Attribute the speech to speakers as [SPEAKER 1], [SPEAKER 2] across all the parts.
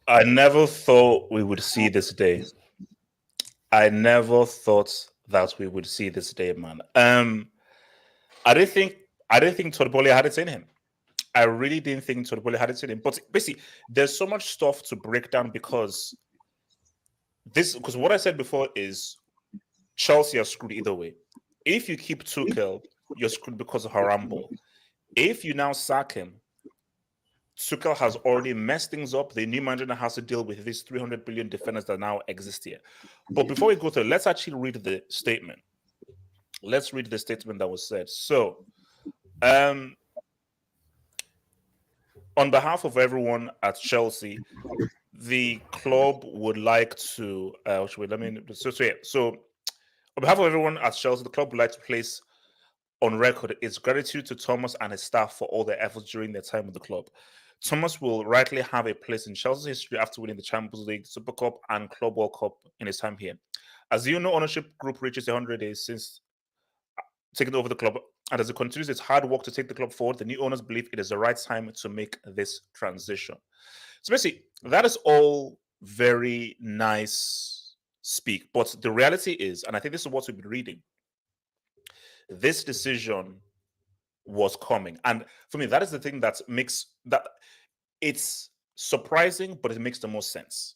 [SPEAKER 1] I never thought we would see this day. I never thought that we would see this day, man. I didn't think Todd Boehly had it in him. I really didn't think Todd Boehly had it in him. But basically, there's so much stuff to break down because what I said before is Chelsea are screwed either way. If you keep Tuchel, you're screwed because of Harambo. If you now sack him, Tuchel has already messed things up. The new manager has to deal with these 300 billion defenders that now exist here. But before we go through, let's actually read the statement. Let's read the statement that was said. So, on behalf of everyone at Chelsea, the club would like to. So, on behalf of everyone at Chelsea, the club would like to place on record its gratitude to Thomas and his staff for all their efforts during their time with the club. Thomas will rightly have a place in Chelsea's history after winning the Champions League, Super Cup, and Club World Cup in his time here. As the ownership group reaches 100 days since taking over the club, and as it continues its hard work to take the club forward, the new owners believe it is the right time to make this transition. So basically, that is all very nice speak, but the reality is, and I think this is what we've been reading, this decision was coming. And for me, that is the thing that makes that it's surprising, but it makes the most sense.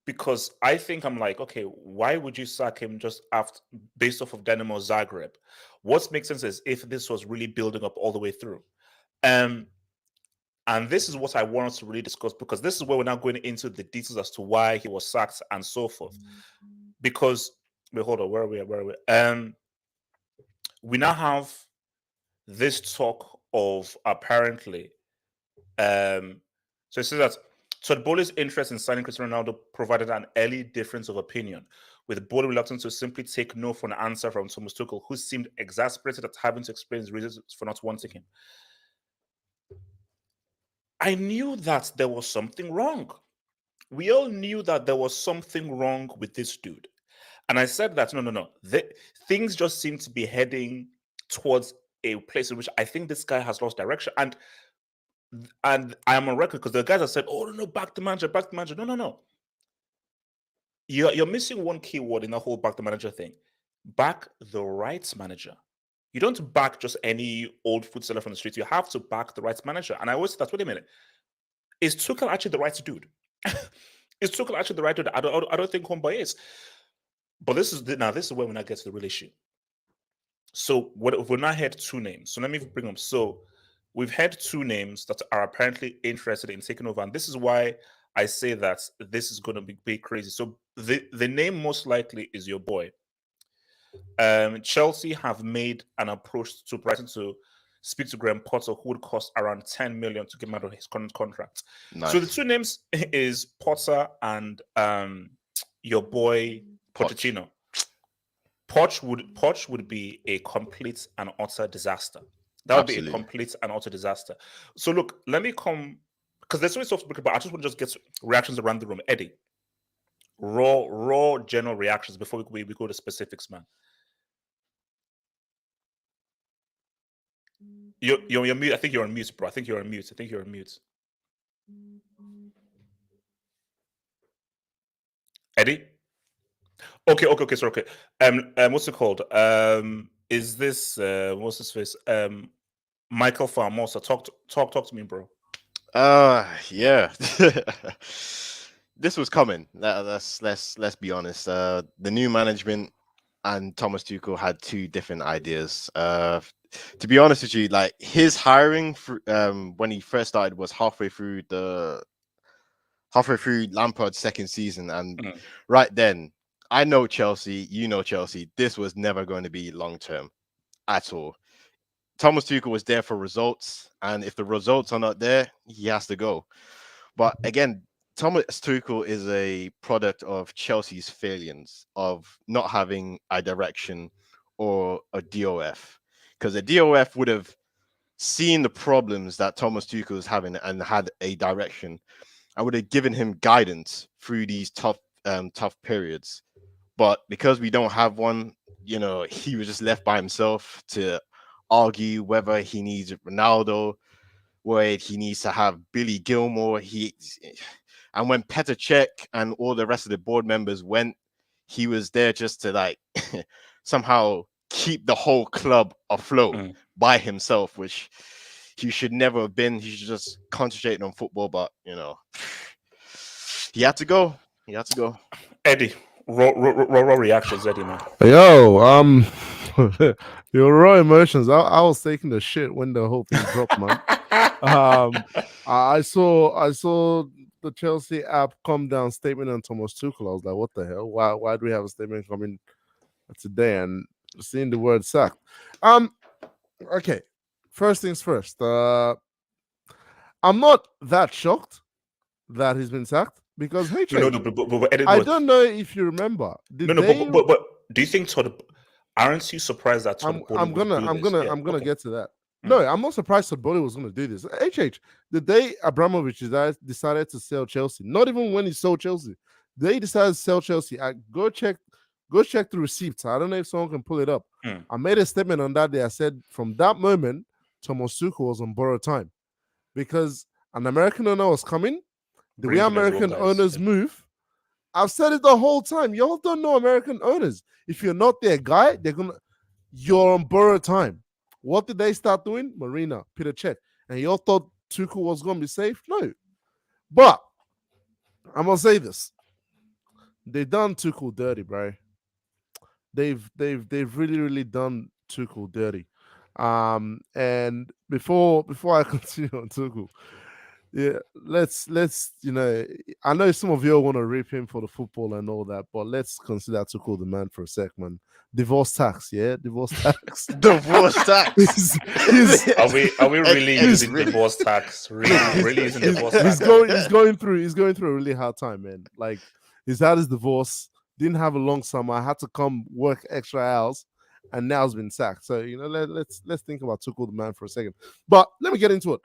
[SPEAKER 1] Because I think I'm like, okay, why would you sack him just after based off of Dynamo Zagreb? What makes sense is if this was really building up all the way through. And this is what I want us to really discuss, because this is where we're now going into the details as to why he was sacked and so forth. Because wait, hold on, where are we? We now have this talk of apparently so it says that Todd Boehly's interest in signing Cristiano Ronaldo provided an early difference of opinion, with Boehly reluctant to simply take no for an answer from Thomas Tuchel, who seemed exasperated at having to explain his reasons for not wanting him. I knew that there was something wrong. We all knew that there was something wrong with this dude. And I said that, no. Things just seem to be heading towards a place in which I think this guy has lost direction. And I am on record because the guys have said, oh, no, back the manager. No. You're missing one key word in the whole back the manager thing. Back the right manager. You don't back just any old food seller from the street. You have to back the right manager. And I always thought, wait a minute. Is Tuchel actually the right dude? Is Tuchel actually the right dude? I don't think Homeboy is. But this is where we now get to the real issue. So we've now heard two names. So let me bring them. So we've had two names that are apparently interested in taking over. And this is why I say that this is going to be crazy. So the name most likely is your boy. Chelsea have made an approach to Brighton to speak to Graham Potter, who would cost around 10 million to get him out of his current contract. Nice. So the two names is Potter and your boy Pochettino. Poch would be a complete and utter disaster. That would be a complete and utter disaster. So look, let me come, because there's so many stuff to break about. I just want to just get reactions around the room. Eddie, raw general reactions before we go to specifics, man. You're mute. I think you're on mute, bro. I think you're on mute. Eddie. Okay. Sorry. Okay. What's it called? Is this what's his face? Michael Farmosa. Talk to me, bro.
[SPEAKER 2] Yeah. This was coming. Let's be honest. The new management and Thomas Tuchel had two different ideas. To be honest with you, like his hiring when he first started was halfway through Lampard's second season, and right then, I know Chelsea, you know Chelsea. This was never going to be long term at all. Thomas Tuchel was there for results, and if the results are not there, he has to go. But again, Thomas Tuchel is a product of Chelsea's failures of not having a direction or a DOF, because a DOF would have seen the problems that Thomas Tuchel is having and had a direction. I would have given him guidance through these tough periods. But because we don't have one, he was just left by himself to argue whether he needs Ronaldo, where he needs to have Billy Gilmore. And when Petr Cech and all the rest of the board members went, he was there just to like somehow keep the whole club afloat by himself, which he should never have been. He should just concentrate on football. But he had to go.
[SPEAKER 1] Eddie, raw reactions, Eddie, man.
[SPEAKER 3] Yo, your raw emotions. I was taking the shit when the whole thing dropped, man. I saw the Chelsea app come down statement on Thomas Tuchel. I was like, what the hell? Why do we have a statement coming today? And seeing the word sacked. Okay. First things first. I'm not that shocked that he's been sacked because hey, I don't know if you remember.
[SPEAKER 1] But do you think Todd? Aren't you surprised that Todd Boehly
[SPEAKER 3] I'm gonna get to that. No, I'm not surprised Todd Boehly was going to do this. The day Abramovich decided to sell Chelsea, not even when he sold Chelsea, they decided to sell Chelsea. Go check the receipts. I don't know if someone can pull it up. I made a statement on that day. I said from that moment, Thomas Tuchel was on borrowed time because an American owner was coming. The way American owners move, I've said it the whole time. Y'all don't know American owners. If you're not their guy, you're on borrowed time. What did they start doing? Marina, Petr Cech. And y'all thought Tuchel was going to be safe? No. But I'm going to say this. They done Tuchel dirty, bro. They've really, really done Tuchel dirty. And before I continue on Tuchel, yeah, let's I know some of you want to rip him for the football and all that, but let's consider Tuchel the man for a sec, man. Divorce tax, yeah, divorce tax.
[SPEAKER 2] Divorce tax.
[SPEAKER 1] Are we really using divorce tax? Really using divorce tax?
[SPEAKER 3] He's going through a really hard time, man. Like he's had his divorce, didn't have a long summer, had to come work extra hours, and now has been sacked. So let's think about Tuchel the man for a second. But let me get into it.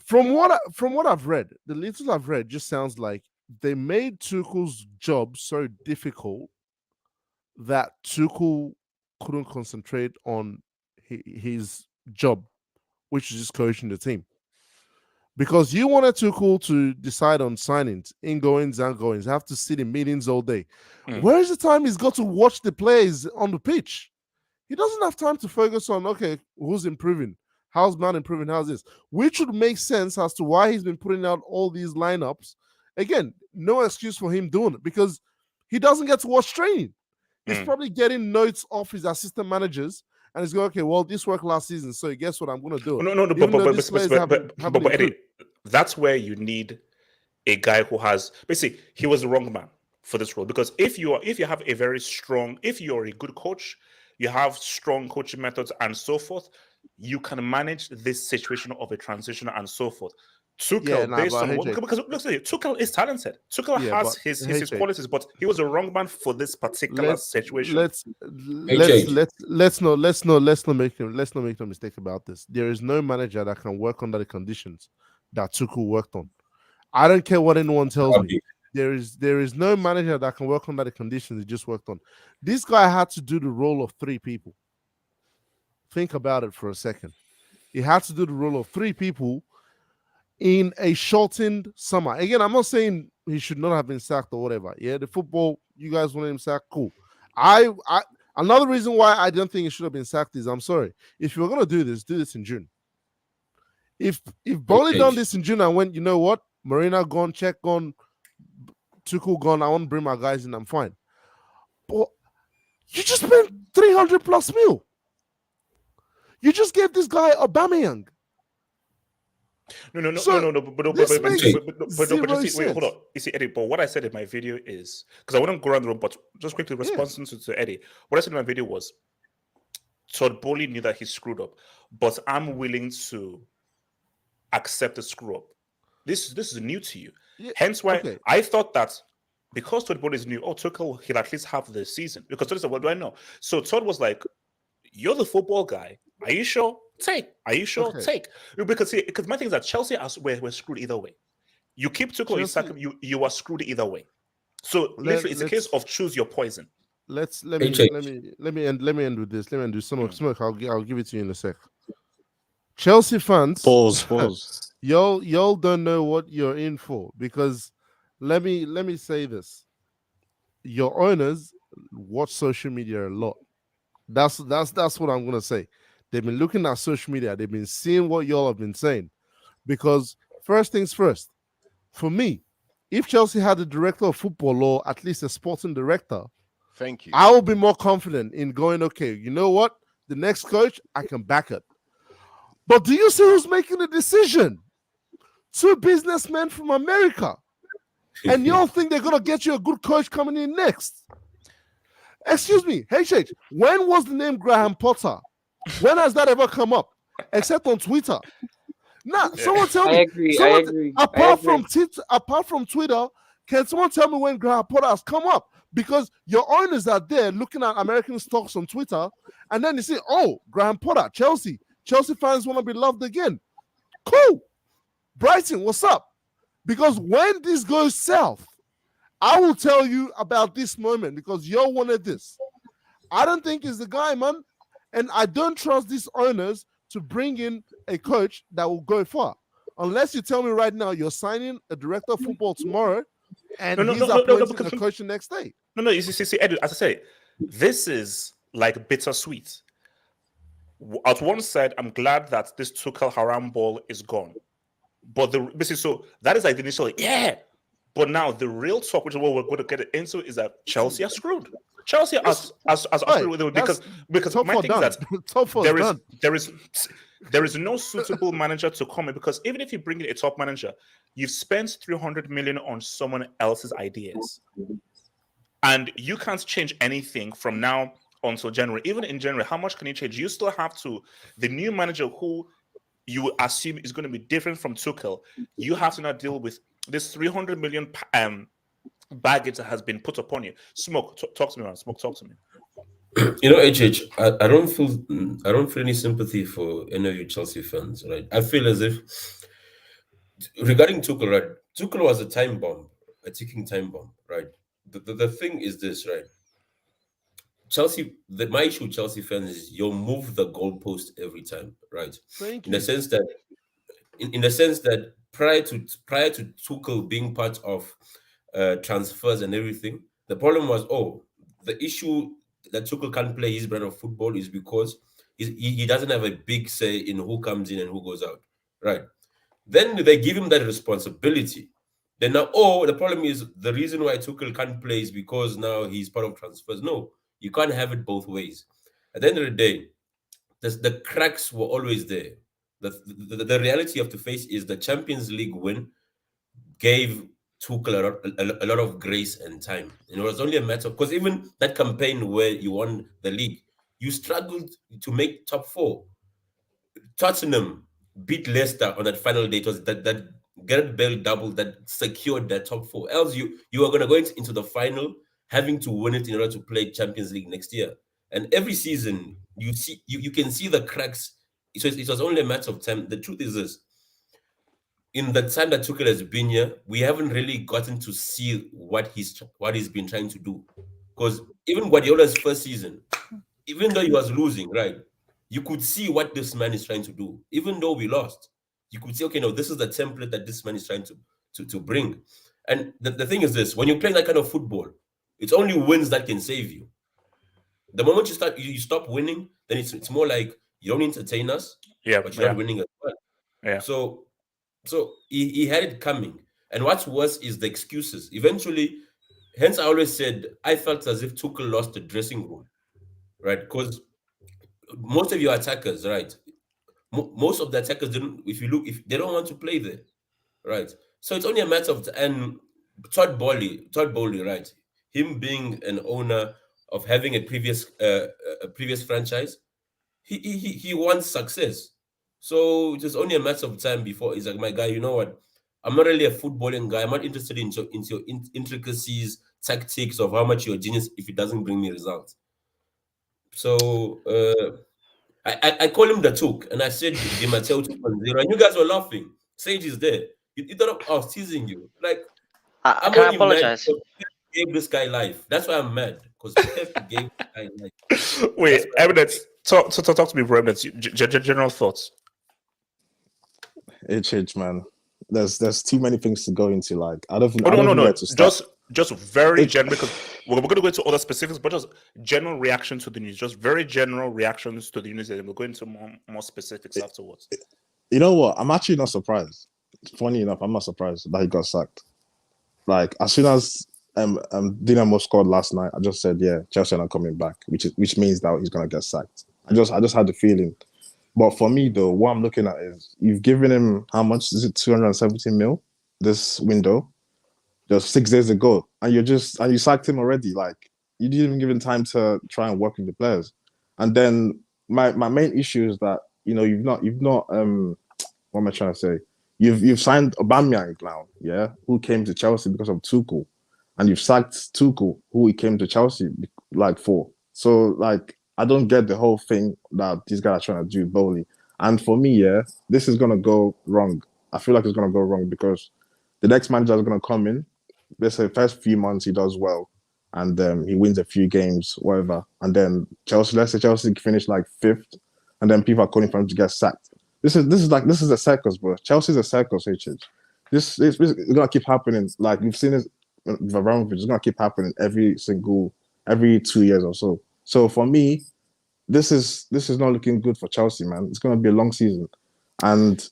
[SPEAKER 3] From what I've read, the little I've read just sounds like they made Tuchel's job so difficult that Tuchel couldn't concentrate on his job, which is just coaching the team. Because you wanted Tuchel to decide on signings, ingoings, outgoings, have to sit in meetings all day. Where is the time he's got to watch the players on the pitch? He doesn't have time to focus on, okay, who's improving? How's man improving? How's this? Which would make sense as to why he's been putting out all these lineups. Again, no excuse for him doing it because he doesn't get to watch training. He's probably getting notes off his assistant managers and he's going, okay, well, this worked last season, so guess what I'm going to do?
[SPEAKER 1] But Eddie, that's where you need a guy who has basically he was the wrong man for this role because if you have a very strong, if you're a good coach, you have strong coaching methods and so forth. You can manage this situation of a transition and so forth. Tuchel, because look, Tuchel is talented. Tuchel has his qualities, but he was the wrong man for this particular situation.
[SPEAKER 3] Let's not make no mistake about this. There is no manager that can work under the conditions that Tuchel worked on. I don't care what anyone tells me. There is no manager that can work under the conditions he just worked on. This guy had to do the role of three people. Think about it for a second. He had to do the role of three people in a shortened summer. Again, I'm not saying he should not have been sacked or whatever. Yeah, the football, you guys want him sacked, cool. I another reason why I don't think he should have been sacked is, I'm sorry, if you're gonna do this in June. If Boehly done this in June and went, you know what, Marina gone, Czech gone, Tuchel gone, I want to bring my guys in, I'm fine. But you just spent 300 plus mil. You just gave this guy Aubameyang.
[SPEAKER 1] But you see, wait, hold on. You see, Eddie, but what I said in my video is, because I wouldn't go around the room, but just quickly responding to Eddie, what I said in my video was, Todd Boehly knew that he screwed up, but I'm willing to accept the screw up. This is new to you. Yeah, hence why I thought that because Todd Boehly is new, Tuchel, he'll at least have the season. Because Todd said, what do I know? So Todd was like, you're the football guy. Are you sure? Take. Are you sure? Take. Because my thing is that Chelsea were screwed either way. You keep Tuchel, you sack him, you are screwed either way. So literally, it's a case of choose your poison.
[SPEAKER 3] Let me end with this. Let me end with smoke. I'll give it to you in a sec. Chelsea fans,
[SPEAKER 2] pause.
[SPEAKER 3] Y'all don't know what you're in for, because let me say this. Your owners watch social media a lot. That's what I'm gonna say. They've been looking at social media. They've been seeing what y'all have been saying. Because first things first, for me, if Chelsea had a director of football or at least a sporting director,
[SPEAKER 2] thank you,
[SPEAKER 3] I will be more confident in going, okay, you know what? The next coach, I can back it. But do you see who's making the decision? Two businessmen from America. And y'all think they're going to get you a good coach coming in next? Excuse me, HH, when was the name Graham Potter? When has that ever come up? Except on Twitter. Nah, someone tell me.
[SPEAKER 4] I agree.
[SPEAKER 3] Apart from Twitter, can someone tell me when Graham Potter has come up? Because your owners are there looking at American stocks on Twitter, and then you say, oh, Graham Potter, Chelsea fans want to be loved again. Cool. Brighton, what's up? Because when this goes south, I will tell you about this moment, because y'all wanted this. I don't think it's the guy, man. And I don't trust these owners to bring in a coach that will go far. Unless you tell me right now you're signing a director of football tomorrow and he's appointing a coach the next day.
[SPEAKER 1] No, you see, Edu, as I say, this is like bittersweet. At one side, I'm glad that this Tuchel haram ball is gone. But so that is like the initial, But now the real talk, which is what we're going to get into, is that Chelsea are screwed. Chelsea as screwed with it because my thing is that there is no suitable manager to come in, because even if you bring in a top manager, you've spent 300 million on someone else's ideas, and you can't change anything from now until January. Even in January, how much can you change? You still have to, the new manager who you assume is going to be different from Tuchel, you have to now deal with this 300 million baggage that has been put upon you. Smoke, talk to me, man. Smoke, talk to me.
[SPEAKER 5] You know, HH, I don't feel any sympathy for any of you Chelsea fans, right? I feel as if regarding Tuchel, right? Tuchel was a time bomb, a ticking time bomb, right? The thing is this, right? My issue with Chelsea fans is you'll move the goalpost every time, right? In the sense that, in the sense that prior to Tuchel being part of transfers and everything, the problem was, the issue that Tuchel can't play his brand of football is because he doesn't have a big say in who comes in and who goes out, right? Then they give him that responsibility. Then now, the problem is the reason why Tuchel can't play is because now he's part of transfers. No, you can't have it both ways. At the end of the day, the cracks were always there. The reality you have to face is the Champions League win gave Tuchel a lot of grace and time. And it was only a matter of, because even that campaign where you won the league, you struggled to make top four. Tottenham beat Leicester on that final day. It was that Gareth Bale double that secured that top four. Else you are going to go into the final having to win it in order to play Champions League next year. And every season you can see the cracks. It was only a matter of time. The truth is this: in the time that Tuchel has been here, we haven't really gotten to see what he's been trying to do. Because even Guardiola's first season, even though he was losing, right, you could see what this man is trying to do. Even though we lost, you could say, okay, no, this is the template that this man is trying to bring. And the thing is this: when you're playing that kind of football, it's only wins that can save you. The moment you stop winning, then it's more like you don't entertain us, but you're not winning as well.
[SPEAKER 1] Yeah.
[SPEAKER 5] So he had it coming. And what's worse is the excuses. Eventually, hence I always said I felt as if Tuchel lost the dressing room, right? Because most of your attackers, right? Most of the attackers didn't. If they don't want to play there, right? So it's only a matter of and Todd Boehly, right? Him being an owner of having a previous franchise, he wants success. So it's only a matter of time before he's like, my guy, you know what? I'm not really a footballing guy. I'm not interested in your intricacies, tactics of how much you're a genius if it doesn't bring me results. So I call him the Took, and I said Di Matteo 2.0, and you guys were laughing. Sage is there. You thought I was teasing you. Like, I'm
[SPEAKER 4] can I
[SPEAKER 5] only
[SPEAKER 4] apologize?
[SPEAKER 5] mad because Pep gave this guy life. That's why I'm mad, because Pep gave this guy life.
[SPEAKER 1] Wait, Eminence, talk to me, bro. Eminence, general thoughts.
[SPEAKER 6] HH, man. There's too many things to go into. Like, I don't think.
[SPEAKER 1] No. Just very general, because we're going to go into other specifics, but just general reaction to the news. Just very general reactions to the news, and we'll go into more specifics afterwards.
[SPEAKER 6] You know what? I'm actually not surprised. Funny enough, I'm not surprised that he got sacked. Like, as soon as Dinamo scored last night, I just said, yeah, Chelsea are not coming back, which means that he's gonna get sacked. I just had the feeling. But for me, though, what I'm looking at is you've given him, how much is it, 270 mil this window, just 6 days ago, and you sacked him already. Like, you didn't even give him time to try and work with the players. And then my main issue is that, you know, you've not what am I trying to say? You've signed Aubameyang now, yeah, who came to Chelsea because of Tuchel, and you've sacked Tuchel, who he came to Chelsea like for. So, like, I don't get the whole thing that these guys are trying to do, Boehly. And for me, yeah, this is gonna go wrong. I feel like it's gonna go wrong because the next manager is gonna come in. Let's say first few months he does well, and he wins a few games, whatever. And then let's say Chelsea finish like 5th, and then people are calling for him to get sacked. This is a circus, bro. Chelsea's a circus, HH. This is gonna keep happening. Like, we've seen this with Abramovich. It's gonna keep happening every 2 years or so. So for me, this is not looking good for Chelsea, man. It's gonna be a long season, and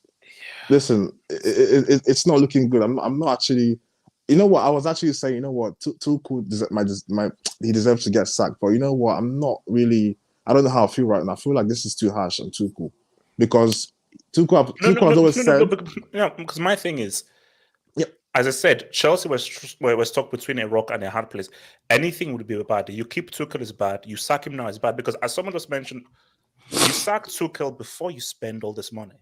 [SPEAKER 6] listen, it's not looking good. I'm not actually. You know what? I was actually saying, you know what? Tuchel he deserves to get sacked. But you know what? I'm not really. I don't know how I feel right now. I feel like this is too harsh on Tuchel, because Tuchel has always said.
[SPEAKER 1] Because my thing is,
[SPEAKER 6] yep.
[SPEAKER 1] As I said, Chelsea was stuck between a rock and a hard place. Anything would be bad. You keep Tuchel is bad. You sack him now is bad, because as someone just mentioned, you sack Tuchel before you spend all this money.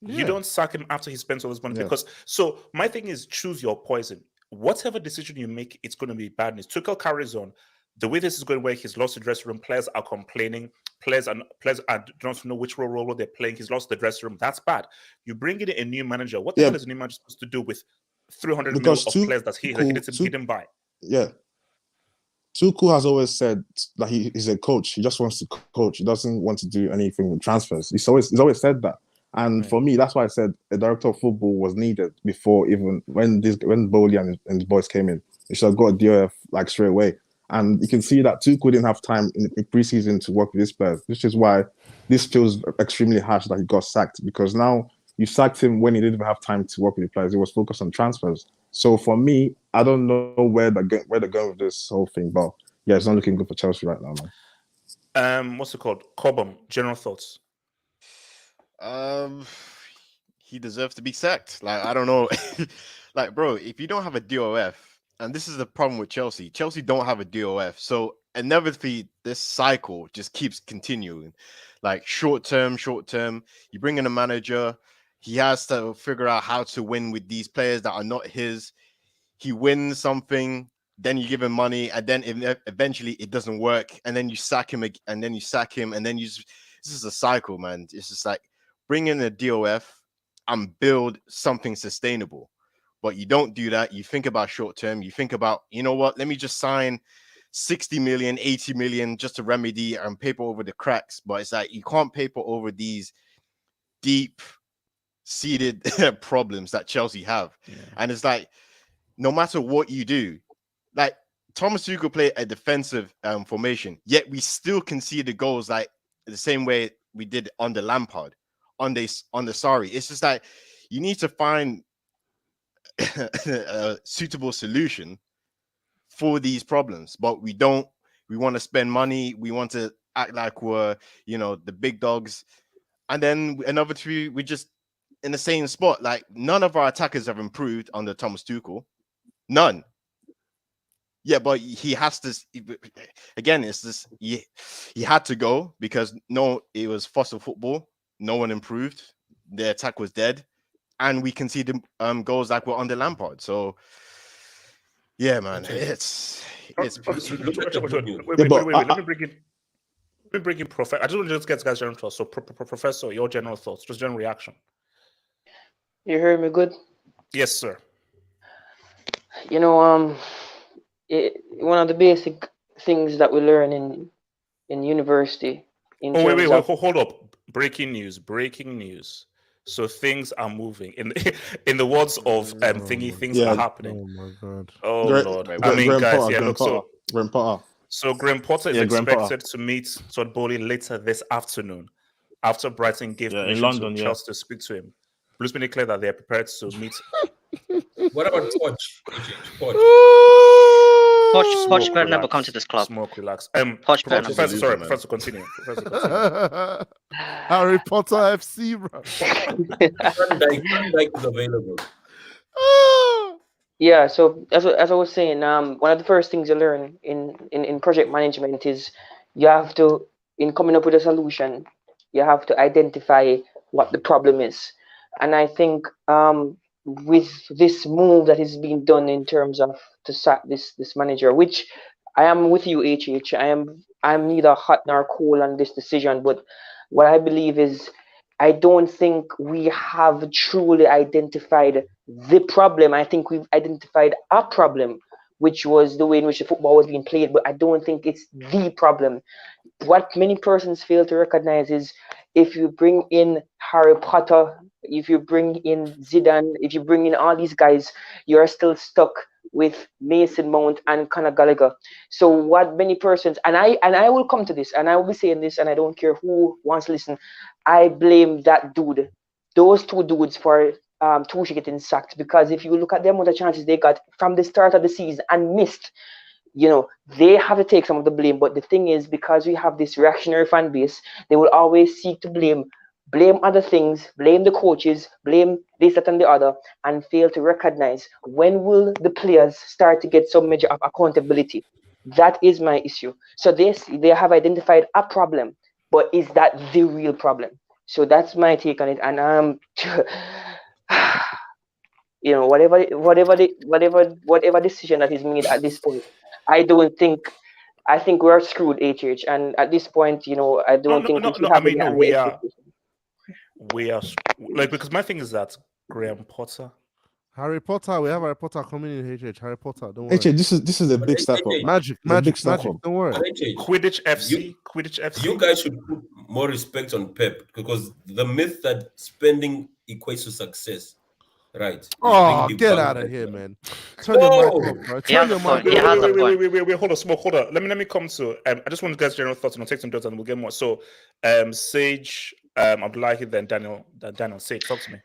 [SPEAKER 1] Yeah. You don't sack him after he spends all this money. Yeah. Because so my thing is, choose your poison. Whatever decision you make, it's going to be bad news. Tuchel carries on. The way this is going, where he's lost the dressing room, players are complaining. Players don't know which role they're playing. He's lost the dressing room. That's bad. You bring in a new manager. What the hell is a new manager supposed to do with 300 million of players that he didn't buy?
[SPEAKER 6] Yeah. Tuchel has always said that he's a coach. He just wants to coach. He doesn't want to do anything with transfers. He's always said that. And for me, that's why I said a director of football was needed before, even when Boehly and his boys came in. They should have got a DOF like straight away. And you can see that Tuchel didn't have time in preseason to work with his players, which is why this feels extremely harsh that he got sacked, because now you sacked him when he didn't even have time to work with the players. He was focused on transfers. So for me, I don't know where they're going with this whole thing, but yeah, it's not looking good for Chelsea right now,
[SPEAKER 1] man. What's it called? Cobham, general thoughts.
[SPEAKER 2] He deserves to be sacked. Like, I don't know. Like, bro, if you don't have a DOF, and this is the problem with Chelsea don't have a DOF. So inevitably, this cycle just keeps continuing. Like, short term, you bring in a manager, he has to figure out how to win with these players that are not his. He wins something, then you give him money, and then eventually it doesn't work, and then you sack him, and then you sack him, and then this is a cycle, man. It's just like, bring in a DOF and build something sustainable. But you don't do that. You think about short term. You think about, you know what, let me just sign 60 million, 80 million just to remedy and paper over the cracks. But it's like, you can't paper over these deep deep-seated problems that Chelsea have. And it's like, no matter what you do, like Thomas Tuchel played a defensive formation, yet we still concede the goals like the same way we did under Lampard, on the Sarri. It's just like you need to find a suitable solution for these problems, but we don't. We want to spend money. We want to act like we're, the big dogs, and then another two, we just in the same spot. Like none of our attackers have improved under Thomas Tuchel. None. Yeah, but he has to. Again, it's this. He had to go because it was fossil football. No one improved. The attack was dead, and we conceded goals like we're under Lampard. So, yeah, man, it's.
[SPEAKER 1] Wait, let me bring in Professor. I just want to get guys' general thoughts. So, Professor, your general thoughts, just general reaction.
[SPEAKER 4] You hear me good?
[SPEAKER 1] Yes, sir.
[SPEAKER 4] One of the basic things that we learn in university.
[SPEAKER 1] Wait, hold up! Breaking news! So things are moving. In the words of thingy, things are happening.
[SPEAKER 3] Oh my god!
[SPEAKER 1] Oh Lord! I mean,
[SPEAKER 6] Graham
[SPEAKER 1] guys,
[SPEAKER 6] Potter, Graham Potter.
[SPEAKER 1] So Graham Potter is expected to meet Todd Boehly later this afternoon, after Brighton gave permission in London, to Chelsea to speak to him. Blues made it clear that they are prepared to meet.
[SPEAKER 5] What about Poch?
[SPEAKER 7] Poch better never come to this club.
[SPEAKER 1] Smoke, relax. Professor, continue.
[SPEAKER 3] Harry Potter FC, bro.
[SPEAKER 5] Van Dijk is available.
[SPEAKER 4] Yeah, so as I was saying, one of the first things you learn in project management is you have to, in coming up with a solution, you have to identify what the problem is. And I think with this move that is being done in terms of to sack this manager, which I am with you, HH. I'm neither hot nor cold on this decision, but what I believe is I don't think we have truly identified the problem. I think we've identified a problem, which was the way in which the football was being played, but I don't think it's the problem. What many persons fail to recognize is if you bring in Harry Potter, if you bring in Zidane, if you bring in all these guys, you're still stuck with Mason Mount and Conor Gallagher. So what many persons, and I will come to this, and I will be saying this, and I don't care who wants to listen, I blame that dude, those two dudes for Tuchel getting sacked, because if you look at the amount of chances they got from the start of the season and missed, they have to take some of the blame. But the thing is, because we have this reactionary fan base, they will always seek to blame other things, blame the coaches, blame this, that, and the other, and fail to recognize when will the players start to get some measure of accountability. That is my issue. So they have identified a problem, but is that the real problem? So that's my take on it. And whatever decision that is made at this point, I think we're screwed, HH. And at this point, I don't think
[SPEAKER 1] we are like, because my thing is that Graham Potter.
[SPEAKER 3] Harry Potter, we have Harry Potter coming in. HH, Harry Potter, don't worry.
[SPEAKER 6] HH, this is a big step up.
[SPEAKER 3] Magic, don't worry.
[SPEAKER 1] Quidditch FC.
[SPEAKER 5] You guys should put more respect on Pep, because the myth that spending equates to success. Right.
[SPEAKER 3] Oh, get out of here, man. Turn your mic off, bro. Turn your mic off.
[SPEAKER 1] Wait, hold on. Let me come to I just want to get general thoughts and I'll take some notes and we'll get more. So Sage, Abdullahi, then Daniel. Sage, talk to me.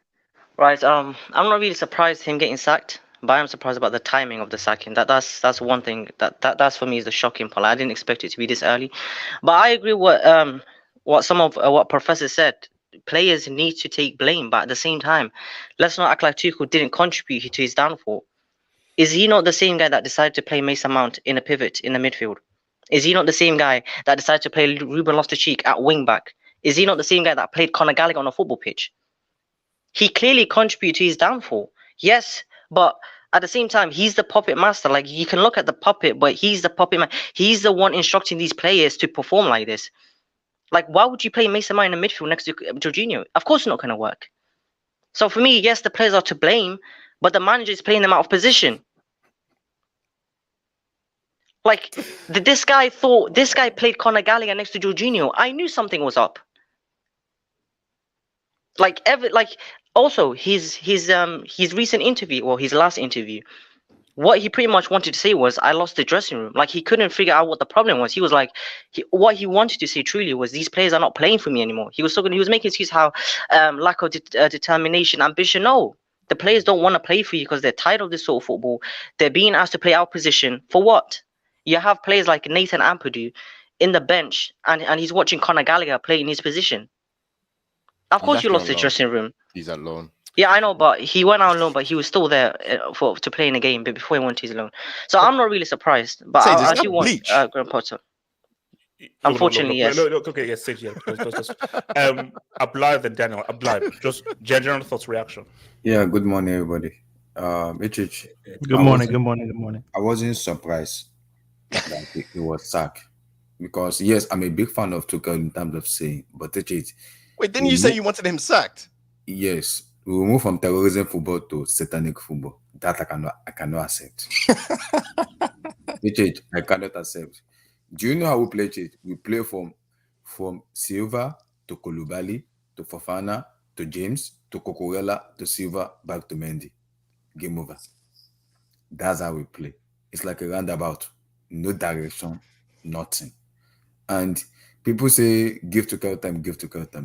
[SPEAKER 7] Right. I'm not really surprised him getting sacked, but I'm surprised about the timing of the sacking. That's one thing that's for me is the shocking part. I didn't expect it to be this early. But I agree what Professor said. Players need to take blame, but at the same time, let's not act like Tuchel didn't contribute to his downfall. Is he not the same guy that decided to play Mason Mount in a pivot in the midfield? Is he not the same guy that decided to play Ruben Loftus-Cheek at wing back? Is he not the same guy that played Conor Gallagher on a football pitch? He clearly contributed to his downfall. Yes, but at the same time, he's the puppet master. Like, you can look at the puppet, but he's the puppet man. He's the one instructing these players to perform like this. Like, why would you play Mason Mount in the midfield next to Jorginho? Of course it's not going to work. So for me, yes, the players are to blame, but the manager is playing them out of position. Like, this guy played Conor Gallagher next to Jorginho. I knew something was up. Also, his recent interview, or his last interview, what he pretty much wanted to say was, I lost the dressing room. Like, he couldn't figure out what the problem was. He was like, what he wanted to say truly was, these players are not playing for me anymore. He was making excuse how lack of determination, ambition. No, the players don't want to play for you because they're tired of this sort of football. They're being asked to play our position for what? You have players like Nathan Ampadu in the bench, and he's watching Conor Gallagher play in his position. Of course, you lost the dressing room.
[SPEAKER 2] He's at loan.
[SPEAKER 7] Yeah, I know, but he went out on loan, but he was still there to play in the game before he went to his loan. So I'm not really surprised. But I do want Graham Potter. Unfortunately, yes.
[SPEAKER 1] Okay, yes, Sage, yeah. Ablai and Daniel. Ablai, just general thoughts, reaction.
[SPEAKER 8] Yeah, good morning, everybody. HH.
[SPEAKER 9] Good morning.
[SPEAKER 8] I wasn't surprised that it was sacked because, yes, I'm a big fan of Tuchel in terms of saying, but HH.
[SPEAKER 2] Wait, didn't you say you wanted him sacked?
[SPEAKER 8] Yes. We will move from terrorism football to satanic football. That I cannot accept. HH, I cannot accept. Do you know how we play HH? We play from Silva to Koulibaly to Fofana to James to Cucurella to Silva back to Mendy. Game over. That's how we play. It's like a roundabout. No direction, nothing. And people say, give Tuchel time.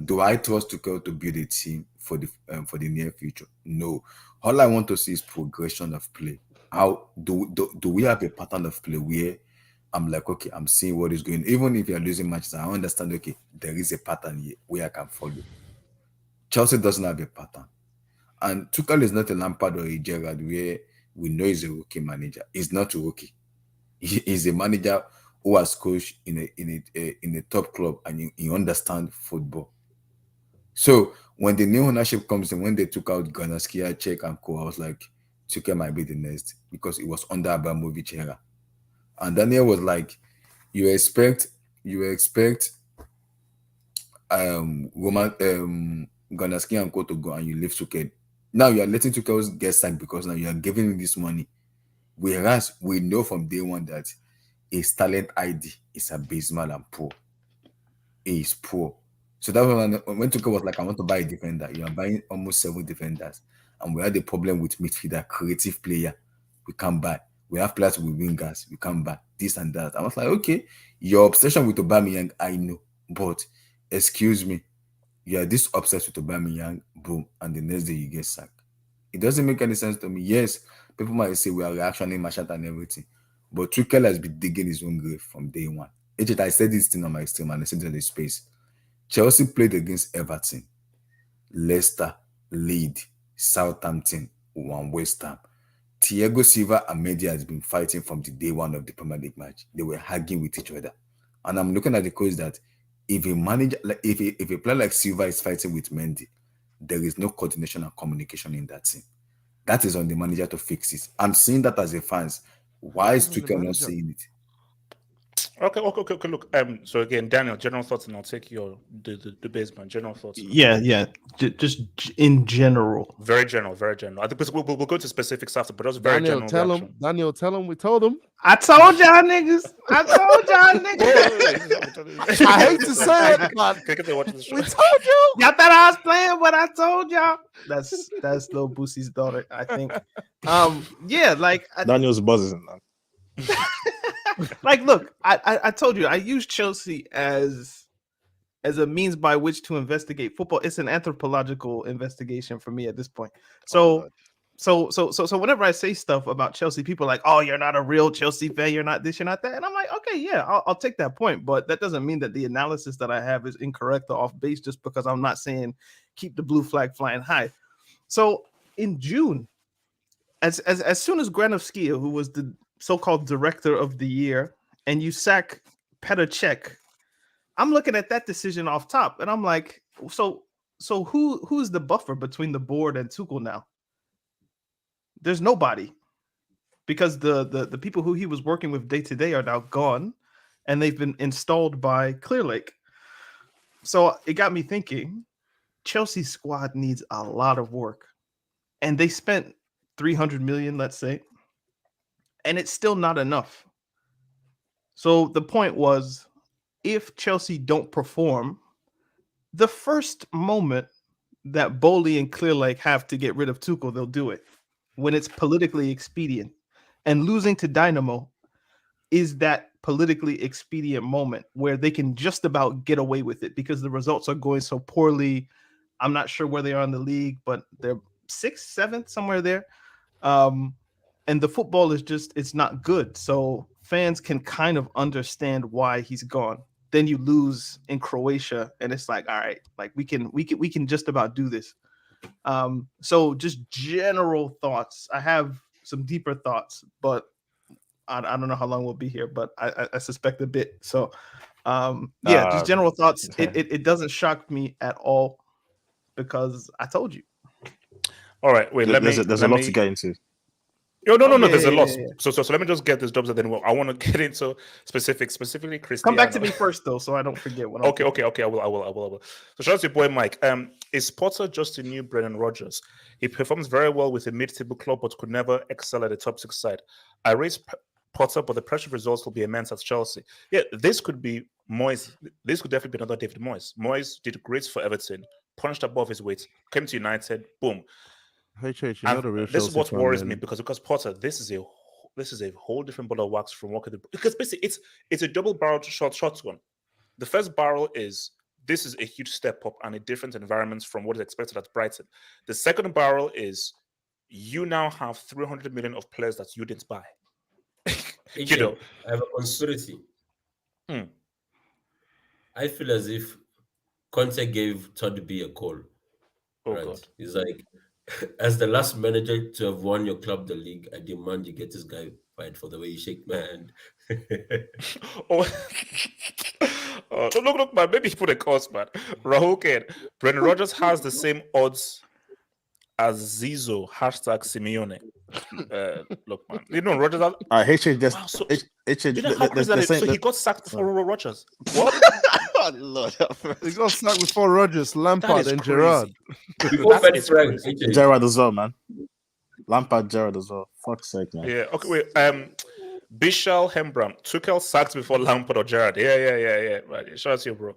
[SPEAKER 8] Do I trust Tuchel to build a team for the near future? No. All I want to see is progression of play. How do we have a pattern of play where I'm like, okay, I'm seeing what is going on. Even if you're losing matches, I understand, okay, there is a pattern here where I can follow. Chelsea doesn't have a pattern. And Tuchel is not a Lampard or a Gerrard where we know he's a rookie manager. He's not a rookie. He's a manager who has coached in a top club and you understand football. So when the new ownership comes in, when they took out Granaskia, Czech and co, I was like, Tuchel might be the next because it was under Abramovich era. And Daniel was like, you expect Granaskia and co to go and you leave Tuchel. Now you are letting Tuchel get sacked because now you are giving him this money. Whereas we know from day one that his talent ID is abysmal and poor. He is poor. So that was when Tuchel was like, I want to buy a defender. You are buying almost 7 defenders. And we had a problem with midfielder, creative player. We can't buy. We have players with wingers. We can't buy this and that. I was like, okay, your obsession with Aubameyang, I know. But excuse me, you are this obsessed with Aubameyang, boom, and the next day you get sacked. It doesn't make any sense to me. Yes, people might say we are reactioning, Machat and everything. But Tuchel has been digging his own grave from day one. I said this thing on my stream and I said it in the space. Chelsea played against Everton, Leicester, Leeds, Southampton, West Ham. Thiago Silva and Mendy has been fighting from the day one of the Premier League match. They were hugging with each other. And I'm looking at the coach that if a manager, like if a player like Silva is fighting with Mendy, there is no coordination and communication in that team. That is on the manager to fix it. I'm seeing that as a fans. Why is Tuchel not saying it?
[SPEAKER 1] Okay. Look, so again, Daniel, general thoughts, and I'll take your the basement. General thoughts.
[SPEAKER 9] Yeah. Just in general.
[SPEAKER 1] Very general. I think we'll go to specifics after, but that's very general.
[SPEAKER 3] Daniel, tell him. We told him.
[SPEAKER 9] I told y'all niggas. I
[SPEAKER 3] hate to say it, but we told you.
[SPEAKER 9] Y'all thought I was playing, but I told y'all. That's Lil Boosie's daughter, I think. Yeah, like
[SPEAKER 6] Daniel's buzzing.
[SPEAKER 9] Like, look, I told you I use Chelsea as a means by which to investigate football. It's an anthropological investigation for me at this point. So whenever I say stuff about Chelsea, people are like, "Oh, you're not a real Chelsea fan. You're not this. You're not that." And I'm like, "Okay, yeah, I'll take that point." But that doesn't mean that the analysis that I have is incorrect or off base just because I'm not saying keep the blue flag flying high. So in June, as soon as Granovskia, who was the so-called director of the year, and you sack Petr Cech, I'm looking at that decision off top, and I'm like, so who's the buffer between the board and Tuchel now? There's nobody, because the people who he was working with day to day are now gone, and they've been installed by Clearlake. So it got me thinking, Chelsea's squad needs a lot of work, and they spent 300 million, let's say, and it's still not enough. So the point was, if Chelsea don't perform, the first moment that Boehly and Clear Lake have to get rid of Tuchel, they'll do it when it's politically expedient. And losing to Dynamo is that politically expedient moment where they can just about get away with it because the results are going so poorly. I'm not sure where they are in the league, but they're 6th, 7th, somewhere there. And the football is just, it's not good. So fans can kind of understand why he's gone. Then you lose in Croatia and it's like, all right, like we can just about do this. So just general thoughts. I have some deeper thoughts, but I don't know how long we'll be here, but I suspect a bit. So just general thoughts. It doesn't shock me at all because I told you.
[SPEAKER 1] All right, wait.
[SPEAKER 6] There's a lot to get into.
[SPEAKER 1] No. There's a lot. So let me just get this jobs, and then I want to get into specifically Cristiano.
[SPEAKER 9] Come back to me first, though, so I don't forget what.
[SPEAKER 1] Okay. I will. So shout out to your boy Mike. Is Potter just a new Brendan Rodgers? He performs very well with a mid-table club, but could never excel at the top 6 side. I raise Potter, but the pressure of results will be immense at Chelsea. Yeah, this could be Moyes. This could definitely be another David Moyes. Moyes did great for Everton, punched above his weight, came to United, boom.
[SPEAKER 3] This
[SPEAKER 1] is what worries me because Potter, this is a whole different bottle of wax from what could, because basically it's a double-barreled shotgun. The first barrel is this is a huge step up and a different environment from what is expected at Brighton. The second barrel is you now have 300 million of players that you didn't buy.
[SPEAKER 5] I have a conspiracy. I feel as if Conte gave Todd Boehly a call. God. He's like, as the last manager to have won your club the league, I demand you get this guy fired for the way you shake my hand.
[SPEAKER 1] Look, man. Maybe he put a cost, man. Rahul Kane. Brendan Rodgers has the same odds as Zizou. Simeone. Look, man. Rodgers. So he got sacked before Rodgers. What?
[SPEAKER 3] Oh, Lord. He got sacked before Rodgers, Lampard, and Gerrard.
[SPEAKER 6] Gerrard as well, man. Lampard, Gerrard as well. Fuck's sake, man.
[SPEAKER 1] Yeah. Okay. Wait. Bishal Hembram. Tuchel sacked before Lampard or Gerrard. Yeah. Right. Shout out to you, bro.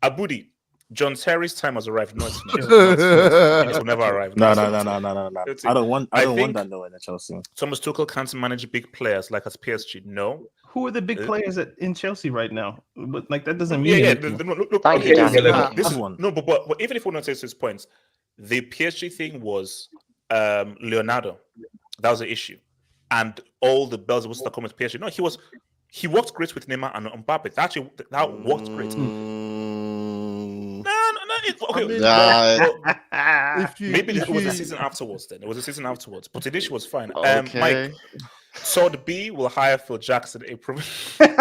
[SPEAKER 1] Abudi. John Terry's time has arrived. No, it's not. It will never arrive.
[SPEAKER 6] No. I don't want that though in Chelsea.
[SPEAKER 1] Thomas Tuchel can't manage big players like at PSG. No.
[SPEAKER 9] Who are the big players in Chelsea right now? But like that doesn't mean anything.
[SPEAKER 1] Look,
[SPEAKER 7] Thank you, Dan.
[SPEAKER 1] This one. No, but even if we don't take his points, the PSG thing was Leonardo. That was the issue, and all the bells and whistles that come with PSG. No, he worked great with Neymar and Mbappe. That worked great. Maybe it was a season afterwards. Then it was a season afterwards, but the issue was fine.
[SPEAKER 2] Okay.
[SPEAKER 1] Mike, Todd B will hire Phil Jackson April. Imagine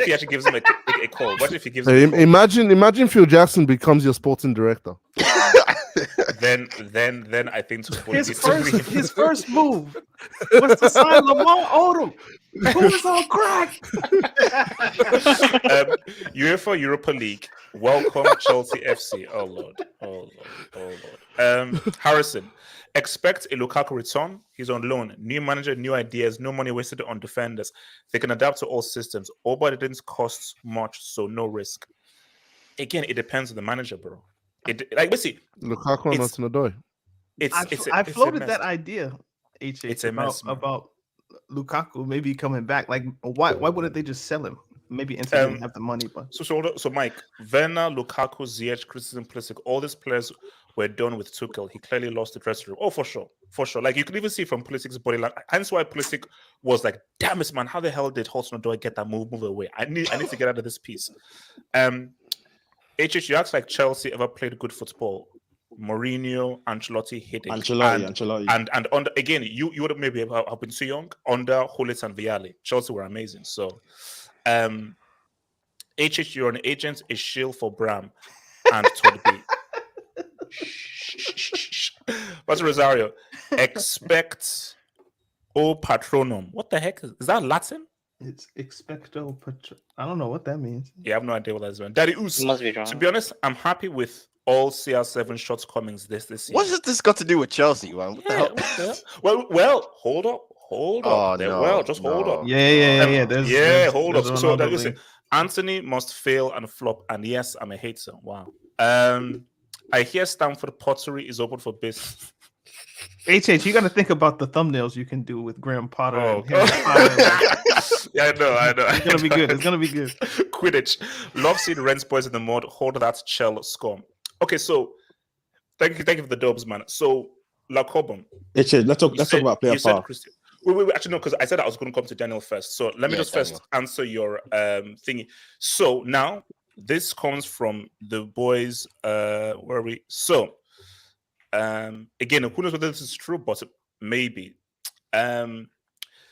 [SPEAKER 1] if he actually gives him a call. Imagine if he gives him a call.
[SPEAKER 3] Imagine Phil Jackson becomes your sporting director.
[SPEAKER 1] Then I think
[SPEAKER 9] his first move was to sign Lamar Odom, who was on crack.
[SPEAKER 1] UEFA Europa League. Welcome Chelsea FC. Oh Lord. Harrison. Expect a Lukaku return. He's on loan. New manager, new ideas, no money wasted on defenders. They can adapt to all systems. All but it didn't cost much, so no risk. Again, it depends on the manager, bro. Basically,
[SPEAKER 3] Lukaku not in the door.
[SPEAKER 9] I floated that idea,
[SPEAKER 1] It's a mess,
[SPEAKER 9] about Lukaku maybe coming back. Like, why wouldn't they just sell him? Maybe Inter didn't have the money, but
[SPEAKER 1] so Mike, Werner, Lukaku, Ziyech, Christensen, Pulisic, all these players were done with Tuchel. He clearly lost the dressing room. Oh, for sure. Like you could even see from Pulisic's body language. Hence why Pulisic was like, "Damn it, man! How the hell did Hudson-Odoi get that move away? I need to get out of this piece." HH, you act like Chelsea ever played good football. Mourinho, Ancelotti hit it.
[SPEAKER 6] Ancelotti.
[SPEAKER 1] And under, again, you would have maybe have been too young. Under Hulit and Vialli, Chelsea were amazing. So, HH, you're an agent, a shield for Bram and Todd B. What's Rosario? Expect O Patronum. What the heck? Is that Latin?
[SPEAKER 9] It's expecto patronum. I don't know what that means.
[SPEAKER 1] Yeah, I have no idea what that is. Daddy Oos.
[SPEAKER 7] Must be wrong.
[SPEAKER 1] To be honest, I'm happy with all CR7 shortcomings this season.
[SPEAKER 2] What has this got to do with Chelsea, man? What the hell?
[SPEAKER 1] Well, hold up.
[SPEAKER 2] Oh, no,
[SPEAKER 1] hold up.
[SPEAKER 9] Yeah.
[SPEAKER 1] Hold up. So that listen, Anthony must fail and flop, and yes, I'm a hater. Wow. I hear Stamford Pottery is open for business.
[SPEAKER 9] HH, you got to think about the thumbnails you can do with Graham Potter.
[SPEAKER 1] Oh.
[SPEAKER 9] And Harry Potter.
[SPEAKER 1] Yeah, I know.
[SPEAKER 9] It's gonna be good. It's gonna be good.
[SPEAKER 1] Quidditch. Love seeing Rents boys in the mud. Hold that shell scum. Okay, so thank you for the dubs, man. So Lacobon.
[SPEAKER 6] Let's talk about player power.
[SPEAKER 1] Wait, actually no, because I said I was going to come to Daniel first. So let me just first answer your thingy. So now this comes from the boys. Where are we? So again, who knows whether this is true, but maybe.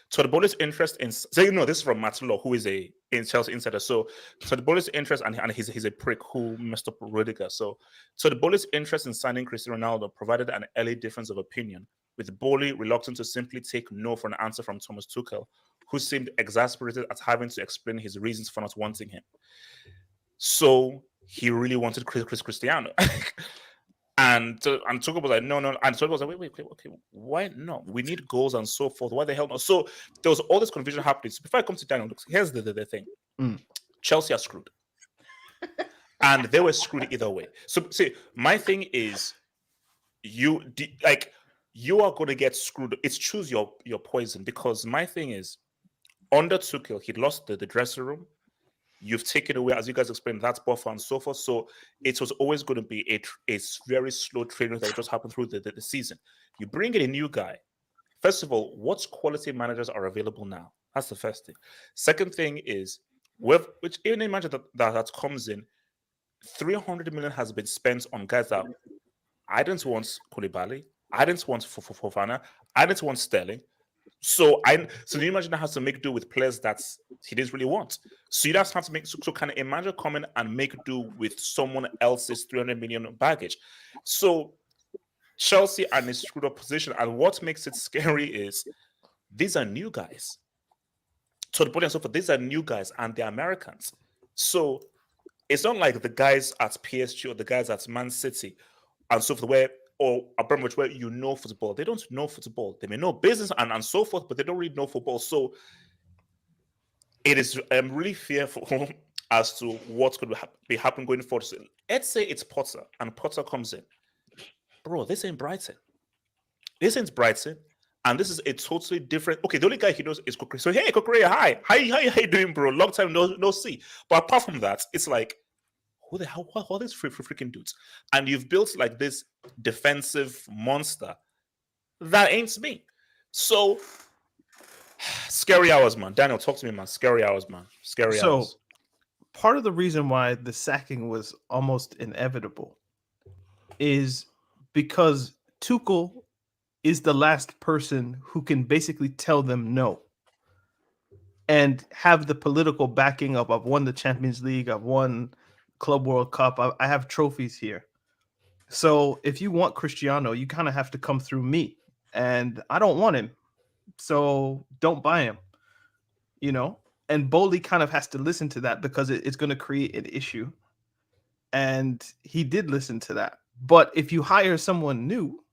[SPEAKER 1] So the Boehly's interest in this is from Matt Law, who is a Chelsea insider. So the Boehly's interest and he's a prick who messed up Rudiger. So the Boehly's interest in signing Cristiano Ronaldo provided an early difference of opinion, with Boehly reluctant to simply take no for an answer from Thomas Tuchel, who seemed exasperated at having to explain his reasons for not wanting him. So he really wanted Cristiano. And Tuchel was like, no. And Tuchel was like, wait, okay, why not? We need goals and so forth. Why the hell not? So there was all this confusion happening. So before I come to Daniel, look, here's the thing. Chelsea are screwed. And they were screwed either way. So see, my thing is, you are going to get screwed. It's choose your poison, because my thing is, under Tuchel, he lost the dressing room. You've taken away, as you guys explained, that buffer and so forth. So it was always going to be a very slow training that would just happen through the season. You bring in a new guy. First of all, what quality managers are available now? That's the first thing. Second thing is, which even a manager that comes in, 300 million has been spent on guys that I didn't want Koulibaly, I didn't want Fofana, I didn't want Sterling. So you imagine that has to make do with players that he didn't really want. So you just have to make so can a manager come in and make do with someone else's 300 million baggage? So Chelsea are in a screwed up position, and what makes it scary is these are new guys. So the point and so forth, these are new guys and they're Americans. So it's not like the guys at PSG or the guys at Man City and so forth, or Abramovich, where you know football. They don't know football. They may know business and so forth, but they don't really know football. So it is really fearful as to what's going to be happening going forward. So let's say it's Potter, and Potter comes in. Bro, this ain't Brighton. This ain't Brighton. And this is a totally different... Okay, the only guy he knows is Kokore. So, hey, Kokore, hi. How you doing, bro? Long time no see. But apart from that, it's like, who the hell? What are these freaking dudes? And you've built like this defensive monster that ain't me. So scary hours, man. Daniel, talk to me, man. Scary hours, man. Scary hours.
[SPEAKER 9] So part of the reason why the sacking was almost inevitable is because Tuchel is the last person who can basically tell them no and have the political backing of I've won the Champions League, I've won Club World Cup, I have trophies here. So if you want Cristiano, you kind of have to come through me, and I don't want him, so don't buy him, you know. And Boehly kind of has to listen to that because it's going to create an issue, and he did listen to that. But if you hire someone new,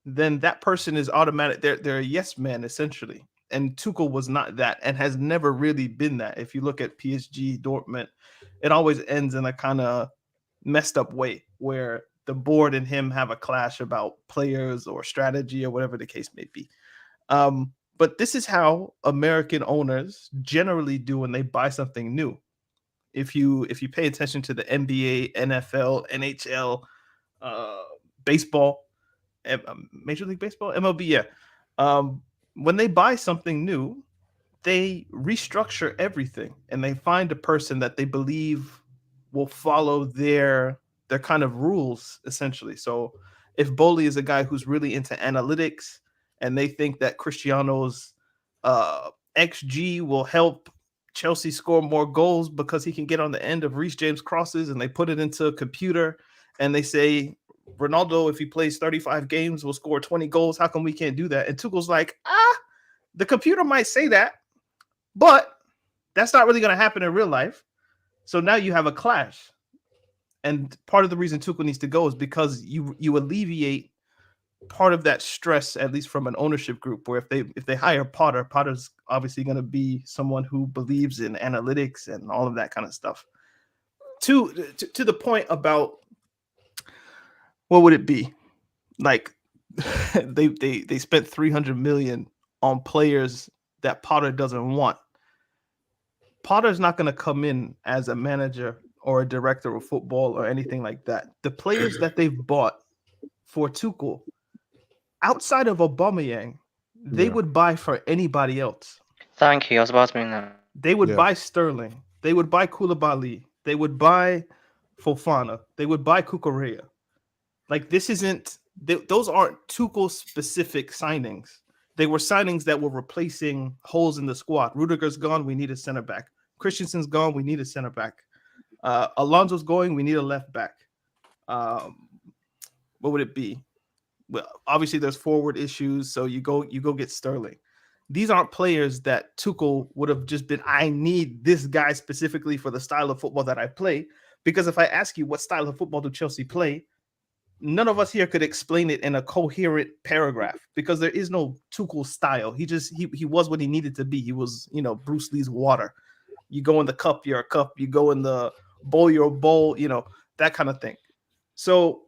[SPEAKER 9] then that person is automatic. They're a yes man essentially, and Tuchel was not that, and has never really been that. If you look at PSG, Dortmund, it always ends in a kind of messed up way where the board and him have a clash about players or strategy or whatever the case may be. But this is how American owners generally do when they buy something new. If you pay attention to the NBA, NFL, NHL, baseball, Major League Baseball, MLB, yeah. When they buy something new, they restructure everything and they find a person that they believe will follow their kind of rules, essentially. So if Boehly is a guy who's really into analytics and they think that Cristiano's XG will help Chelsea score more goals because he can get on the end of Reece James crosses, and they put it into a computer and they say, Ronaldo, if he plays 35 games, will score 20 goals. How come we can't do that? And Tuchel's like, the computer might say that, but that's not really going to happen in real life. So now you have a clash. And part of the reason Tuchel needs to go is because you alleviate part of that stress, at least from an ownership group, where if they hire Potter's obviously going to be someone who believes in analytics and all of that kind of stuff. To the point about what would it be? Like they spent 300 million on players that Potter doesn't want. Potter's not going to come in as a manager or a director of football or anything like that. The players that they've bought for Tuchel, outside of Aubameyang, they would buy for anybody else.
[SPEAKER 7] Thank you. I was about to bring that.
[SPEAKER 9] They would buy Sterling. They would buy Koulibaly. They would buy Fofana. They would buy Cucurella. Like, this isn't... those aren't Tuchel-specific signings. They were signings that were replacing holes in the squad. Rudiger's gone, we need a center back. Christensen's gone, we need a center back. Alonso's going, we need a left back. What would it be? Well, obviously there's forward issues, so you go get Sterling. These aren't players that Tuchel would have just been, I need this guy specifically for the style of football that I play. Because if I ask you what style of football do Chelsea play, none of us here could explain it in a coherent paragraph, because there is no Tuchel style. He was what he needed to be. He was, Bruce Lee's water. You go in the cup, you're a cup. You go in the bowl, you're a bowl, that kind of thing. So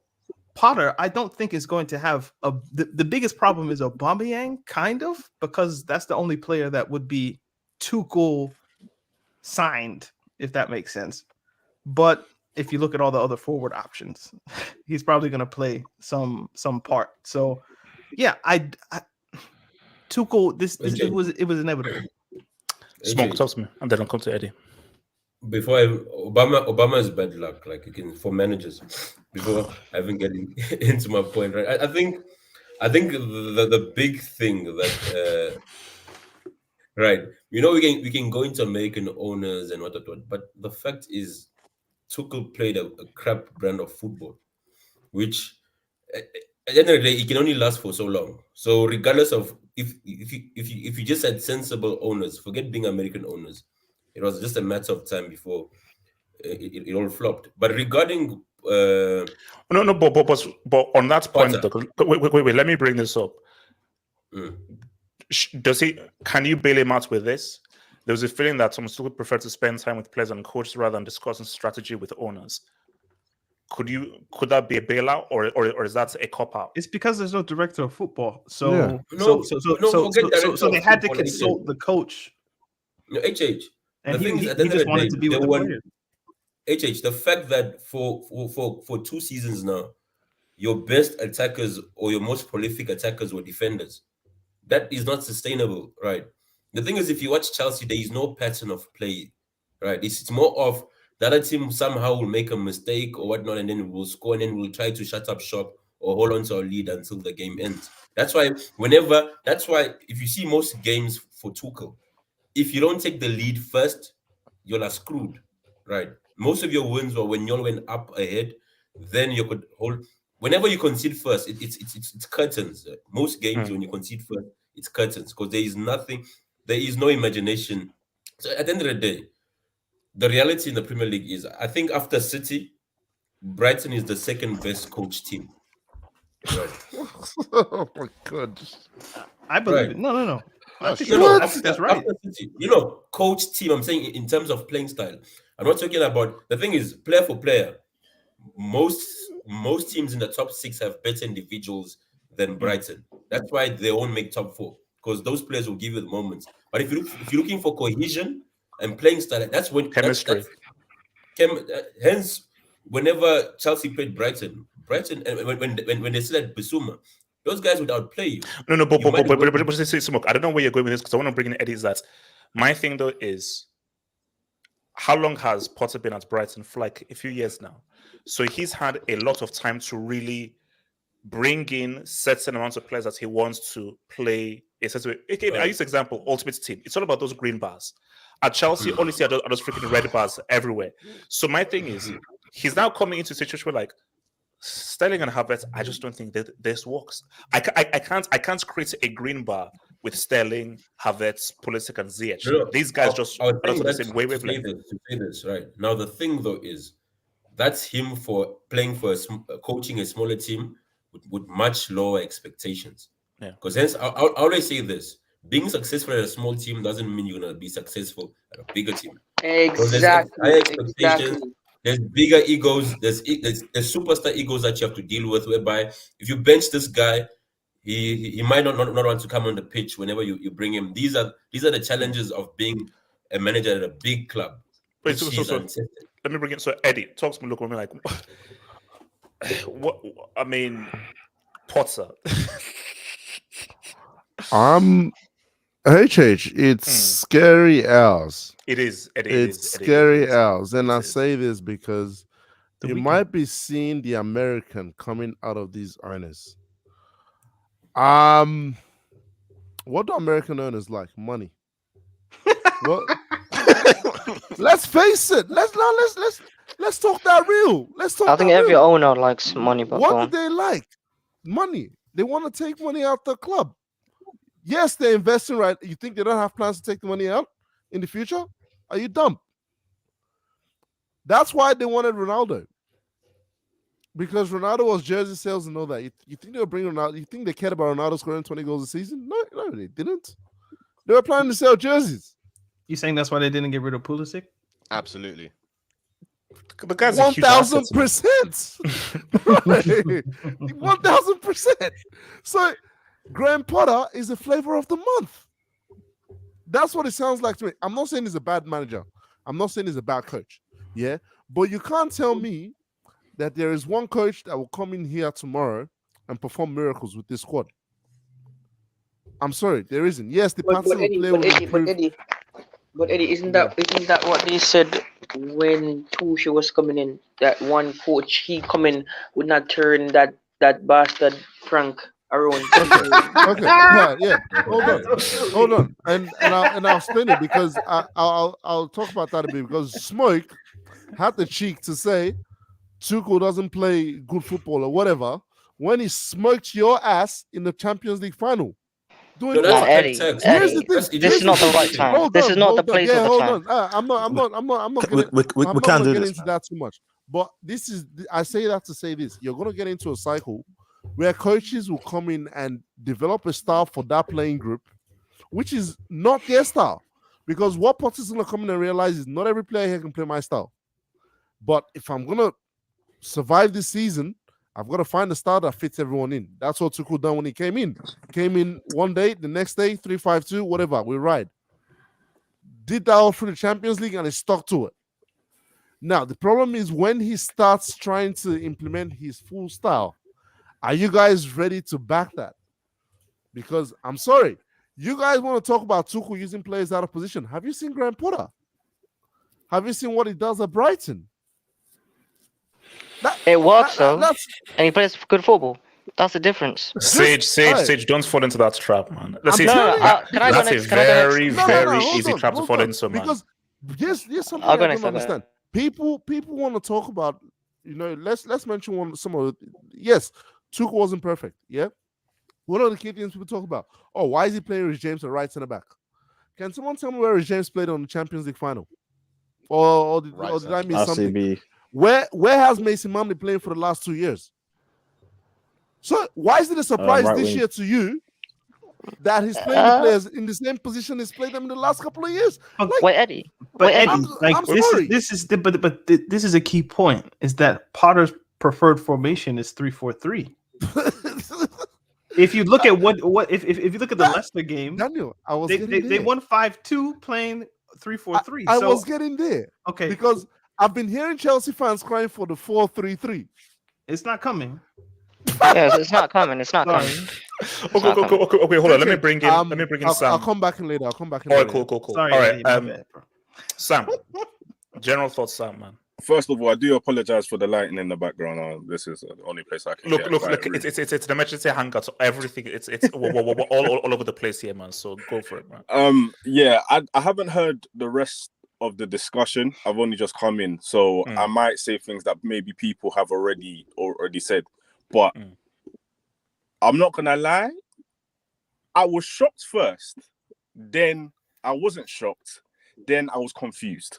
[SPEAKER 9] Potter, I don't think is going to have the biggest problem is Aubameyang, kind of, because that's the only player that would be Tuchel signed, if that makes sense. But if you look at all the other forward options, he's probably going to play some part. So, yeah, Tuchel, it was inevitable.
[SPEAKER 1] Smoke, talk to me, and then I'll come to Eddie.
[SPEAKER 5] Before Obama is bad luck, like for managers. Before I even get into my point, right? I think the big thing that right, we can go into American owners and what, but the fact is, Tuchel played a crap brand of football, which at the end of the day, it can only last for so long. So regardless of if you just had sensible owners, forget being American owners, it was just a matter of time before it all flopped. But regarding
[SPEAKER 1] but on that point, wait, let me bring this up. Can you bail him out with this? There was a feeling that some still prefer to spend time with players and coaches rather than discussing strategy with owners. Could that be a bailout, or is that a cop out?
[SPEAKER 9] It's because there's no director of football, so they had to consult the coach.
[SPEAKER 5] No, HH.
[SPEAKER 9] And
[SPEAKER 5] the thing is, at
[SPEAKER 9] he just wanted to be with the players.
[SPEAKER 5] HH, the fact that for 2 seasons now, your best attackers or your most prolific attackers were defenders, that is not sustainable, right? The thing is, if you watch Chelsea, there is no pattern of play, right? It's more of the other team somehow will make a mistake or whatnot, and then we'll score, and then we'll try to shut up shop or hold on to our lead until the game ends. That's why if you see most games for Tuchel, if you don't take the lead first, you're screwed, right? Most of your wins were when you all went up ahead, then you could hold. Whenever you concede first, it's curtains. Most games when you concede first, it's curtains, because there is nothing. There is no imagination. So at the end of the day, the reality in the Premier League is, I think after City, Brighton is the second best coach team. Right.
[SPEAKER 3] Oh my God.
[SPEAKER 9] I believe it. No. I think that's right.
[SPEAKER 5] City, coach team, I'm saying in terms of playing style. I'm not talking about, the thing is, player for player, most teams in the top 6 have better individuals than Brighton. That's why they won't make top 4, because those players will give you the moments. But if you're looking for cohesion and playing style, that's when
[SPEAKER 1] chemistry.
[SPEAKER 5] Hence, whenever Chelsea played Brighton, and when they still had Bissouma, those guys would outplay you.
[SPEAKER 1] No, but Smoke, I don't know where you're going with this, because I want to bring in Eddie's that. My thing though is, how long has Potter been at Brighton? For like a few years now. So he's had a lot of time to really bring in certain amounts of players that he wants to play a certain way. Okay, I use the example, Ultimate Team. It's all about those green bars. At Chelsea, only see those freaking red bars everywhere. So my thing is, he's now coming into a situation where, like, Sterling and Havertz, I just don't think that this works. I can't create a green bar with Sterling, Havertz, Pulisic, and Ziyech. These guys are not the same way.
[SPEAKER 5] To say this, right? Now, the thing, though, is that's him for playing for coaching a smaller team with much lower expectations.
[SPEAKER 1] Yeah.
[SPEAKER 5] Because hence, I always say this: being successful at a small team doesn't mean you're going to be successful at a bigger team.
[SPEAKER 4] Exactly.
[SPEAKER 5] High expectations. there's bigger egos. There's superstar egos that you have to deal with. Whereby if you bench this guy, he might not want to come on the pitch whenever you bring him. These are the challenges of being a manager at a big club.
[SPEAKER 1] Wait, so let me bring it. So Eddie, talk to me. Look at me like, what? I mean, Potter.
[SPEAKER 3] HH, it's scary hours.
[SPEAKER 1] It is.
[SPEAKER 3] It's scary hours, and I say this because you might be seeing the American coming out of these owners. What do American owners like? Money. What? Let's face it. Let's talk that real.
[SPEAKER 7] I think every owner likes money, but
[SPEAKER 3] what do they like? Money. They want to take money out the club. Yes, they're investing, right? You think they don't have plans to take the money out in the future? Are you dumb? That's why they wanted Ronaldo. Because Ronaldo was jersey sales and all that. You think they'll bring Ronaldo? You think they cared about Ronaldo scoring 20 goals a season? No, they didn't. They were planning to sell jerseys.
[SPEAKER 9] You saying that's why they didn't get rid of Pulisic?
[SPEAKER 2] Absolutely.
[SPEAKER 1] The guy's
[SPEAKER 3] 1,000%. 1,000%. So Graham Potter is the flavor of the month. That's what it sounds like to me. I'm not saying he's a bad manager. I'm not saying he's a bad coach. Yeah. But you can't tell me that there is one coach that will come in here tomorrow and perform miracles with this squad. I'm sorry, there isn't. Yes, the pattern will play will improve.
[SPEAKER 4] But Eddie, isn't that what they said when Tuchel was coming in? That one coach, he coming would not turn that bastard Frank around.
[SPEAKER 3] Okay. Yeah. Hold on. And I'll explain it because I'll talk about that a bit because Smoke had the cheek to say Tuchel doesn't play good football or whatever when he smoked your ass in the Champions League final.
[SPEAKER 7] Eddie, this is not the right time. This is not the place of the time.
[SPEAKER 3] I'm not going to get into that too much. But I say that to say this. You're going to get into a cycle where coaches will come in and develop a style for that playing group, which is not their style. Because what Potter's going to come in and realize is not every player here can play my style. But if I'm going to survive this season, I've got to find a style that fits everyone in. That's what Tuchel done when he came in. Came in one day, the next day, 3-5-2, whatever, we ride. Did that all through the Champions League and he stuck to it. Now, the problem is when he starts trying to implement his full style, are you guys ready to back that? Because I'm sorry, you guys want to talk about Tuchel using players out of position. Have you seen Graham Potter? Have you seen what he does at Brighton?
[SPEAKER 7] It works though, and he plays good football. That's the difference.
[SPEAKER 1] Sage, don't fall into that trap, man. That's a very easy trap to fall into, man.
[SPEAKER 3] Because here's something I don't understand. People want to talk about, let's mention some of the. Yes, Tuchel wasn't perfect. Yeah, one of the key things people talk about. Oh, why is he playing Rhys James at right centre back? Can someone tell me where Rhys James played on the Champions League final? Or did I miss something? Where has Mason Mount been playing for the last 2 years? So why is it a surprise this year to you that he's playing the players in the same position he's played them in the last couple of years?
[SPEAKER 7] Wait, Eddie.
[SPEAKER 9] This is a key point: is that Potter's preferred formation is 3-4-3. If you look at if you look at the Leicester game,
[SPEAKER 3] Daniel,
[SPEAKER 9] they won 5-2 playing 3-4-3.
[SPEAKER 3] I was getting there.
[SPEAKER 9] Okay,
[SPEAKER 3] because I've been hearing Chelsea fans crying for the 4-3-3.
[SPEAKER 9] It's not coming.
[SPEAKER 7] Yes, it's not coming. It's not coming.
[SPEAKER 1] Okay, hold on. Let me bring in Sam.
[SPEAKER 3] I'll come back in later.
[SPEAKER 1] All right, cool.
[SPEAKER 9] Sorry,
[SPEAKER 1] all right,
[SPEAKER 9] bad,
[SPEAKER 1] Sam. General thoughts, Sam, man.
[SPEAKER 6] First of all, I do apologize for the lighting in the background. This is the only place I can
[SPEAKER 1] look. It's an emergency hangout, so everything it's all over the place here, man. So go for it, man.
[SPEAKER 6] Yeah, I haven't heard the rest of the discussion. I've only just come in, so I might say things that maybe people have already said. But I'm not gonna lie, I was shocked first, then I wasn't shocked, then I was confused.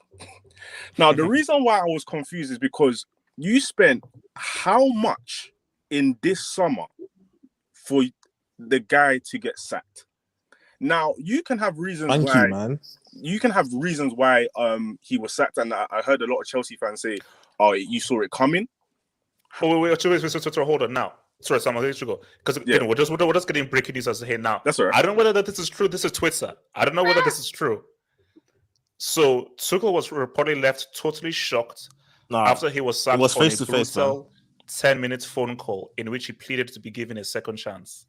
[SPEAKER 6] Now, the reason why I was confused is because you spent how much in this summer for the guy to get sacked? Now, you can have reasons You can have reasons why he was sacked, and I heard a lot of Chelsea fans say,
[SPEAKER 10] oh, you saw it coming.
[SPEAKER 1] Oh wait, hold on now. Sorry, Sam, I'll let you go because we're just getting breaking news as here now.
[SPEAKER 10] That's all right.
[SPEAKER 1] I don't know whether this is true. This is Twitter. I don't know whether this is true. So Tuchel was reportedly left totally shocked after he was sacked on a brutal 10-minute phone call in which he pleaded to be given a second chance.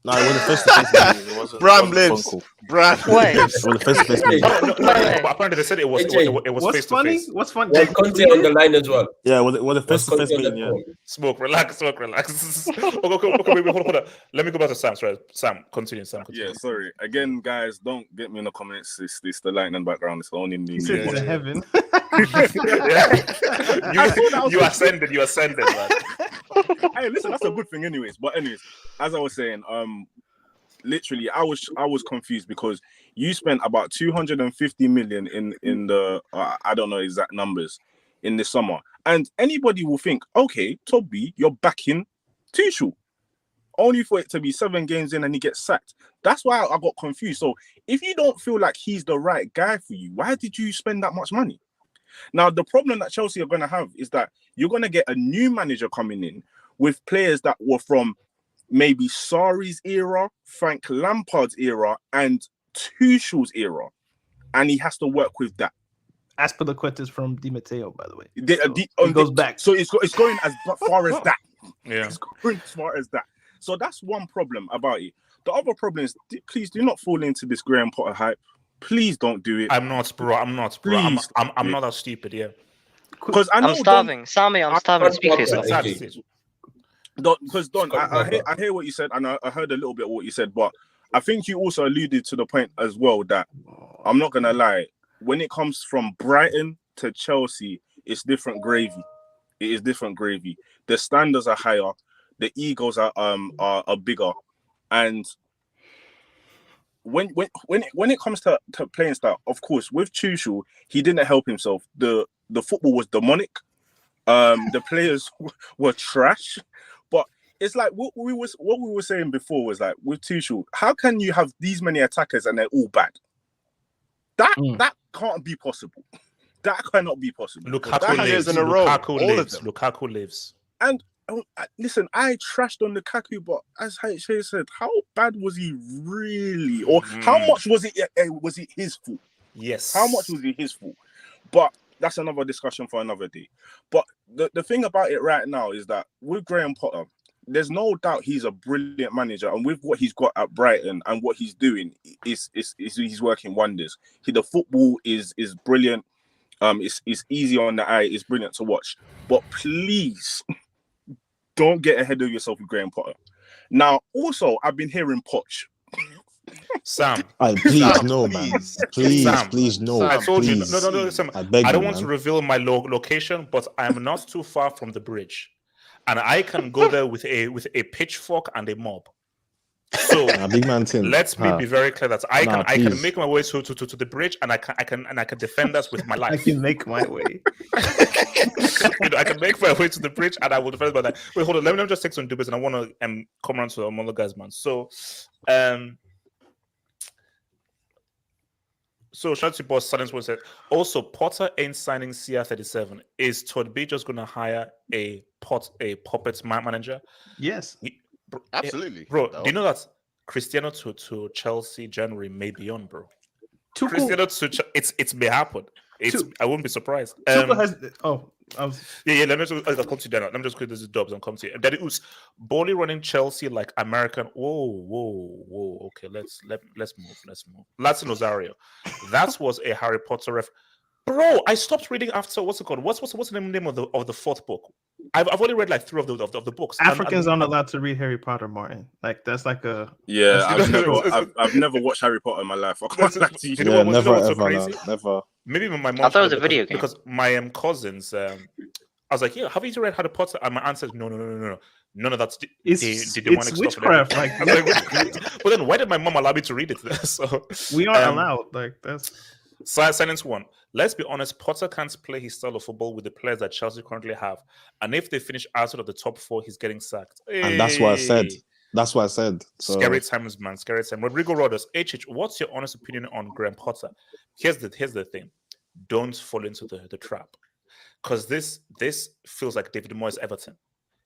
[SPEAKER 6] No, it wasn't face-to-face meeting. It wasn't.
[SPEAKER 10] Brand lives. Brand
[SPEAKER 6] lives. It was a face-to-face meeting.
[SPEAKER 1] No, but apparently they said it was face-to-face.
[SPEAKER 9] What's funny?
[SPEAKER 5] Well, Conte on the line as well.
[SPEAKER 6] Yeah, it was a face-to-face meeting. Yeah.
[SPEAKER 1] Smoke, relax. Okay, wait, hold on. Let me go back to Sam. Sorry, Sam, continue.
[SPEAKER 10] Yeah, sorry. Again, guys, don't get me in the comments. It's the lightning background. It's the only new.
[SPEAKER 9] He said he's in heaven.
[SPEAKER 1] You ascended, man.
[SPEAKER 10] Hey, listen, that's a good thing, anyways. But anyways, as I was saying, literally, I was confused because you spent about 250 million in the I don't know exact numbers in the summer, and anybody will think, okay, Toby, you're backing Tuchel, only for it to be 7 games in and he gets sacked. That's why I got confused. So if you don't feel like he's the right guy for you, why did you spend that much money? Now, the problem that Chelsea are going to have is that you're going to get a new manager coming in with players that were from maybe Sarri's era, Frank Lampard's era, and Tuchel's era. And he has to work with that.
[SPEAKER 9] Aspilicueta is from Di Matteo, by the way.
[SPEAKER 10] It goes back. So it's going as far as that.
[SPEAKER 1] Yeah.
[SPEAKER 10] It's going as far as that. So that's one problem about it. The other problem is, please do not fall into this Graham Potter hype. Please don't do it.
[SPEAKER 1] I'm not, bro. I'm not that stupid, yeah.
[SPEAKER 10] Because
[SPEAKER 7] I'm starving. Sami, I'm starving. Speak for yourself.
[SPEAKER 10] Because Don, I hear what you said, and I heard a little bit of what you said, but I think you also alluded to the point as well that I'm not gonna lie, when it comes from Brighton to Chelsea, it's different gravy. It is different gravy. The standards are higher, the egos are bigger, and when it comes to playing style, of course, with Tuchel, he didn't help himself. The football was demonic. The players were trash. But it's like what we were saying before was like with Tuchel, how can you have these many attackers and they're all bad? That can't be possible. That cannot be possible.
[SPEAKER 1] Lukaku lives in a row. Lukaku lives.
[SPEAKER 10] And listen, I trashed on Lukaku, but as H said, how bad was he really? Or how much was it his fault?
[SPEAKER 1] Yes.
[SPEAKER 10] How much was it his fault? But that's another discussion for another day. But the thing about it right now is that with Graham Potter, there's no doubt he's a brilliant manager, and with what he's got at Brighton and what he's doing, he's working wonders. The football is brilliant. It's easy on the eye. It's brilliant to watch. But please, don't get ahead of yourself with Graham Potter. Now, also, I've been hearing Poch.
[SPEAKER 1] Sam,
[SPEAKER 6] please no, man. Please no.
[SPEAKER 1] I told you, no, Sam.
[SPEAKER 6] I beg
[SPEAKER 1] I don't
[SPEAKER 6] you,
[SPEAKER 1] want to
[SPEAKER 6] man.
[SPEAKER 1] reveal my location, but I'm not too far from the bridge, and I can go there with a pitchfork and a mob. So
[SPEAKER 6] big man thing.
[SPEAKER 1] Let's be very clear that I can make my way to the bridge, and I can defend us with my life.
[SPEAKER 9] I can make my way.
[SPEAKER 1] I can make my way to the bridge, and I will defend by that. Wait, hold on. Let me just take some debates, and I want to come around to other guys, man. So Shanti Boss Silence was said. Also, Potter ain't signing CR37. Is Todd B just gonna hire a puppet manager?
[SPEAKER 9] Yes.
[SPEAKER 2] Absolutely.
[SPEAKER 1] Bro, do you know that Cristiano to Chelsea January may be on, bro?
[SPEAKER 9] Tuchel,
[SPEAKER 1] Cristiano to it may happen. I wouldn't be surprised.
[SPEAKER 9] Tuchel has
[SPEAKER 1] Yeah. Let me just come to you. Let me just create this dubs and come to you. Daddy Us, Boehly running Chelsea like American. Whoa. Okay, let's move. Latin Rosario. That was a Harry Potter ref. Bro, I stopped reading after what's it called? What's the name of the fourth book? I've only read like 3 of the books.
[SPEAKER 9] Africans aren't allowed to read Harry Potter, Martin. Like that's like a
[SPEAKER 10] I've never watched Harry Potter in my life. I can't lie to you.
[SPEAKER 1] You know what's so
[SPEAKER 6] ever,
[SPEAKER 1] crazy?
[SPEAKER 6] never.
[SPEAKER 1] Maybe my mom.
[SPEAKER 7] I thought it was a video game
[SPEAKER 1] because my cousins. I was like, yeah, have you read Harry Potter? And my aunt said, no. None of that's
[SPEAKER 9] it's witchcraft. Like,
[SPEAKER 1] but then why did my mom allow me to read it? So
[SPEAKER 9] we aren't allowed. Like that's
[SPEAKER 1] silence one. Let's be honest, Potter can't play his style of football with the players that Chelsea currently have. And if they finish outside of the top 4, he's getting sacked.
[SPEAKER 6] And that's what I said. So.
[SPEAKER 1] Scary times, man. Scary time. Rodrigo Rodas, what's your honest opinion on Graham Potter? Here's the thing. Don't fall into the trap. because this feels like David Moyes Everton.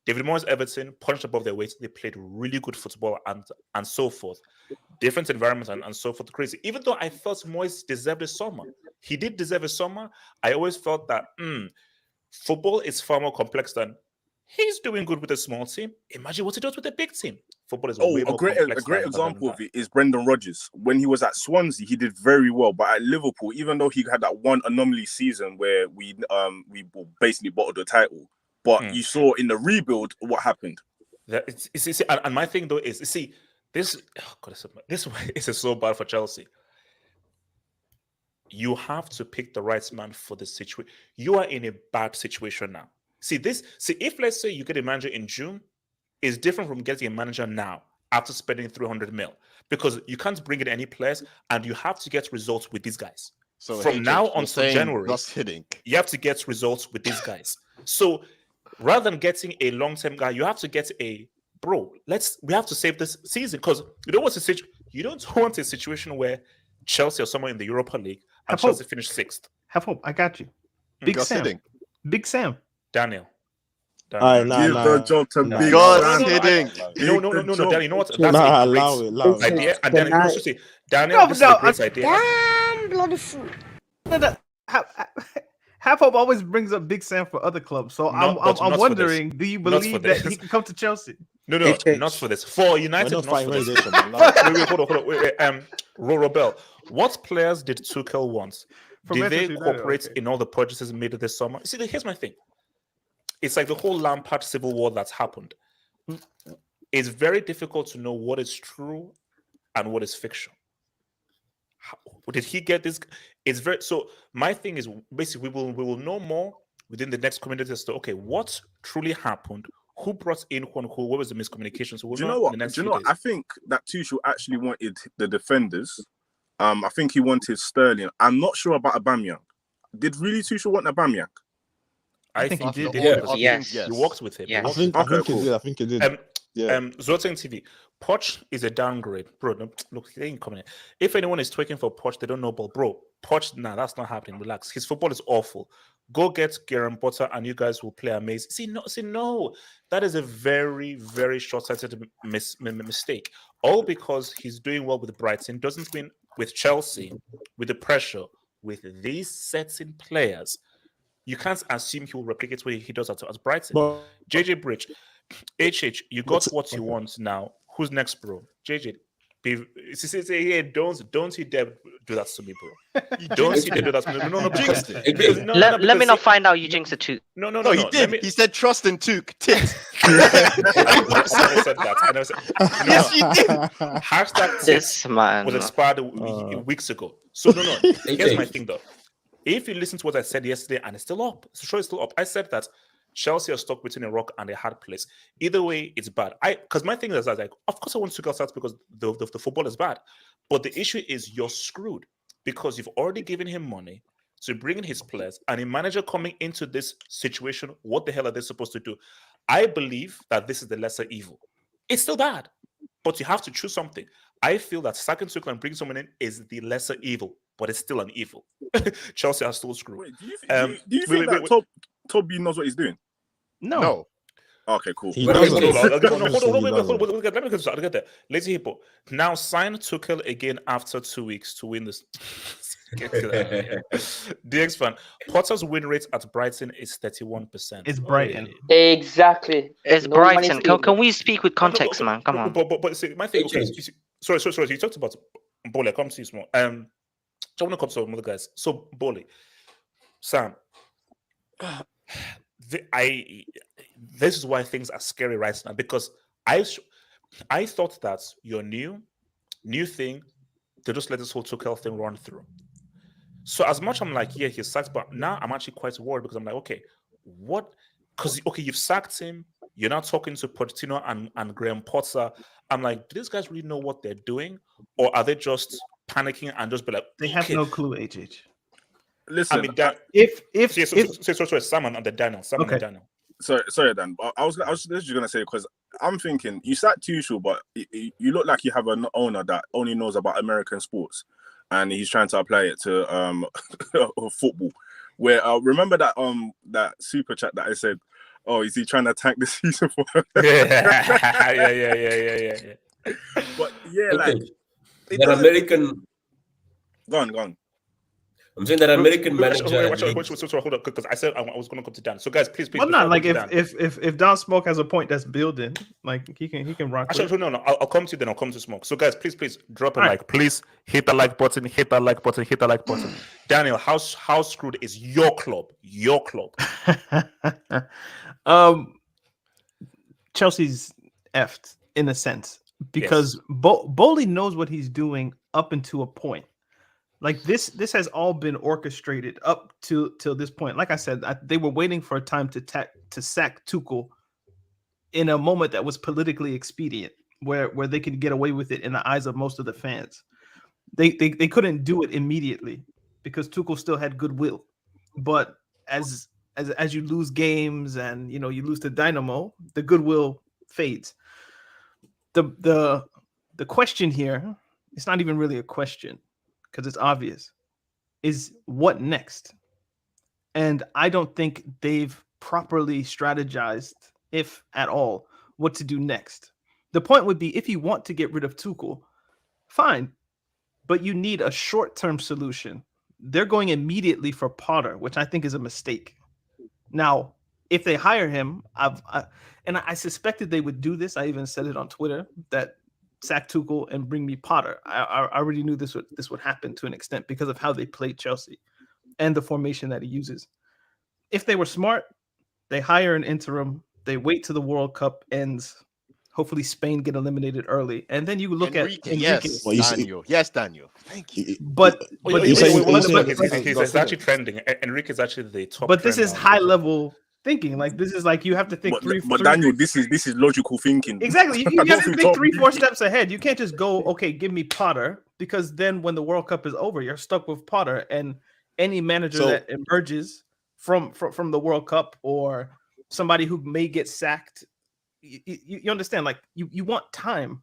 [SPEAKER 1] David Moyes Everton punched above their weight. They played really good football and so forth. Different environments and so forth. Crazy. Even though I felt Moyes deserved a summer, he did deserve a summer. I always felt that football is far more complex than he's doing good with a small team. Imagine what he does with a big team. Football is way more complex.
[SPEAKER 10] A great example of it is Brendan Rodgers. When he was at Swansea, he did very well. But at Liverpool, even though he had that one anomaly season where we basically bottled the title, but you saw in the rebuild what happened.
[SPEAKER 1] And my thing though is, see, this is so bad for Chelsea. You have to pick the right man for the situation. You are in a bad situation now. See, if let's say you get a manager in June, it's different from getting a manager now after spending 300 mil, because you can't bring in any players and you have to get results with these guys. So from now until January, you have to get results with these guys. So rather than getting a long-term guy, you have to get a we have to save this season, because you don't want a situation where Chelsea or someone in the Europa League and Chelsea finish 6th.
[SPEAKER 9] Have hope. I got you. Big Sam. Big Sam.
[SPEAKER 1] Daniel.
[SPEAKER 10] Give the job to Big
[SPEAKER 2] God kidding.
[SPEAKER 1] No, Daniel, you know what? That's a great idea. And then also say, Daniel, this is a great idea.
[SPEAKER 11] Damn bloody fool.
[SPEAKER 9] Half Hope always brings up Big Sam for other clubs. So I'm wondering, do you believe that he can come to Chelsea?
[SPEAKER 1] No, not for this. For United, not for this. Wait, hold on. Robel, what players did Tuchel want? Did they cooperate in all the purchases made this summer? See, here's my thing. It's like the whole Lampard civil war that's happened. It's very difficult to know what is true and what is fiction. Did he get this? It's very so. My thing is basically we will know more within the next community as to what truly happened, who brought in who, what was the miscommunication. So we'll
[SPEAKER 10] do you know what? I think that Tuchel actually wanted the defenders. I think he wanted Sterling. I'm not sure about Aubameyang. Did really Tuchel want Aubameyang?
[SPEAKER 1] I think he did.
[SPEAKER 7] Yes.
[SPEAKER 1] He worked with him.
[SPEAKER 7] Yes.
[SPEAKER 6] I think he did.
[SPEAKER 1] Zoltan TV. Poch is a downgrade, bro. No, look, he ain't coming in. If anyone is tweaking for Poch, they don't know ball, bro. Poch, nah, that's not happening. Relax. His football is awful. Go get Graham Potter, and you guys will play amazing. No. That is a very, very short-sighted mistake. All because he's doing well with Brighton doesn't mean with Chelsea, with the pressure, with these certain players, you can't assume he will replicate what he does at Brighton.
[SPEAKER 6] But
[SPEAKER 1] JJ Bridge, HH, you got what you want now. Who's next, bro? JJ, don't you dare do that to me, bro. Don't you dare do that to me. No, jinx it.
[SPEAKER 7] Let me not find out you jinx it too.
[SPEAKER 1] No,
[SPEAKER 2] he did. He said trust in Tuch.
[SPEAKER 1] I said that.
[SPEAKER 2] Yes, you did.
[SPEAKER 1] Hashtag
[SPEAKER 7] this man
[SPEAKER 1] was expired weeks ago. So no. Here's my thing though. If you listen to what I said yesterday, and it's still up, it's still up. I said that Chelsea are stuck between a rock and a hard place. Either way, it's bad. Because my thing is like, of course I want Tuchel start because the football is bad. But the issue is you're screwed because you've already given him money to bring in his players, and a manager coming into this situation, what the hell are they supposed to do? I believe that this is the lesser evil. It's still bad, but you have to choose something. I feel that sacking Tuchel and bringing someone in is the lesser evil, but it's still an evil. Chelsea are still screwed.
[SPEAKER 10] Wait, do you think that Toby knows what he's doing?
[SPEAKER 9] No.
[SPEAKER 10] Okay, cool.
[SPEAKER 1] Hold on. Let me get there. Lazy Hippo. Now sign Tuchel again after 2 weeks to win this. DX fan. Potter's win rate at Brighton is 31%.
[SPEAKER 9] It's Brighton.
[SPEAKER 4] Exactly.
[SPEAKER 7] It's Brighton. Can we speak with context, man? Come on.
[SPEAKER 1] But see, my thing. Okay, sorry. You talked about Boehly. Come to you small. I want to come to some other guys. So Boehly, Sam. This is why things are scary right now, because I thought that your new thing, they just let this whole Tuchel thing run through. So as much I'm like, yeah, he's sacked, but now I'm actually quite worried because I'm like, okay, what? Because you've sacked him, you're not talking to Pochettino and Graham Potter. I'm like, do these guys really know what they're doing, or are they just panicking and just be like,
[SPEAKER 9] they have no clue, HH.
[SPEAKER 10] Listen,
[SPEAKER 9] I mean, if
[SPEAKER 1] Sam and the Daniel, and Daniel.
[SPEAKER 10] Sorry, Dan. I was just gonna say, because I'm thinking you sat Tuchel, but you look like you have an owner that only knows about American sports, and he's trying to apply it to football. Where remember that super chat that I said, "Oh, is he trying to tank the season for?"
[SPEAKER 1] yeah.
[SPEAKER 10] But yeah,
[SPEAKER 5] Okay.
[SPEAKER 10] like
[SPEAKER 5] That American.
[SPEAKER 10] Go on.
[SPEAKER 5] I'm saying that American manager.
[SPEAKER 1] Hold up, because I said I was going to come to Dan. So guys, please.
[SPEAKER 9] Well, not like if Don Smoke has a point that's building, like he can rock.
[SPEAKER 1] Actually, no. I'll come to you then. I'll come to Smoke. So guys, please drop a like. Please hit the like button. Hit that like button. Hit the like button. Daniel, how screwed is your club? Your club.
[SPEAKER 9] Chelsea's effed in a sense because Boehly knows what he's doing up until a point. Like this has all been orchestrated up till this point. Like I said, they were waiting for a time to sack Tuchel in a moment that was politically expedient, where they could get away with it in the eyes of most of the fans. They couldn't do it immediately because Tuchel still had goodwill. But as you lose games and you lose to Dynamo, the goodwill fades. The question here, it's not even really a question, because it's obvious, is what next? And I don't think they've properly strategized, if at all, what to do next. The point would be, if you want to get rid of Tuchel, fine, but you need a short-term solution. They're going immediately for Potter, which I think is a mistake. Now, if they hire him, I suspected they would do this. I even said it on Twitter that sack Tuchel and bring me Potter. I already knew this would happen to an extent because of how they played Chelsea and the formation that he uses. If they were smart, they hire an interim. They wait till the World Cup ends. Hopefully Spain get eliminated early, and then you look at Enrique.
[SPEAKER 2] Yes, Daniel. Thank you.
[SPEAKER 1] But he's actually trending. Enrique is actually the top.
[SPEAKER 9] But this is high level thinking. Like this is like you have to think
[SPEAKER 10] Daniel, this is logical thinking.
[SPEAKER 9] Exactly. You have to think 3-4 steps ahead. You can't just go, okay, give me Potter, because then when the World Cup is over, you're stuck with Potter, and any manager that emerges from the World Cup or somebody who may get sacked, you understand, like you want time,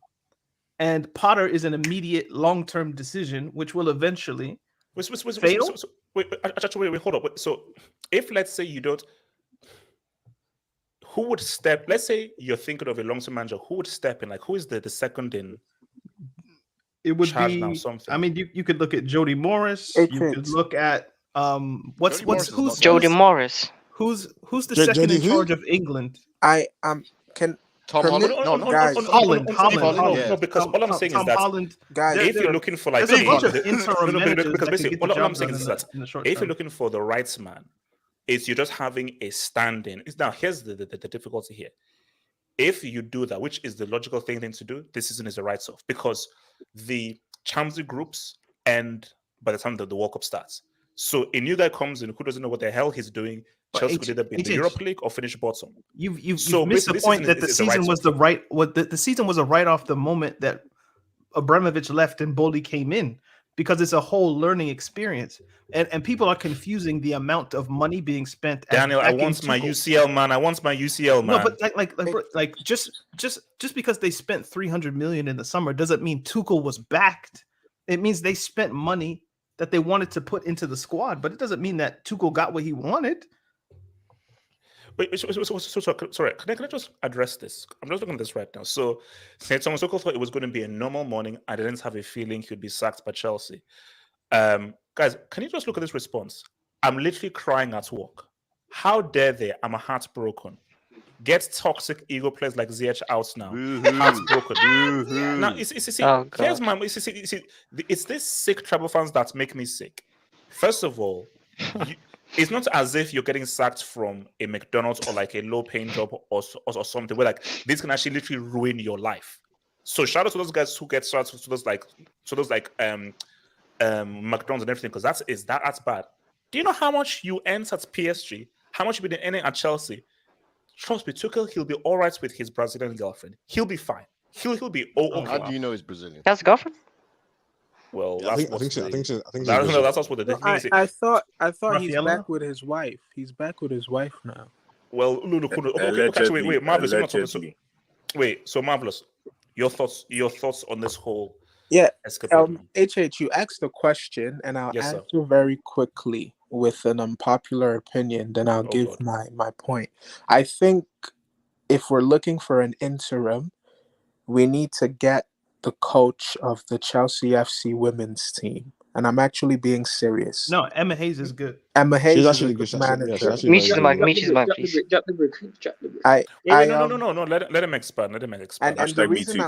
[SPEAKER 9] and Potter is an immediate long-term decision which will eventually fail.
[SPEAKER 1] Wait, hold up. So if, let's say, you don't, who would step? Let's say you're thinking of a long-term manager. Who would step in? Like, who is the second in?
[SPEAKER 9] It would be now, something. I mean, you could look at Jody Morris. You could look at who's
[SPEAKER 7] Jody Morris?
[SPEAKER 9] Who's the second in charge of England?
[SPEAKER 2] Tom Holland?
[SPEAKER 1] No, because all I'm saying is that if you're looking for like because basically all I'm saying is that if you're looking for the right man, is you're just having a stand-in. Now here's the difficulty here. If you do that, which is the logical thing to do, this season is the write-off, because the Champions League groups end by the time that the World Cup starts. So a new guy comes in who doesn't know what the hell he's doing. Chelsea could either be in the Europa League or finish bottom.
[SPEAKER 9] You've missed the point that the season was the right. The season was a write-off the moment that Abramovich left and Boehly came in, because it's a whole learning experience, and people are confusing the amount of money being spent.
[SPEAKER 1] Daniel, I want my UCL man. I want my UCL man.
[SPEAKER 9] No, but just because they spent 300 million in the summer doesn't mean Tuchel was backed. It means they spent money that they wanted to put into the squad, but it doesn't mean that Tuchel got what he wanted.
[SPEAKER 1] Wait, sorry. Can I just address this? I'm just looking at this right now. So, Thomas Tuchel thought it was going to be a normal morning. I didn't have a feeling he'd be sacked by Chelsea. Guys, can you just look at this response? I'm literally crying at work. How dare they? I'm heartbroken. Get toxic ego players like Ziyech out now. Heartbroken. Now, here's my. It's this sick treble fans that make me sick. First of all, it's not as if you're getting sacked from a McDonald's or like a low-paying job or something where like this can actually literally ruin your life. So shout out to those guys who get started to those McDonald's and everything, because that's bad. Do you know how much you earn at PSG? How much you've been earning at Chelsea? Trust me, Tuchel, he'll be all right with his Brazilian girlfriend. He'll be fine. He'll be okay.
[SPEAKER 2] How do you know he's Brazilian?
[SPEAKER 7] That's a girlfriend.
[SPEAKER 6] Well, I think so.
[SPEAKER 1] That's what the thing is.
[SPEAKER 11] I thought he's back with his wife. He's back with his wife now.
[SPEAKER 1] Well, look. Actually, wait, Marvelous. Wait, so Marvelous, your thoughts on this whole
[SPEAKER 11] escapade? HH, you asked the question, and I'll answer very quickly. with an unpopular opinion, then I'll give my point. I think if we're looking for an interim, we need to get the coach of the Chelsea FC women's team. And I'm actually being serious.
[SPEAKER 9] No, Emma Hayes is good.
[SPEAKER 11] Emma Hayes is a good manager.
[SPEAKER 7] Meet the mic, please.
[SPEAKER 4] Drop the brick.
[SPEAKER 1] No. Let him expand.
[SPEAKER 11] And the reason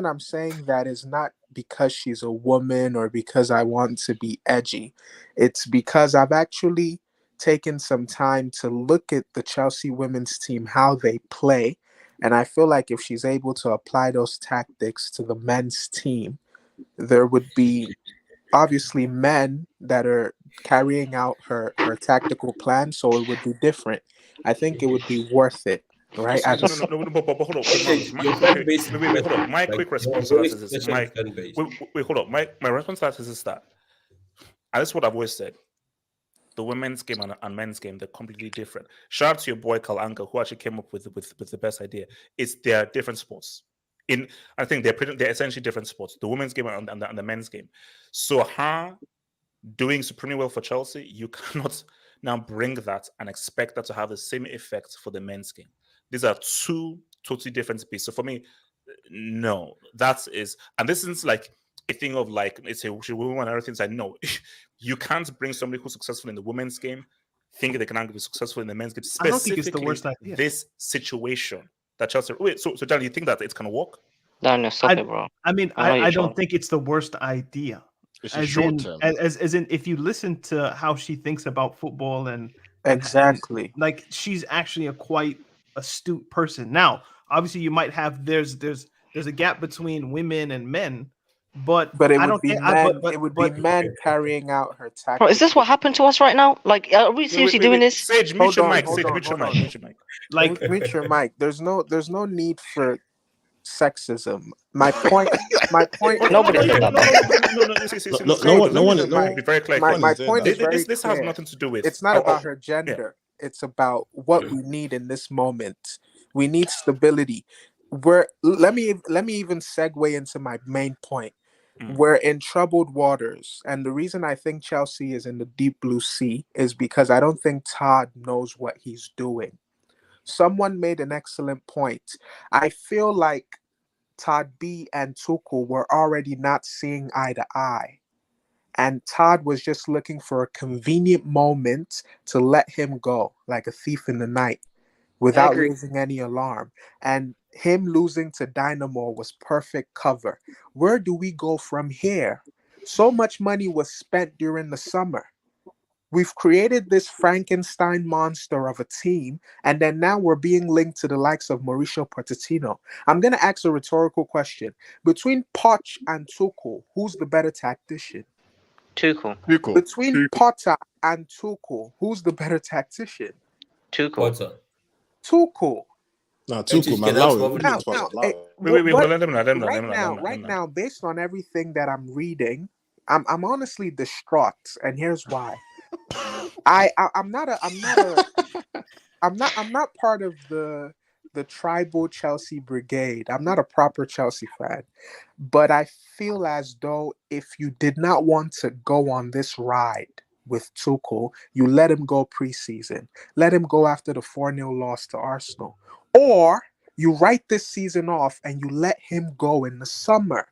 [SPEAKER 11] I'm saying that is not because she's a woman or because I want to be edgy. It's because I've actually taken some time to look at the Chelsea women's team, how they play. And I feel like if she's able to apply those tactics to the men's team, there would be obviously men that are carrying out her tactical plan, so it would be different. I think it would be worth it, right?
[SPEAKER 1] But hold on. Wait, hold on. My quick response to that is this. Wait, hold on. My response to that is this, that, and that's what I've always said. The women's game and men's game, they're completely different. Shout out to your boy Kalanka, who actually came up with the best idea. They're different sports. I think they're essentially different sports. The women's game and the men's game. So her doing supremely well for Chelsea, you cannot now bring that and expect that to have the same effect for the men's game. These are two totally different pieces. So for me, no, and this is like a thing of like, it's a woman and everything. It's like, no, you can't bring somebody who's successful in the women's game thinking they can be successful in the men's game.
[SPEAKER 9] I don't think it's the worst idea.
[SPEAKER 1] This situation that Chelsea. Wait, so John, you think that it's gonna work?
[SPEAKER 7] No, stop it, bro.
[SPEAKER 9] I mean, I don't think it's the worst idea.
[SPEAKER 2] It's a short term.
[SPEAKER 9] As in, if you listen to how she thinks about football and
[SPEAKER 11] exactly,
[SPEAKER 9] like she's actually a quite astute person. Now, obviously, you might have there's a gap between women and men, but
[SPEAKER 11] it would be men. It would be men carrying out her tactics.
[SPEAKER 7] Bro, is this what happened to us right now? Like, are we seriously doing this?
[SPEAKER 1] Sage, mute your mic.
[SPEAKER 11] Like, mute your mic. There's no need for sexism. My point.
[SPEAKER 7] Nobody said that.
[SPEAKER 1] No one. Be very clear.
[SPEAKER 11] My point is
[SPEAKER 1] this has nothing to do with.
[SPEAKER 11] It's not about her gender. Yeah. It's about what we need in this moment. We need stability. Let me even segue into my main point. We're in troubled waters, and the reason I think Chelsea is in the deep blue sea is because I don't think Todd knows what he's doing. Someone made an excellent point. I feel like Todd B and Tuchel were already not seeing eye to eye. And Todd was just looking for a convenient moment to let him go, like a thief in the night, without raising any alarm. And him losing to Dynamo was perfect cover. Where do we go from here? So much money was spent during the summer. We've created this Frankenstein monster of a team, and then now we're being linked to the likes of Mauricio Pochettino. I'm going to ask a rhetorical question. Between Poch and Tuchel, who's the better tactician?
[SPEAKER 7] Tuchel.
[SPEAKER 11] Between Potter and Tuchel, who's the better tactician?
[SPEAKER 7] Tuchel.
[SPEAKER 11] Tuchel.
[SPEAKER 6] No, Tuchel, man.
[SPEAKER 11] Right now, based on everything that I'm reading, I'm honestly distraught, and here's why. I'm not part of the tribal Chelsea brigade. I'm not a proper Chelsea fan, but I feel as though if you did not want to go on this ride with Tuchel, you let him go preseason. Let him go after the 4-0 loss to Arsenal. Or you write this season off and you let him go in the summer.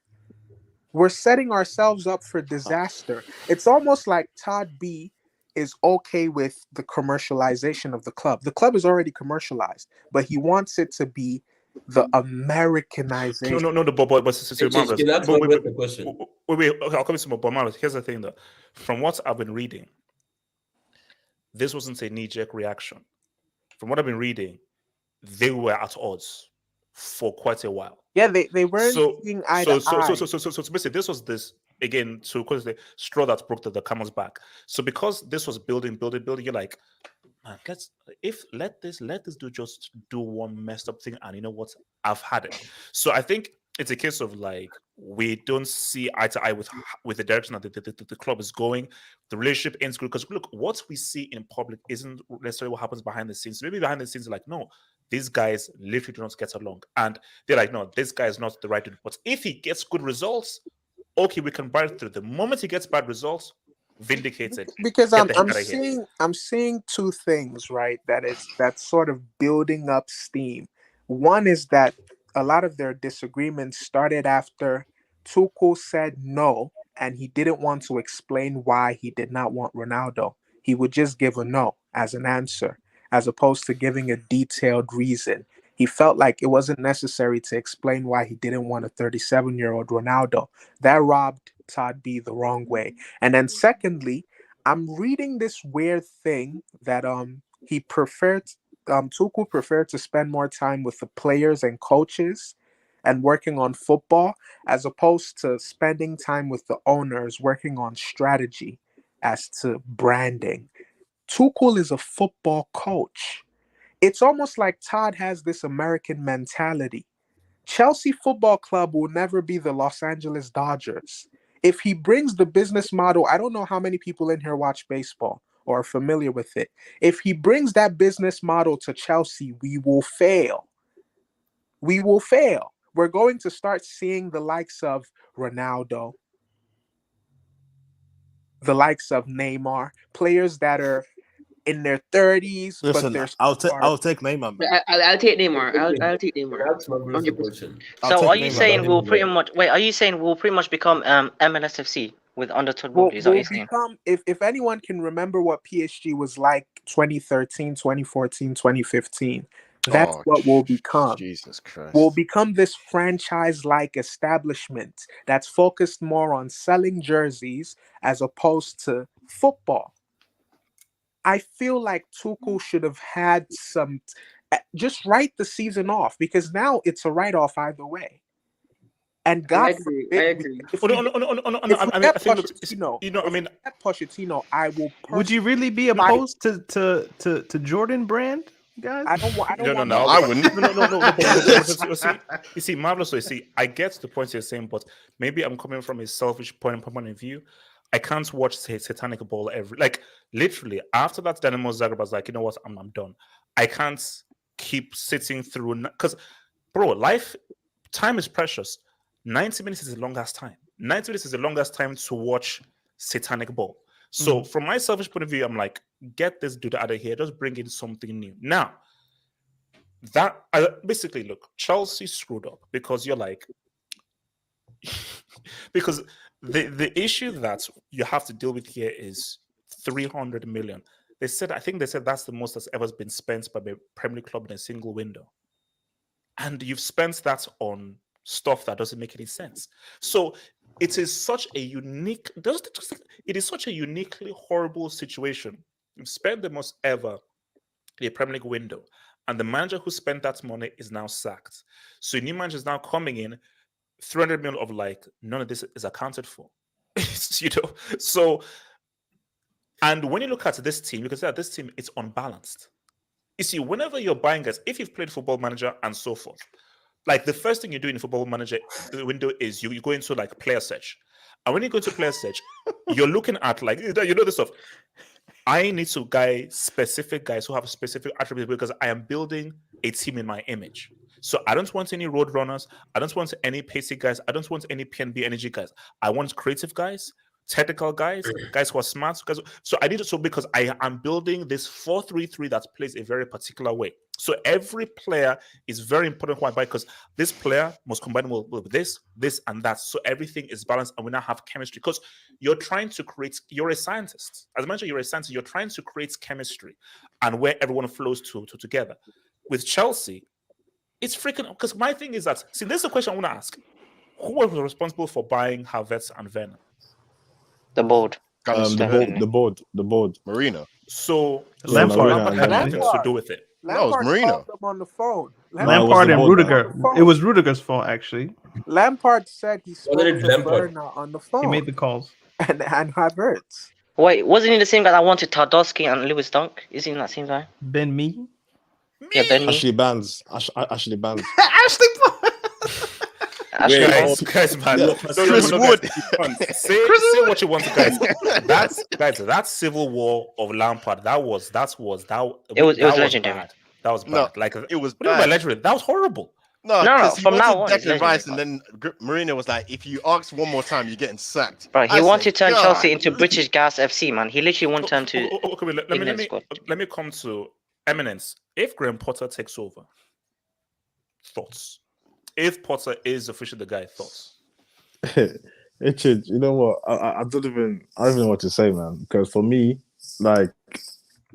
[SPEAKER 11] We're setting ourselves up for disaster. It's almost like Todd B is okay with the commercialization of the club. The club is already commercialized, but he wants it to be the Americanization.
[SPEAKER 1] No, but wait, I'll come to more. Here's the thing, though. From what I've been reading, this wasn't a knee-jerk reaction. From what I've been reading, they were at odds for quite a while.
[SPEAKER 11] Yeah, they weren't seeing eye to eye.
[SPEAKER 1] So basically, this was this again to cause the straw that broke the camel's back. So because this was building, you're like, man, let this dude just do one messed up thing, and you know what? I've had it. So I think it's a case of like we don't see eye to eye with the direction that the club is going. The relationship ends good because look, what we see in public isn't necessarily what happens behind the scenes. So maybe behind the scenes, like, no, these guys literally do not get along, and they're like, no, this guy is not the right dude. But if he gets good results, okay, we can buy it through. The moment he gets bad results, vindicated.
[SPEAKER 11] Because
[SPEAKER 1] Get the heck out of here.
[SPEAKER 11] I'm seeing two things, right? That's sort of building up steam. One is that a lot of their disagreements started after Tuchel said no, and he didn't want to explain why he did not want Ronaldo. He would just give a no as an answer, as opposed to giving a detailed reason. He felt like it wasn't necessary to explain why he didn't want a 37-year-old Ronaldo. That robbed Todd B the wrong way. And then secondly, I'm reading this weird thing that he preferred Tuchel preferred to spend more time with the players and coaches and working on football as opposed to spending time with the owners working on strategy as to branding. Tuchel is a football coach. It's almost like Todd has this American mentality. Chelsea Football Club will never be the Los Angeles Dodgers. If he brings the business model, I don't know how many people in here watch baseball or are familiar with it. If he brings that business model to Chelsea, we will fail. We will fail. We're going to start seeing the likes of Ronaldo, the likes of Neymar, players that are in their 30s.
[SPEAKER 6] Listen,
[SPEAKER 11] but
[SPEAKER 6] I'll take Neymar. Man.
[SPEAKER 4] I'll take Neymar. I'll take Neymar.
[SPEAKER 5] That's my question.
[SPEAKER 7] So are you saying we'll pretty much Are you saying we'll pretty much become MLSFC with under Todd Boehly? Is that what you're saying?
[SPEAKER 11] Become, if anyone can remember what PSG was like 2013, 2014, 2015, that's what we'll become.
[SPEAKER 2] Jesus Christ.
[SPEAKER 11] We'll become this franchise-like establishment that's focused more on selling jerseys as opposed to football. I feel like Tuchel should have had some, just write the season off, because now it's a write-off either way. And God forbid,
[SPEAKER 1] I agree.
[SPEAKER 11] Pochettino, I will.
[SPEAKER 9] Would you really be opposed to Jordan Brand, guys?
[SPEAKER 11] I don't want.
[SPEAKER 1] No,
[SPEAKER 2] I wouldn't.
[SPEAKER 1] No. You see, Marvelous. You see, I get the point you're saying, but maybe I'm coming from a selfish point of view. I can't watch Satanic Ball literally after that. Dynamo Zagreb was like, you know what, I'm done. I can't keep sitting through, because, bro, time is precious. 90 minutes is the longest time. 90 minutes is the longest time to watch Satanic Ball. So from my selfish point of view, I'm like, get this dude out of here. Just bring in something new. Now, that basically, look, Chelsea screwed up because you're like, because the issue that you have to deal with here is 300 million. I think they said that's the most that's ever been spent by a Premier League club in a single window. And you've spent that on stuff that doesn't make any sense. So it is such a uniquely horrible situation. You've spent the most ever in a Premier League window, and the manager who spent that money is now sacked. So a new manager is now coming in, 300 million of none of this is accounted for. So, and when you look at this team, you can say that this team is unbalanced. You see, whenever you're buying guys, if you've played Football Manager and so forth, the first thing you do in Football Manager window is you go into player search. And when you go into player search, you're looking at this stuff. I need to specific guys who have specific attributes, because I am building a team in my image. So I don't want any road runners. I don't want any pacey guys. I don't want any PNB energy guys. I want creative guys, technical guys, guys who are smart. Because I am building this 4-3-3 that plays a very particular way. So every player is very important why, because this player must combine with this, and that. So everything is balanced, and we now have chemistry. Because you're a scientist. As I mentioned, you're a scientist. You're trying to create chemistry and where everyone flows to together. With Chelsea, it's freaking, because my thing is that, see, this is the question I want to ask. Who was responsible for buying Havertz and Werner?
[SPEAKER 7] The board.
[SPEAKER 6] The board.
[SPEAKER 2] Marino.
[SPEAKER 1] So
[SPEAKER 6] Lampard
[SPEAKER 1] had nothing to do with it.
[SPEAKER 2] No, it was Marino.
[SPEAKER 11] On the phone.
[SPEAKER 9] Lampard and Rudiger. It was Rudiger's fault, actually.
[SPEAKER 11] Lampard said he spoke to Werner on the phone.
[SPEAKER 9] He made the calls.
[SPEAKER 11] And Havertz.
[SPEAKER 7] Wait, wasn't he the same guy that wanted Tardowski and Lewis Dunk? Is he that same guy?
[SPEAKER 9] Ben Mee?
[SPEAKER 7] Yeah, Ben Mee.
[SPEAKER 6] Ashley Barnes. Ashley Barnes.
[SPEAKER 9] Ashley
[SPEAKER 1] Guys, man.
[SPEAKER 2] Chris Wood.
[SPEAKER 1] Say what you want to, guys. That civil war of Lampard. It was legendary.
[SPEAKER 7] Bad.
[SPEAKER 1] That was bad.
[SPEAKER 2] It was
[SPEAKER 1] bad. Legendary. That was horrible.
[SPEAKER 7] No.
[SPEAKER 2] He
[SPEAKER 7] From
[SPEAKER 2] wanted
[SPEAKER 7] now on, it's
[SPEAKER 2] Declan Rice,
[SPEAKER 7] legendary.
[SPEAKER 2] and then Mourinho was like, "If you ask one more time, you're getting sacked."
[SPEAKER 7] Bro, he
[SPEAKER 2] I
[SPEAKER 7] wanted
[SPEAKER 2] said,
[SPEAKER 7] to turn
[SPEAKER 2] "God."
[SPEAKER 7] Chelsea into British Gas FC, man. He literally wanted to turn to
[SPEAKER 1] Okay, wait,
[SPEAKER 7] England squad.
[SPEAKER 1] let me come to Eminence. If Graham Potter takes over, thoughts? If Potter is officially the guy, thoughts?
[SPEAKER 6] You know what? I don't even know what to say, man. Because for me, like,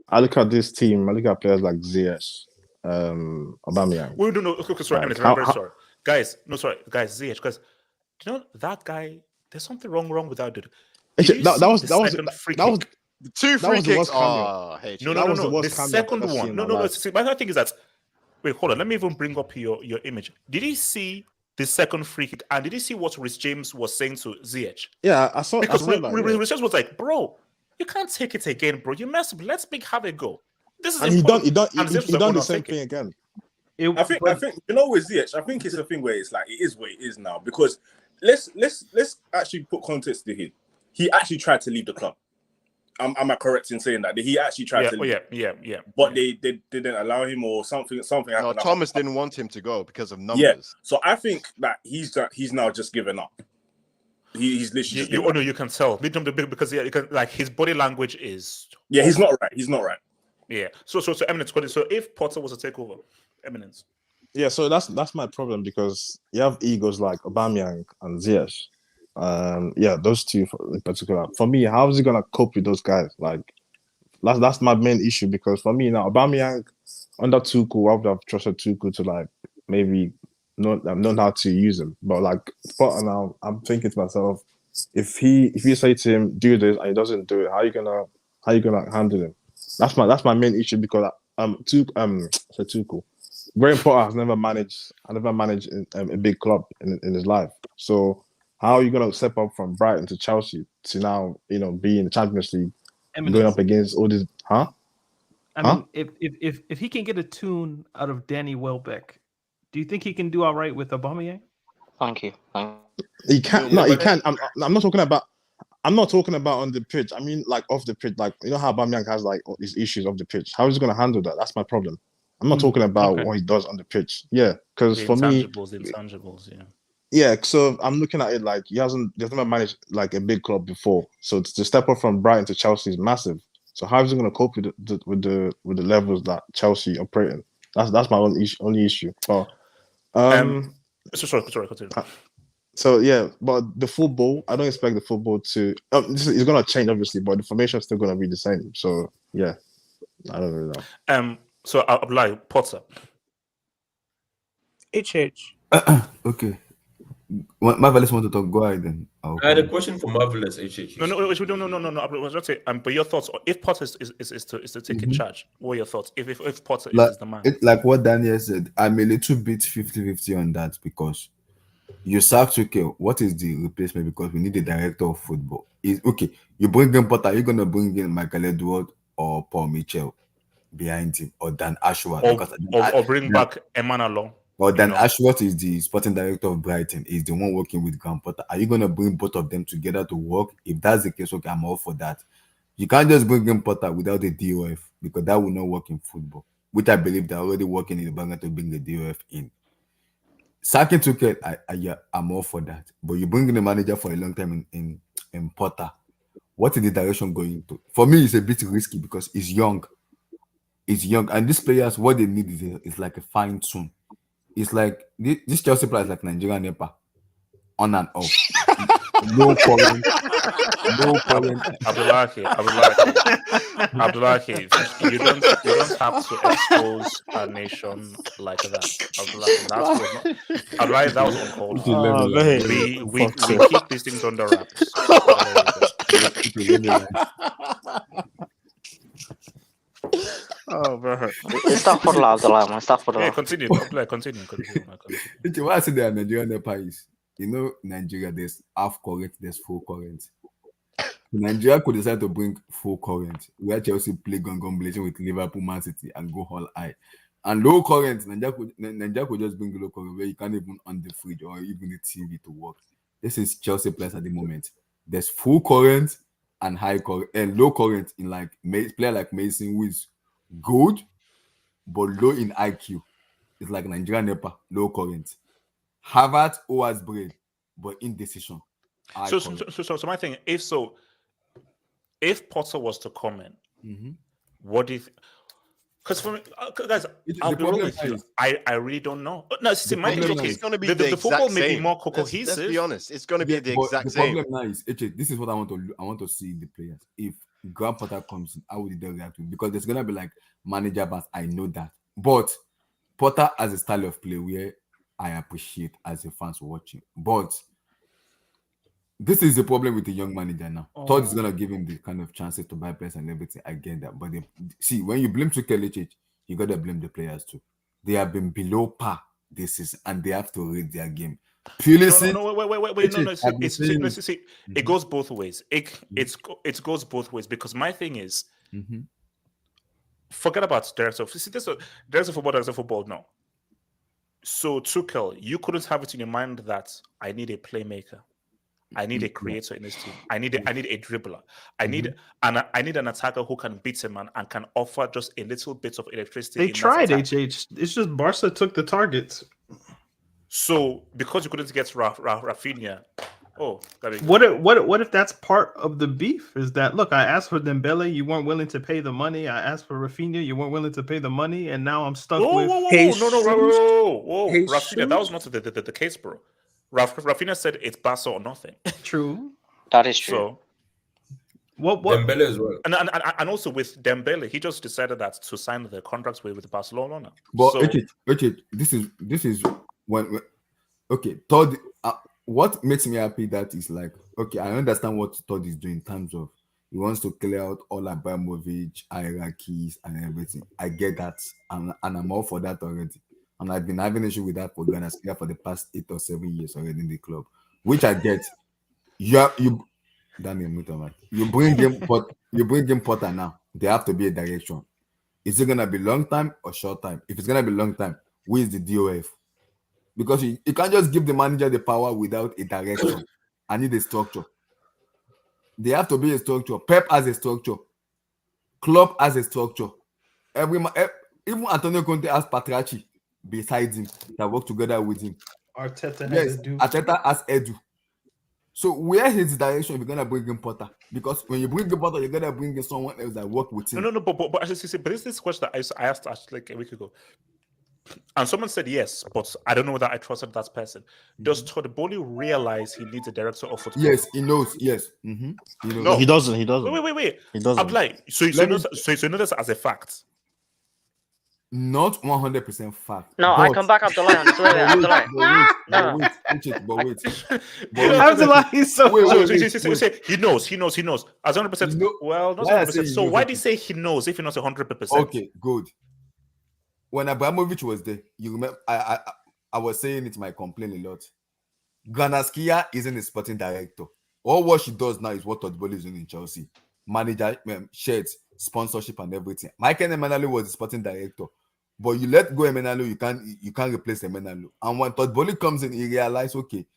[SPEAKER 6] I look at this team. I look at players like Ziyech, Aubameyang.
[SPEAKER 1] We don't know. Okay, sorry, Eminence. Very sorry, guys. No, sorry, guys. Ziyech, because you know that guy. There's something wrong with that dude.
[SPEAKER 6] That was
[SPEAKER 2] The two free kicks.
[SPEAKER 1] No. The second one. No. See, my other thing is that. Wait, hold on. Let me even bring up your image. Did you see the second free kick? And did you see what Rhys James was saying to Ziyech?
[SPEAKER 6] Yeah, I saw.
[SPEAKER 1] Because
[SPEAKER 6] Rhys
[SPEAKER 1] James was like, "Bro, you can't take it again, bro. You messed up. Let's have a go." This is
[SPEAKER 6] and he done the same thing again.
[SPEAKER 10] I think you know with Ziyech, I think it's a thing where it's like it is what it is now. Because let's actually put context to him. He actually tried to leave the club. Am I correct in saying that? He actually tried to leave.
[SPEAKER 1] Yeah.
[SPEAKER 10] But they didn't allow him, or something happened.
[SPEAKER 2] No, Thomas didn't want him to go because of numbers.
[SPEAKER 10] Yeah. So I think that he's now just given up. He's literally
[SPEAKER 1] you can tell because you can, like, his body language is
[SPEAKER 10] he's not right.
[SPEAKER 1] Yeah. So Eminence. So if Potter was to take over, Eminence.
[SPEAKER 6] Yeah, so that's my problem, because you have egos like Aubameyang and Ziyech. Those two in particular. For me, how is he gonna cope with those guys? Like, that's my main issue, because for me now, Aubameyang under Tuchel, I would have trusted Tuchel to like maybe known how to use him. But like Potter now, I'm thinking to myself, if you say to him do this and he doesn't do it, how you gonna handle him? That's my main issue, because Tuchel. Graham Potter has never managed a big club in his life. So how are you going to step up from Brighton to Chelsea to now, be in the Champions League, going up against all these?
[SPEAKER 9] I mean, if he can get a tune out of Danny Welbeck, do you think he can do all right with Aubameyang?
[SPEAKER 7] Thank you.
[SPEAKER 6] He can. No, he can. I'm not talking about. I'm not talking about on the pitch. I mean, like off the pitch. Like, you know how Aubameyang has like all these issues off the pitch. How is he going to handle that? That's my problem. I'm not talking about what he does on the pitch. Yeah, because for me,
[SPEAKER 1] intangibles. Yeah.
[SPEAKER 6] Yeah, so I'm looking at it like he's never managed like a big club before. So to step up from Brighton to Chelsea is massive. So how is he going to cope with the levels that Chelsea operate in? That's my only issue. But
[SPEAKER 1] sorry, continue.
[SPEAKER 6] So yeah, but the football, I don't expect the football to. It's going to change obviously, but the formation is still going to be the same. So yeah, I don't really know.
[SPEAKER 1] So I'll like Potter.
[SPEAKER 11] HH.
[SPEAKER 8] Okay. Marvelous want to talk. Go ahead then.
[SPEAKER 5] I had a question for Marvelous. HH.
[SPEAKER 1] No. I was just saying. But your thoughts, if Potter is to take in charge, what are your thoughts? If Potter is the man,
[SPEAKER 8] like what Daniel said, I'm a little bit 50-50 on that, because you sack Tuchel. What is the replacement? Because we need a director of football. Okay, you bring in Potter. You're gonna bring in Michael Edward or Paul Mitchell behind him, or Dan Ashworth,
[SPEAKER 1] or bring back Emmanuel Long.
[SPEAKER 8] Or Dan Ashworth is the sporting director of Brighton, is the one working with Graham Potter. Are you going to bring both of them together to work? If that's the case, okay, I'm all for that. You can't just bring Graham Potter without a DOF, because that will not work in football, which I believe they're already working in the background to bring the DOF in. Sacking Tuchel, I'm all for that. But you bring in a manager for a long time in Potter. What is the direction going to? For me, it's a bit risky, because he's young. And these players, what they need is like a fine tune. It's like this Chelsea player is like Nigerian NEPA, on and off. No current.
[SPEAKER 1] Abdullahi, you don't have to expose a nation like that. Abdullahi, that was uncalled for. We keep these things under wraps.
[SPEAKER 3] Oh man,
[SPEAKER 1] continue.
[SPEAKER 8] Why I say they are Nigerian NEPA is, Nigeria, there's half current, there's full current. Nigeria could decide to bring full current, where Chelsea play gun blazing with Liverpool, Man City, and go all high. And low current, Nigeria could just bring low current where you can't even on the fridge or even the TV to work. This is Chelsea players at the moment. There's full current and high current and low current in like player like Mason, who is good but low in IQ. It's like Nigerian NEPA, low current. Harvard always brain, but indecision.
[SPEAKER 1] So my thing, if Potter was to come in, what do you think? Because for me, guys, I'll be real with you. I really don't know. No, see, my thing, okay,
[SPEAKER 2] it's going to be
[SPEAKER 1] the football may be more
[SPEAKER 2] cohesive. Let's be honest, it's going to be the
[SPEAKER 8] but
[SPEAKER 2] exact same.
[SPEAKER 8] The problem now is, this is what I want to see in the players. If Graham Potter comes in, how would they react to it? Because there's gonna be like manager bans. I know that, but Potter has a style of play where I appreciate as a fans watching. But this is the problem with the young manager now. Todd is gonna give him the kind of chances to buy players and everything. I get that, but see, when you blame Tuchel, you gotta blame the players too. They have been below par this season, and they have to read their game. Wait. No.
[SPEAKER 1] See, it goes both ways. It goes both ways because my thing is, forget about director. See, there's a football now. So Tuchel, you couldn't have it in your mind that I need a playmaker. I need a creator in this team. I need a dribbler. I need an attacker who can beat him and can offer just a little bit of electricity.
[SPEAKER 9] They tried HH. It's just Barca took the targets.
[SPEAKER 1] So because you couldn't get Rafinha,
[SPEAKER 9] what if that's part of the beef? Is that look? I asked for Dembele, you weren't willing to pay the money. I asked for Rafinha, you weren't willing to pay the money, and now I'm stuck with.
[SPEAKER 1] Rafinha, that was not the case, bro. Rafinha said it's Barca or nothing.
[SPEAKER 9] True.
[SPEAKER 7] That is true.
[SPEAKER 1] So,
[SPEAKER 5] what Dembele as well.
[SPEAKER 1] And also with Dembele, he just decided that to sign the contracts with Barcelona.
[SPEAKER 8] But so, this is when Todd. What makes me happy that is like, okay, I understand what Todd is doing in terms of he wants to clear out all Abramovich hierarchies and everything. I get that, and I'm all for that already. And I've been having an issue with that for Ghana for the past 8 or 7 years already in the club, which I get. You bring him Potter now. There have to be a direction. Is it gonna be long time or short time? If it's gonna be long time, who is the DOF? Because you can't just give the manager the power without a direction. I need a structure. There have to be a structure. Pep has a structure. Klopp has a structure. Even Antonio Conte has Patrici beside him that work together with him.
[SPEAKER 9] Arteta has Edu.
[SPEAKER 8] Arteta has Edu. So where is the direction if you're gonna bring in Potter? Because when you bring in Potter, you're gonna bring in someone else that work with him.
[SPEAKER 1] No. But actually, but this is question that I asked actually like a week ago, and someone said yes, but I don't know that I trusted that person. Does Todd Boehly realize he needs a director of football?
[SPEAKER 8] Yes, he knows. Yes.
[SPEAKER 6] No, he doesn't. He doesn't.
[SPEAKER 1] Wait.
[SPEAKER 6] He doesn't.
[SPEAKER 1] I'm like, so you know this as a fact.
[SPEAKER 8] Not 100% fact.
[SPEAKER 7] No, I can back up the line. Abdullah.
[SPEAKER 8] Wait.
[SPEAKER 9] Abdullah is so.
[SPEAKER 1] Wait. He knows. As 100%. Well, not 100%. So why do you say he knows if you're not 100%?
[SPEAKER 8] Okay, good. When Abramovich was there, you remember, I was saying it, my complaint a lot. Granaskia isn't a sporting director. All what she does now is what Todd Boehly is doing in Chelsea. Manager, shirts, sponsorship, and everything. Michael Emenalo was the sporting director. But you let go Emenalo, you can't replace Emenalo. And when Todd Boehly comes in, he realizes, okay,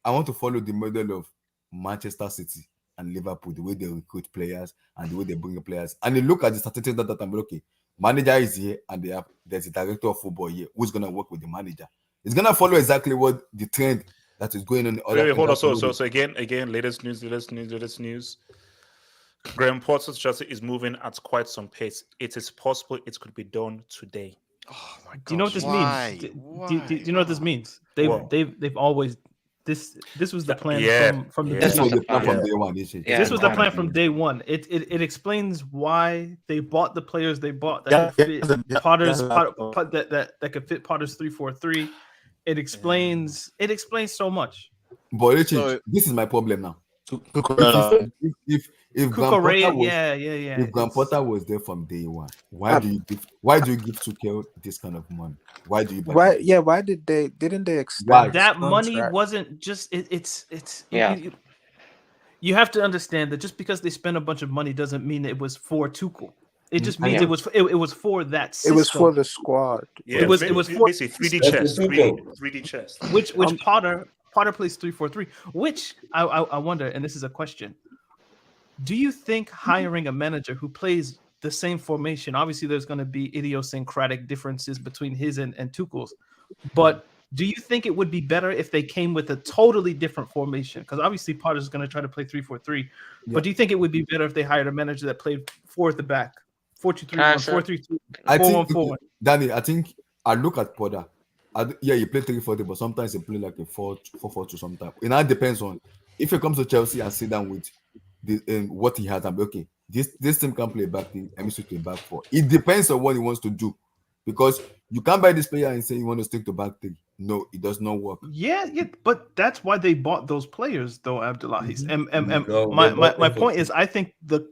[SPEAKER 8] I want to follow the model of Manchester City and Liverpool, the way they recruit players and the way they bring players. And you look at the statistics that I'm okay, manager is here and there's a director of football here who's gonna work with the manager. It's gonna follow exactly what the trend that is going on.
[SPEAKER 1] Wait, hold on. So again, latest news. Graham Potter's Chelsea is moving at quite some pace. It is possible it could be done today.
[SPEAKER 9] Oh my god! Do you know what this means? Do you know what this means? They've always this was the plan from the day one. This was the plan from day one. It explains why they bought the players they bought that could fit Potter's that could fit Potter's 3-4-3. It explains so much.
[SPEAKER 8] But this is my problem now. If Graham Potter was there from day one, why do you give Tuchel this kind of money? Why do you?
[SPEAKER 11] Why didn't they extend
[SPEAKER 9] that money? Wasn't just you have to understand that just because they spent a bunch of money doesn't mean it was for Tuchel. It just means it was for that system.
[SPEAKER 11] It was for the squad.
[SPEAKER 1] Yeah, it was for 3D chess.
[SPEAKER 9] Which Potter plays 3-4-3, which I wonder, and this is a question. Do you think hiring a manager who plays the same formation. Obviously, there's going to be idiosyncratic differences between his and Tuchel's. But do you think it would be better if they came with a totally different formation? Because obviously Potter's is going to try to play 3-4-3.
[SPEAKER 12] Yeah.
[SPEAKER 9] But do you think it would be better if they hired a manager that played 4 at the back, 4-2-3-1, 4-3-2, 4-1-4?
[SPEAKER 12] Danny, I think I look at Potter. Yeah, you play 3-4-3, but sometimes you play like a 4-4-2 sometimes. It now depends on if it comes to Chelsea and sit down with what he has. I'm okay. This team can play back three. I mean, to play back four. It depends on what he wants to do, because you can't buy this player and say you want to stick to back three. No, it does not work.
[SPEAKER 9] Yeah, but that's why they bought those players, though, Abdullahi. And
[SPEAKER 5] No,
[SPEAKER 9] my point is, I think the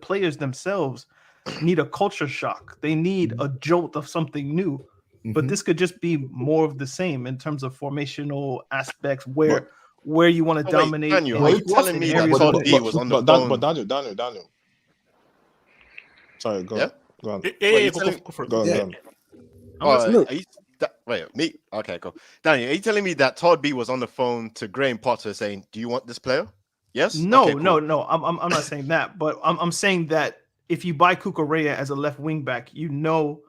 [SPEAKER 9] players themselves need a culture shock. They need a jolt of something new. But this could just be more of the same in terms of formational aspects, where you want to dominate.
[SPEAKER 2] Daniel, are you telling me that Todd B was on the phone?
[SPEAKER 6] But Daniel. Sorry, go on. Go on.
[SPEAKER 2] Go on. Wait, me? Okay, cool. Daniel, are you telling me that Todd B was on the phone to Graham Potter saying, "Do you want this player?" Yes.
[SPEAKER 9] No,
[SPEAKER 2] okay, cool.
[SPEAKER 9] no. I'm not saying that, but I'm saying that if you buy Cucurella as a left wing back, you know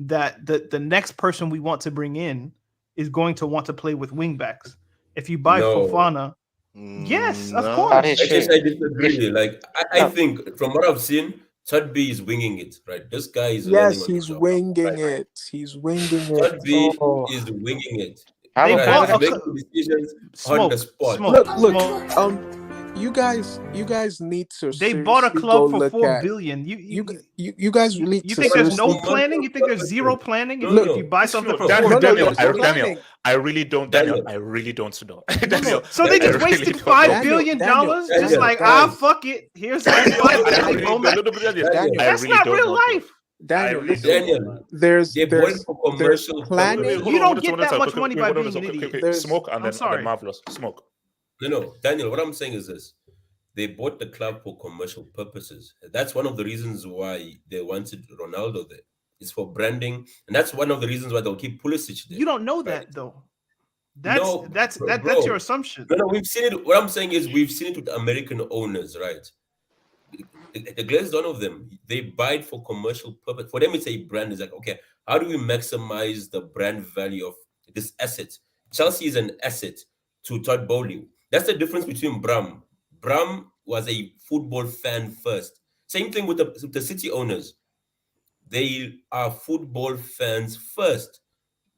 [SPEAKER 9] that the next person we want to bring in is going to want to play with wing backs. If you buy Fofana, yes, of course.
[SPEAKER 5] I disagree. Like I think from what I've seen, Todd B is winging it, right? This guy is
[SPEAKER 11] he's winging it. He's winging it.
[SPEAKER 5] Todd B is winging it.
[SPEAKER 9] They
[SPEAKER 5] bought making decisions on the spot.
[SPEAKER 11] Look. You guys need to.
[SPEAKER 9] They bought a club for $4 billion.
[SPEAKER 11] You guys need to.
[SPEAKER 9] You think there's no planning? You think there's zero planning? If you buy something for
[SPEAKER 1] Daniel, I really don't. Daniel, I really don't know. Daniel,
[SPEAKER 9] so they just wasted $5 billion, just like fuck it. Here's that's not real life.
[SPEAKER 11] Daniel, there's planning.
[SPEAKER 9] You don't get that much money by being an idiot.
[SPEAKER 1] Smoke and then marvelous smoke.
[SPEAKER 5] No, Daniel, what I'm saying is this. They bought the club for commercial purposes. That's one of the reasons why they wanted Ronaldo there. It's for branding. And that's one of the reasons why they'll keep Pulisic there.
[SPEAKER 9] You don't know that, though. That's your assumption.
[SPEAKER 5] No, we've seen it. What I'm saying is we've seen it with American owners, right? The Glazed, one of them, they buy it for commercial purpose. For them, it's a brand. It's like, okay, how do we maximize the brand value of this asset? Chelsea is an asset to Todd Boehly. That's the difference between Bram. Bram was a football fan first. Same thing with the City owners. They are football fans first.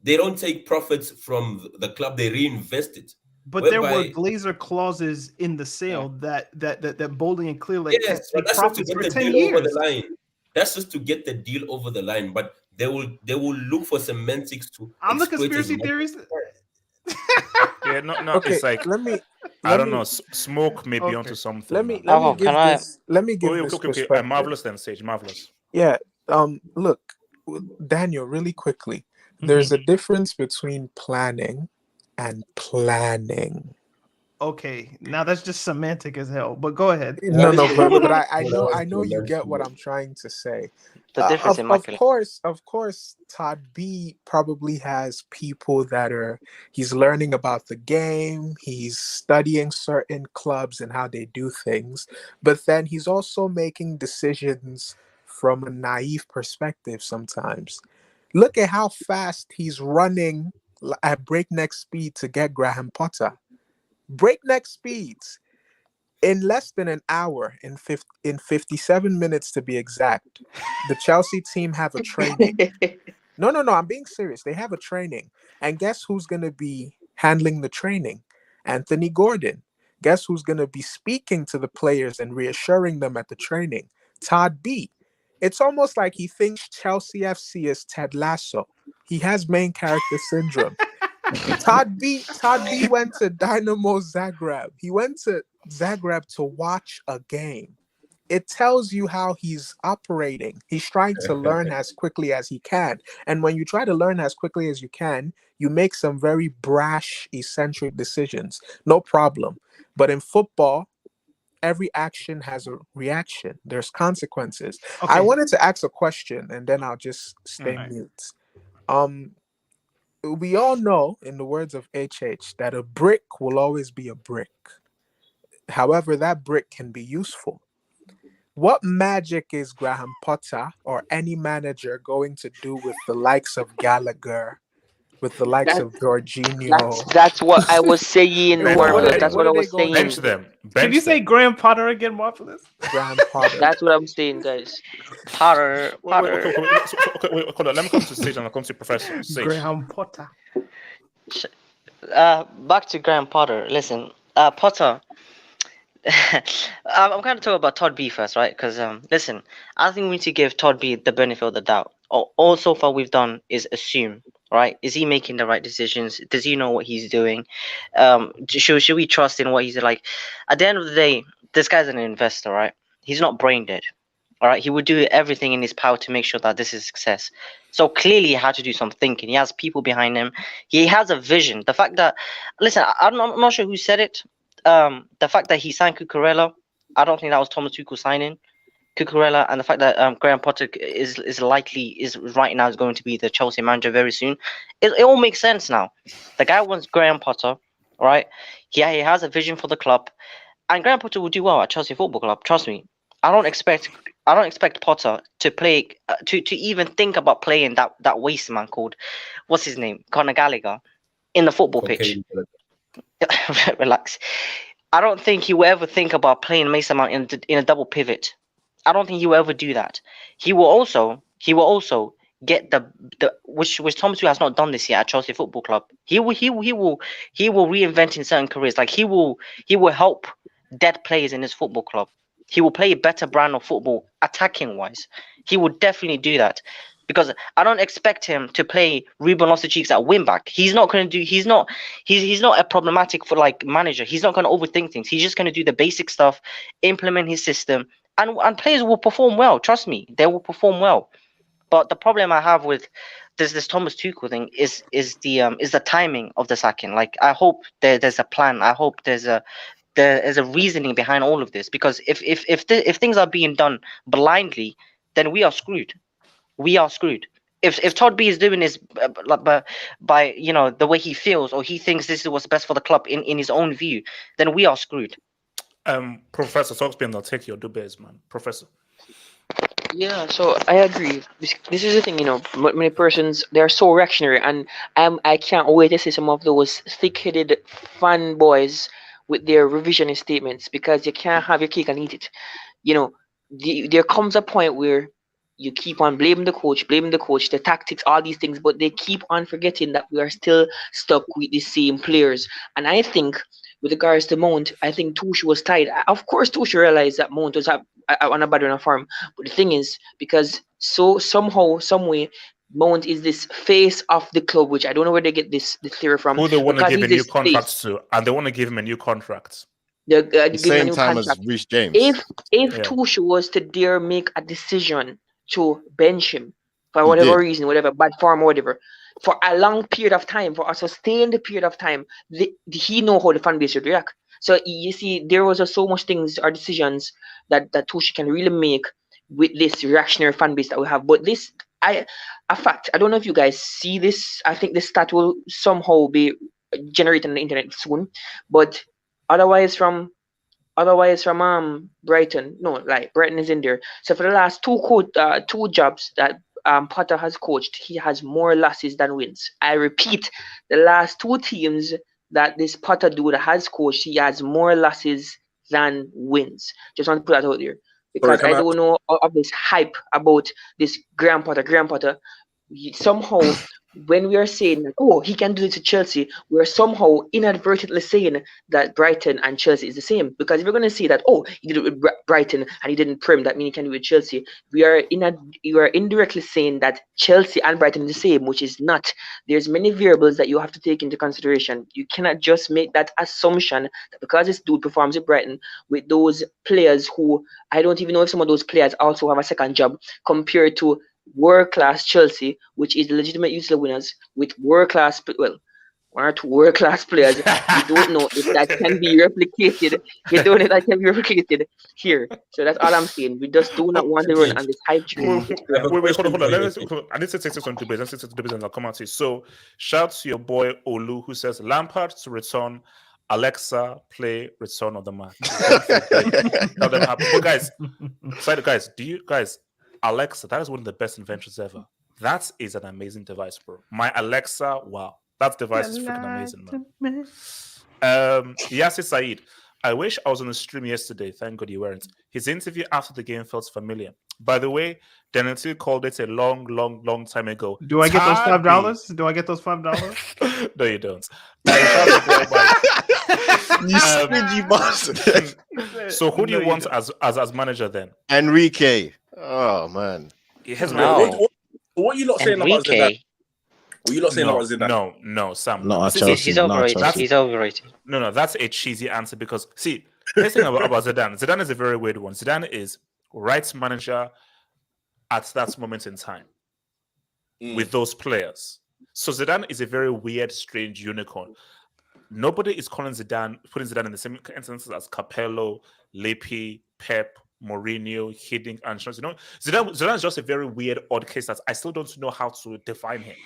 [SPEAKER 5] They don't take profits from the club; they reinvest it.
[SPEAKER 9] But there were Glazer clauses in the sale that boldly and clearly
[SPEAKER 5] that's just to get the deal over the line. That's just to get the deal over the line. But they will look for semantics to.
[SPEAKER 9] I'm the conspiracy theorist.
[SPEAKER 1] Yeah, no. Okay, it's like I don't know. Smoke maybe onto something.
[SPEAKER 11] Let me give this perspective.
[SPEAKER 1] Marvelous then, Sage. Marvelous.
[SPEAKER 11] Yeah. Look, Daniel, really quickly. There's a difference between planning and planning.
[SPEAKER 9] Okay, now that's just semantic as hell. But go ahead.
[SPEAKER 11] No, but I know you get what I'm trying to say.
[SPEAKER 7] The difference in my feeling.
[SPEAKER 11] Of course, Todd B probably has people that he's learning about the game. He's studying certain clubs and how they do things. But then he's also making decisions from a naive perspective sometimes. Look at how fast he's running at breakneck speed to get Graham Potter. Breakneck speeds. In less than an hour, in 57 minutes to be exact, the Chelsea team have a training. No, I'm being serious. They have a training. And guess who's going to be handling the training? Anthony Gordon. Guess who's going to be speaking to the players and reassuring them at the training? Todd B. It's almost like he thinks Chelsea FC is Ted Lasso. He has main character syndrome. Todd B went to Dynamo Zagreb. He went to Zagreb to watch a game. It tells you how he's operating. He's trying to learn as quickly as he can. And when you try to learn as quickly as you can, you make some very brash, eccentric decisions. No problem. But in football, every action has a reaction. There's consequences. Okay. I wanted to ask a question, and then I'll just stay mute. We all know, in the words of HH, that a brick will always be a brick. However, that brick can be useful. What magic is Graham Potter or any manager going to do with the likes of Gallagher, with the likes of Jorginho?
[SPEAKER 4] That's what I was saying,
[SPEAKER 1] Bench
[SPEAKER 4] Warren.
[SPEAKER 1] them.
[SPEAKER 4] That's what I was saying.
[SPEAKER 1] Bench them.
[SPEAKER 9] Can you say Graham Potter again, Marvelous?
[SPEAKER 11] Graham Potter.
[SPEAKER 4] That's what I'm saying, guys.
[SPEAKER 7] Potter.
[SPEAKER 1] Wait, hold on. Let me come to Sage and I'll come to Professor. Sage.
[SPEAKER 9] Graham Potter.
[SPEAKER 7] Back to Graham Potter. Listen, Potter. I'm kind of talking about Todd B first, right? Because listen, I think we need to give Todd B the benefit of the doubt. All so far we've done is assume, right? Is he making the right decisions? Does he know what he's doing? Should we trust in what he's like? At the end of the day, this guy's an investor, right? He's not brain dead. All right, he would do everything in his power to make sure that this is a success. So clearly, he had to do some thinking. He has people behind him. He has a vision. The fact that, listen, I'm not sure who said it. The fact that he signed Cucurella, I don't think that was Thomas Tuchel signing Cucurella, and the fact that Graham Potter is right now is going to be the Chelsea manager very soon. It all makes sense now. The guy wants Graham Potter, right? He has a vision for the club, and Graham Potter will do well at Chelsea Football Club. Trust me. I don't expect Potter to play to even think about playing that waste man called what's his name, Conor Gallagher, in the football pitch. Relax. I don't think he will ever think about playing Mason Mount in a double pivot. I don't think he will ever do that. He will also get the which Thomas Tuchel has not done this yet at Chelsea Football Club. He will reinvent in certain careers. Like he will help dead players in his football club. He will play a better brand of football attacking wise. He will definitely do that. Because I don't expect him to play Ruben Loftus-Cheek at wing back. He's not going to do. He's not a problematic for like manager. He's not going to overthink things. He's just going to do the basic stuff, implement his system, and players will perform well. Trust me, they will perform well. But the problem I have with this Thomas Tuchel thing is the timing of the sacking. Like I hope there's a plan. I hope there's a reasoning behind all of this. Because if things are being done blindly, then we are screwed. We are screwed. If Todd B is doing this by the way he feels, or he thinks this is what's best for the club in his own view, then we are screwed.
[SPEAKER 1] Professor Soxby, I'll take your debates, man. Professor.
[SPEAKER 4] Yeah, so I agree. This is the thing, many persons, they are so reactionary, and I can't wait to see some of those thick-headed fanboys with their revisionist statements, because you can't have your cake and eat it. There comes a point where you keep on blaming the coach, the tactics, all these things, but they keep on forgetting that we are still stuck with the same players. And I think, with regards to Mount, I think Tuchel was tired. Of course, Tuchel realized that Mount was on a bad run of form. But the thing is, because somehow, some way, Mount is this face of the club, which I don't know where they get this theory from.
[SPEAKER 1] Who they want to give a new contract to, and they want to give him a new contract.
[SPEAKER 2] The same time as Reece James.
[SPEAKER 4] If Tuchel was to dare make a decision to bench him for whatever reason, whatever bad form or whatever, for a long period of time, for a sustained period of time, he know how the fan base should react. So you see, there was so much things or decisions that Tuchel can really make with this reactionary fan base that we have. But this, a fact, I don't know if you guys see this. I think this stat will somehow be generated on the internet soon. But otherwise from Brighton, no, like Brighton is in there. So for the last two jobs that Potter has coached, he has more losses than wins. I repeat, the last two teams that this Potter dude has coached, he has more losses than wins. Just want to put that out there, because I don't know of this hype about this Graham Potter. Somehow, when we are saying that, oh, he can do it to Chelsea, we are somehow inadvertently saying that Brighton and Chelsea is the same. Because if we're going to say that, oh, he did it with Brighton and he didn't Prem, that means he can do it with Chelsea. You are indirectly saying that Chelsea and Brighton are the same, which is not. There's many variables that you have to take into consideration. You cannot just make that assumption that because this dude performs with Brighton with those players who, I don't even know if some of those players also have a second job, compared to world-class Chelsea, which is the legitimate usual winners, with world-class, one or two world-class players. You don't know if that can be replicated. You don't know if that can be replicated here. So that's all I'm saying. We just do not want to run on this hype train.
[SPEAKER 1] Wait, hold on. I need to take this on debate. Let's take this on debate and I'll come out to you. So, shout to your boy Olu, who says Lampard to return Alexa, play Return of the Mac. Tell them happy. But guys, Alexa, that is one of the best inventions ever. That is an amazing device, bro. My Alexa, wow. That device is freaking amazing, man. Yasir Saeed, I wish I was on the stream yesterday. Thank God you weren't. His interview after the game felt familiar. By the way, Dennis called it a long time ago.
[SPEAKER 9] Do I get those $5? Do I get those $5?
[SPEAKER 1] No, you don't.
[SPEAKER 2] You stingy bastard.
[SPEAKER 1] So who do you want as manager then?
[SPEAKER 2] Enrique. Oh man.
[SPEAKER 10] What you lot saying about Zidane? What you lot saying about Zidane?
[SPEAKER 1] No, Sam.
[SPEAKER 6] No,
[SPEAKER 7] he's overrated. He's overrated.
[SPEAKER 1] No, that's a cheesy answer because see, here's the thing about Zidane. Zidane is a very weird one. Zidane is right manager at that moment in time with those players. So Zidane is a very weird, strange unicorn. Nobody is putting Zidane in the same instances as Capello, Lippi, Pep, Mourinho, Hiddink, and Zidane is just a very weird, odd case that I still don't know how to define him.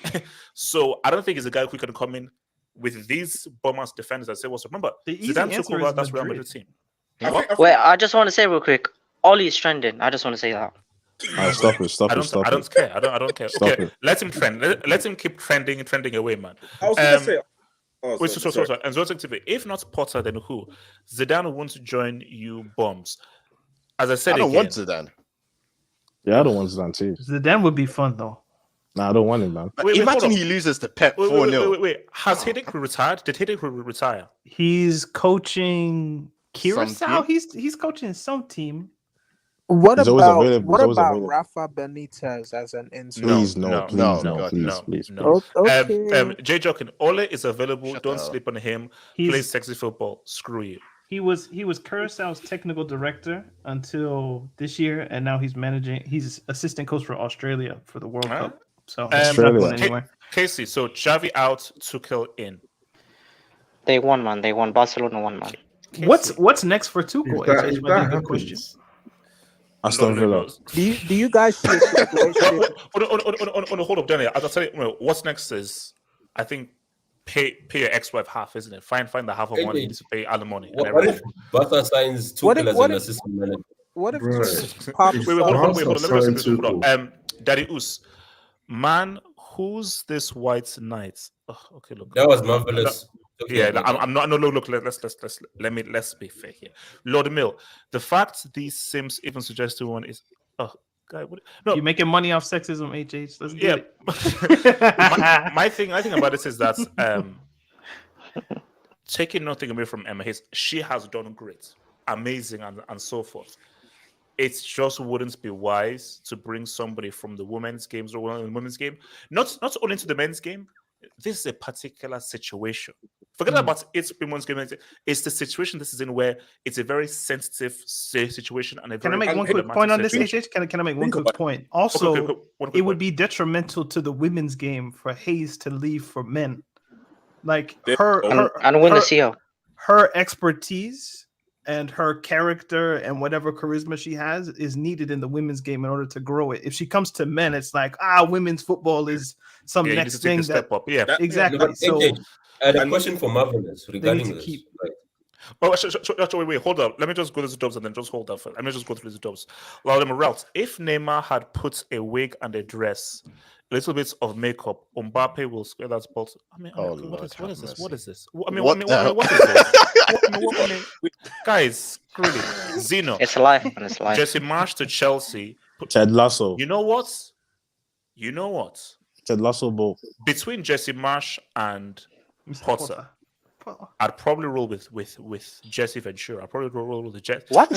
[SPEAKER 1] So I don't think he's a guy who can come in with these Bournemouth defenders and say, "What's remember?" Zidane took over that Real Madrid team.
[SPEAKER 7] Wait, I just want to say real quick, Ollie's trending. I just want to say that.
[SPEAKER 6] Stop it.
[SPEAKER 1] I don't care. I don't care. Okay, let him trend. Let him keep trending away, man.
[SPEAKER 10] I was gonna say.
[SPEAKER 1] Sorry. And so if not Potter, then who? Zidane wants to join you, bombs. As I said,
[SPEAKER 2] I don't want Zidane.
[SPEAKER 6] Yeah, I don't want Zidane too.
[SPEAKER 9] Zidane would be fun though.
[SPEAKER 6] Nah, I don't want him, man.
[SPEAKER 2] Imagine he loses to Pep 4-0.
[SPEAKER 1] Wait. Has Hiddink retired? Did Hiddink retire?
[SPEAKER 9] He's coaching Curacao. He's coaching some team.
[SPEAKER 11] What about Rafa Benitez as an interim?
[SPEAKER 6] Please.
[SPEAKER 11] Okay.
[SPEAKER 1] Jay Jokin, Ole is available.
[SPEAKER 2] Shut
[SPEAKER 1] Don't
[SPEAKER 2] up.
[SPEAKER 1] sleep on him. Play sexy football. Screw you.
[SPEAKER 9] He was Curaçao's technical director until this year, and now he's managing. He's assistant coach for Australia for the World Cup. So he's not going anywhere.
[SPEAKER 1] Casey, so Xavi out, Tuchel in.
[SPEAKER 7] They won, man. They won. Barcelona won, man.
[SPEAKER 9] What's next for Tuchel? It's a good question.
[SPEAKER 6] Aston Villa.
[SPEAKER 11] Do you guys see a situation?
[SPEAKER 1] Hold up, Daniel. I'll tell you. What's next is, I think, pay your ex-wife half, isn't it? Find the half of money you need to pay alimony.
[SPEAKER 5] What if Barca signs Tuchel as an assistant manager?
[SPEAKER 11] What if
[SPEAKER 1] hold on. Daddy Us, man, who's this white knight? Oh, okay, look.
[SPEAKER 5] That was marvelous.
[SPEAKER 1] I'm not. No, look. Let's be fair here. Lord Mill, the fact these Sims even suggested one is, guy,
[SPEAKER 9] you're making money off sexism, HH. Let's get
[SPEAKER 1] it. my thing about this is that taking nothing away from Emma Hayes, she has done great, amazing, and so forth. It just wouldn't be wise to bring somebody from the women's games or the women's game, not only to the men's game. This is a particular situation. Forget about it's women's game. It's the situation this is in where it's a very sensitive situation. And
[SPEAKER 9] can I make one quick point on this, HH? Can I make one quick point? Also, it would be detrimental to the women's game for Hayes to leave for men. Like
[SPEAKER 7] and win the CO.
[SPEAKER 9] Her expertise and her character and whatever charisma she has is needed in the women's game in order to grow it. If she comes to men, it's like, women's football is some next thing that
[SPEAKER 1] step up. Yeah,
[SPEAKER 9] exactly.
[SPEAKER 5] So I had a question for Marvelous regarding this.
[SPEAKER 1] Wait, hold up. Let me just go through the dubs and then just hold up. Let me just go through the dubs. If Neymar had put a wig and a dress, a little bit of makeup, Mbappe will square that spot. I mean, what is this? What is this? What is this? Guys, really, Zeno.
[SPEAKER 7] It's life, and it's life.
[SPEAKER 1] Jesse Marsh to Chelsea.
[SPEAKER 6] Ted Lasso.
[SPEAKER 1] You know what?
[SPEAKER 6] Ted Lasso ball.
[SPEAKER 1] Between Jesse Marsh and Potter, I'd probably roll with Jesse Ventura. I'd probably roll with the Jets.
[SPEAKER 7] What?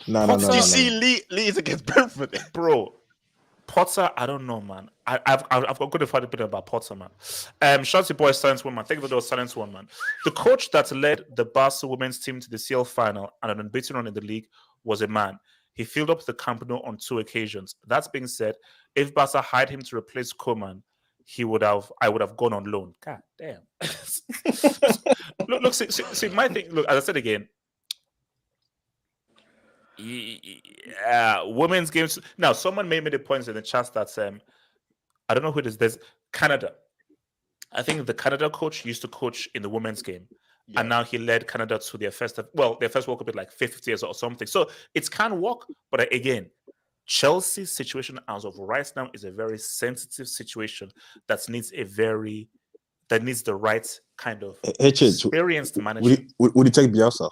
[SPEAKER 6] No.
[SPEAKER 2] You see, Lee is against Brentford,
[SPEAKER 1] bro. Potter, I don't know, man. I've got to find a bit about Potter, man. Shanty Boy, silence one, man. Thank you for the silence one, man. The coach that led the Barca women's team to the CL final and an unbeaten run in the league was a man. He filled up the Camp Nou on 2 occasions. That being said, if Barca hired him to replace Koeman, I would have gone on loan. God damn. look, see, my thing. Look, as I said again, women's games. Now, someone made me the points in the chat that I don't know who it is. There's Canada. I think the Canada coach used to coach in the women's game. and now he led Canada to their first World Cup in like 50 years or something. So it can work, but again, Chelsea's situation as of right now is a very sensitive situation that needs the right kind of experienced manager.
[SPEAKER 6] Would you take Bielsa?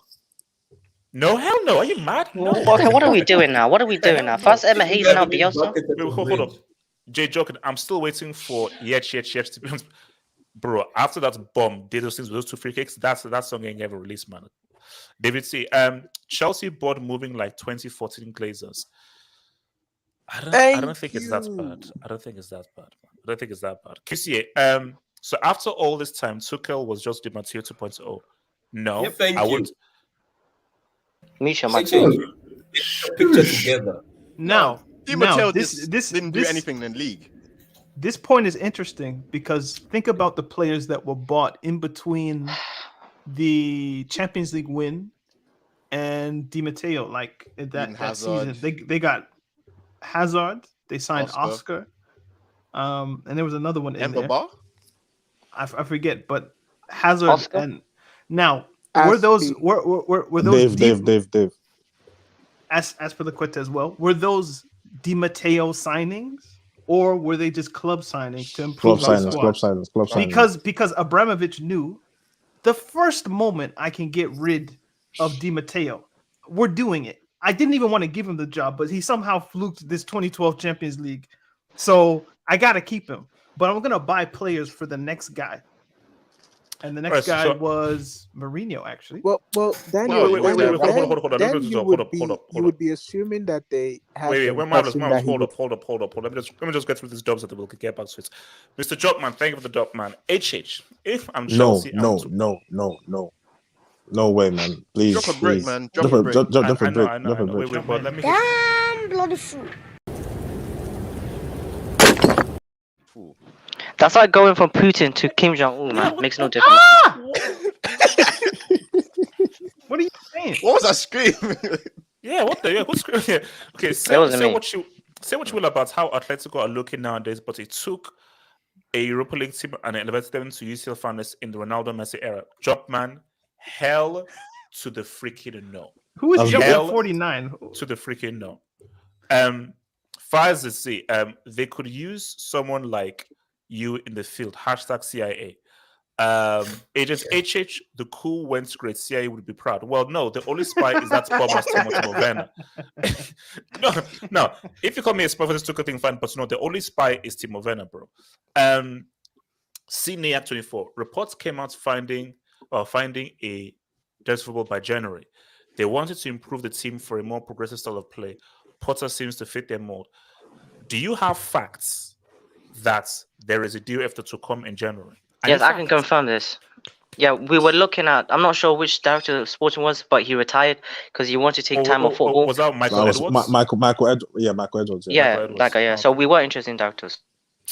[SPEAKER 1] No, hell no. Are you mad? No.
[SPEAKER 7] Okay, what are we doing now? What are we doing now? First Emma Hayes, now Bielsa.
[SPEAKER 1] Wait, hold up. Jay joking. I'm still waiting for Yet to be honest. Bro, after that bomb, did those things with those 2 free kicks, that song ain't ever released, man. David C. Chelsea board moving like 2014 Glazers. I don't think it's that bad. I don't think it's that bad. QCA, so after all this time, Tuchel was just Di Matteo 2.0. No,
[SPEAKER 5] Yeah, thank
[SPEAKER 1] I
[SPEAKER 5] you.
[SPEAKER 1] would.
[SPEAKER 7] Misha,
[SPEAKER 5] picture together.
[SPEAKER 9] Now,
[SPEAKER 2] Di Matteo
[SPEAKER 9] this
[SPEAKER 2] didn't do anything in the league.
[SPEAKER 9] This point is interesting because think about the players that were bought in between the Champions League win and Di Matteo. Like that season, they got Hazard. They signed Oscar. And there was another one in there. I forget, but Hazard
[SPEAKER 7] Oscar?
[SPEAKER 9] and now were those
[SPEAKER 6] Dave.
[SPEAKER 9] As per the Quetta as well, were those Di Matteo signings? Or were they just club signings to improve
[SPEAKER 6] Club
[SPEAKER 9] the
[SPEAKER 6] signings.
[SPEAKER 9] squad? Because Abramovich knew the first moment I can get rid of Di Matteo, we're doing it. I didn't even want to give him the job, but he somehow fluked this 2012 Champions League. So I got to keep him. But I'm going to buy players for the next guy. And the next guy was Mourinho, actually.
[SPEAKER 11] Well, then you would be assuming that they have.
[SPEAKER 1] Hold up. Let me just get through these dubs that we'll get back to it. Mr. Jobman, thank you for the dub, man. HH, if I'm Chelsea,
[SPEAKER 6] no way, man. Please,
[SPEAKER 2] drop a break, man.
[SPEAKER 6] Drop a break.
[SPEAKER 1] Wait, but let me.
[SPEAKER 13] Damn bloody fool.
[SPEAKER 7] That's like going from Putin to Kim Jong Un, man. Makes no difference.
[SPEAKER 9] What are you saying?
[SPEAKER 2] What was that scream?
[SPEAKER 1] Yeah, what's scream? Yeah. Okay, say what you will about how Atletico are looking nowadays, but it took a Europa League team and elevated them to UCL finalists in the Ronaldo Messi era. Jobman, hell to the freaking no.
[SPEAKER 9] Who is Jobman 49?
[SPEAKER 1] To the freaking no. Far as they could use someone like you in the field. #CIA. Agent HH, the coup went great. CIA would be proud. Well, no, the only spy is that Bomas Timo Werner. No. If you call me a spy for this Tuchel thing, fine. But no, the only spy is Timo Werner, bro. CNEAC 24 reports came out finding a Dutch football by January. They wanted to improve the team for a more progressive style of play. Potter seems to fit their mold. Do you have facts that there is a deal after to come in January?
[SPEAKER 7] Yes, I can confirm this. Yeah, we were looking at. I'm not sure which director of sporting was, but he retired because he wanted to take time off football.
[SPEAKER 1] Was that Michael Edwards?
[SPEAKER 6] Michael Edwards. Yeah, Michael Edwards.
[SPEAKER 7] Yeah, that guy. Yeah. So we were interested in directors.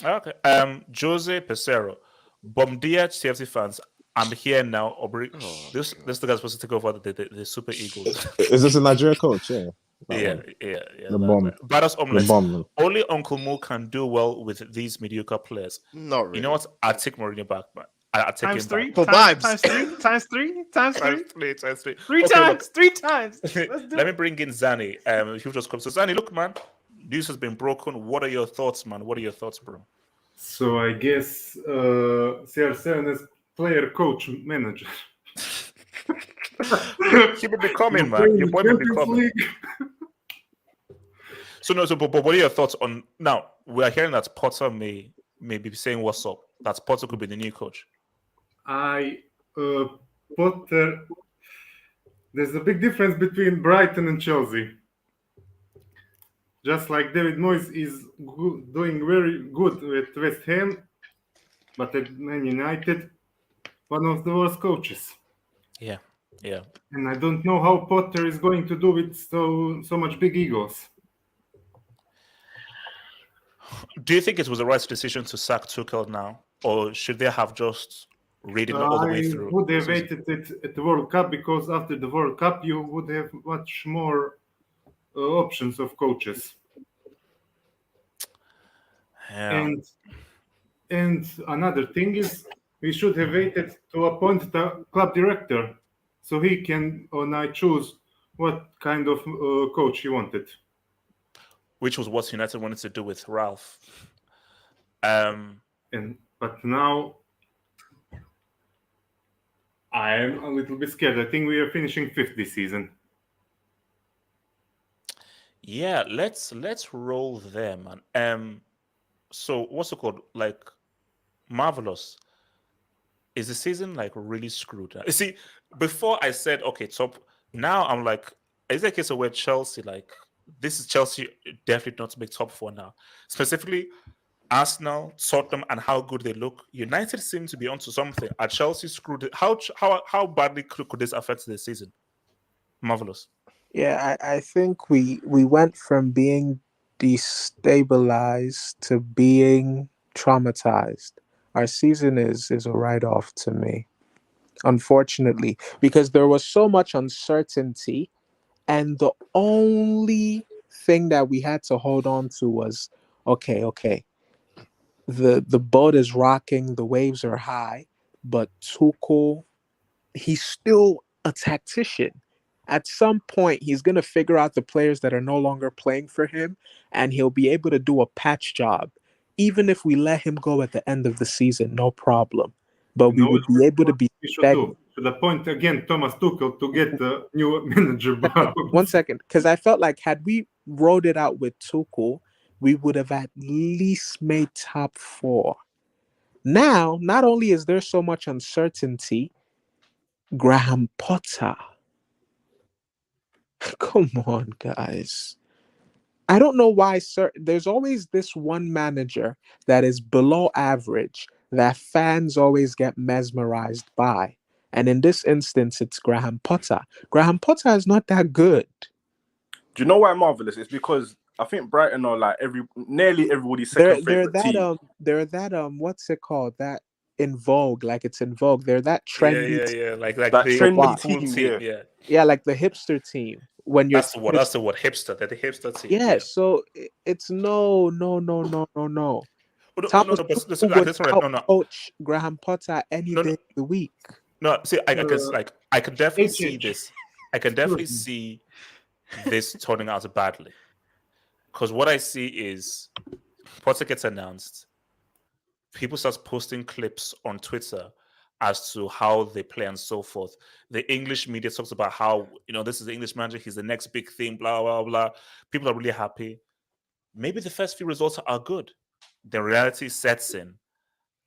[SPEAKER 1] Okay. Jose Pesero, Bomdia CFC fans. I'm here now. This the guy's supposed to take over the Super Eagles.
[SPEAKER 6] Is this a Nigeria coach? Yeah.
[SPEAKER 1] The
[SPEAKER 6] bomb.
[SPEAKER 1] Badass omelette. Only Uncle Mo can do well with these mediocre players.
[SPEAKER 2] Not really.
[SPEAKER 1] You know what? I'll take Mourinho back, man. I'll take
[SPEAKER 9] times
[SPEAKER 1] him
[SPEAKER 9] three,
[SPEAKER 1] back.
[SPEAKER 9] times three. Times three.
[SPEAKER 1] Times three.
[SPEAKER 9] Three times.
[SPEAKER 1] Let me bring in Zani. He'll just come. So Zani, look, man, this has been broken. What are your thoughts, man? What are your thoughts, bro?
[SPEAKER 14] So I guess CR7 is player, coach, manager.
[SPEAKER 1] He will be coming, man. Your boy will be coming. But what are your thoughts on now? We are hearing that Potter may be saying what's up. That Potter could be the new coach.
[SPEAKER 14] Potter. There's a big difference between Brighton and Chelsea. Just like David Moyes is doing very good with West Ham, but at Man United, one of the worst coaches.
[SPEAKER 1] Yeah.
[SPEAKER 14] And I don't know how Potter is going to do with so much big egos.
[SPEAKER 1] Do you think it was the right decision to sack Tuchel now, or should they have just read it all the way through?
[SPEAKER 14] I would have waited at the World Cup, because after the World Cup you would have much more options of coaches.
[SPEAKER 1] Yeah.
[SPEAKER 14] And another thing is, We should have waited to appoint the club director so he can or I choose what kind of coach he wanted.
[SPEAKER 1] Which was what United wanted to do with Ralph.
[SPEAKER 14] But now I am a little bit scared. I think we are finishing 5th this season.
[SPEAKER 1] Yeah, let's roll them. So what's it called? Like, Marvelous. Is the season like really screwed? You see, before I said okay, top. Now I'm like, is there a case of where Chelsea, like, this is Chelsea definitely not to make top 4 now? Specifically, Arsenal, Tottenham, and how good they look. United seem to be onto something. Are Chelsea screwed? How badly could this affect the season? Marvelous.
[SPEAKER 11] Yeah, I think we went from being destabilized to being traumatized. Our season is a write-off to me, unfortunately, because there was so much uncertainty, and the only thing that we had to hold on to was, okay, the boat is rocking, the waves are high, but Tuchel, he's still a tactician. At some point, he's going to figure out the players that are no longer playing for him, and he'll be able to do a patch job. Even if we let him go at the end of the season, no problem. But we would be able to be
[SPEAKER 14] to the point again, Thomas Tuchel, to get the new manager.
[SPEAKER 11] One second, because I felt like had we rode it out with Tuchel, we would have at least made top 4. Now, not only is there so much uncertainty, Graham Potter. Come on, guys. I don't know why, sir. There's always this one manager that is below average that fans always get mesmerized by. And in this instance, it's Graham Potter. Graham Potter is not that good.
[SPEAKER 10] Do you know why Marvelous? It's because I think Brighton are like nearly everybody's second favorite team.
[SPEAKER 11] They're that what's it called? That in vogue, like it's in vogue. They're that trendy.
[SPEAKER 1] Yeah. Like that
[SPEAKER 10] trendy
[SPEAKER 1] cool team.
[SPEAKER 11] Yeah, like the hipster team. When you're
[SPEAKER 1] that's the word, hipster. They're the hipster team.
[SPEAKER 11] Yeah, so it's no. Thomas Tuchel would coach Graham Potter any day of the week.
[SPEAKER 1] No, see, I can definitely see this. I can definitely see this turning out badly, because what I see is Potter gets announced, people start posting clips on Twitter as to how they play and so forth. The English media talks about how, this is the English manager, he's the next big thing, blah, blah, blah. People are really happy. Maybe the first few results are good. The reality sets in,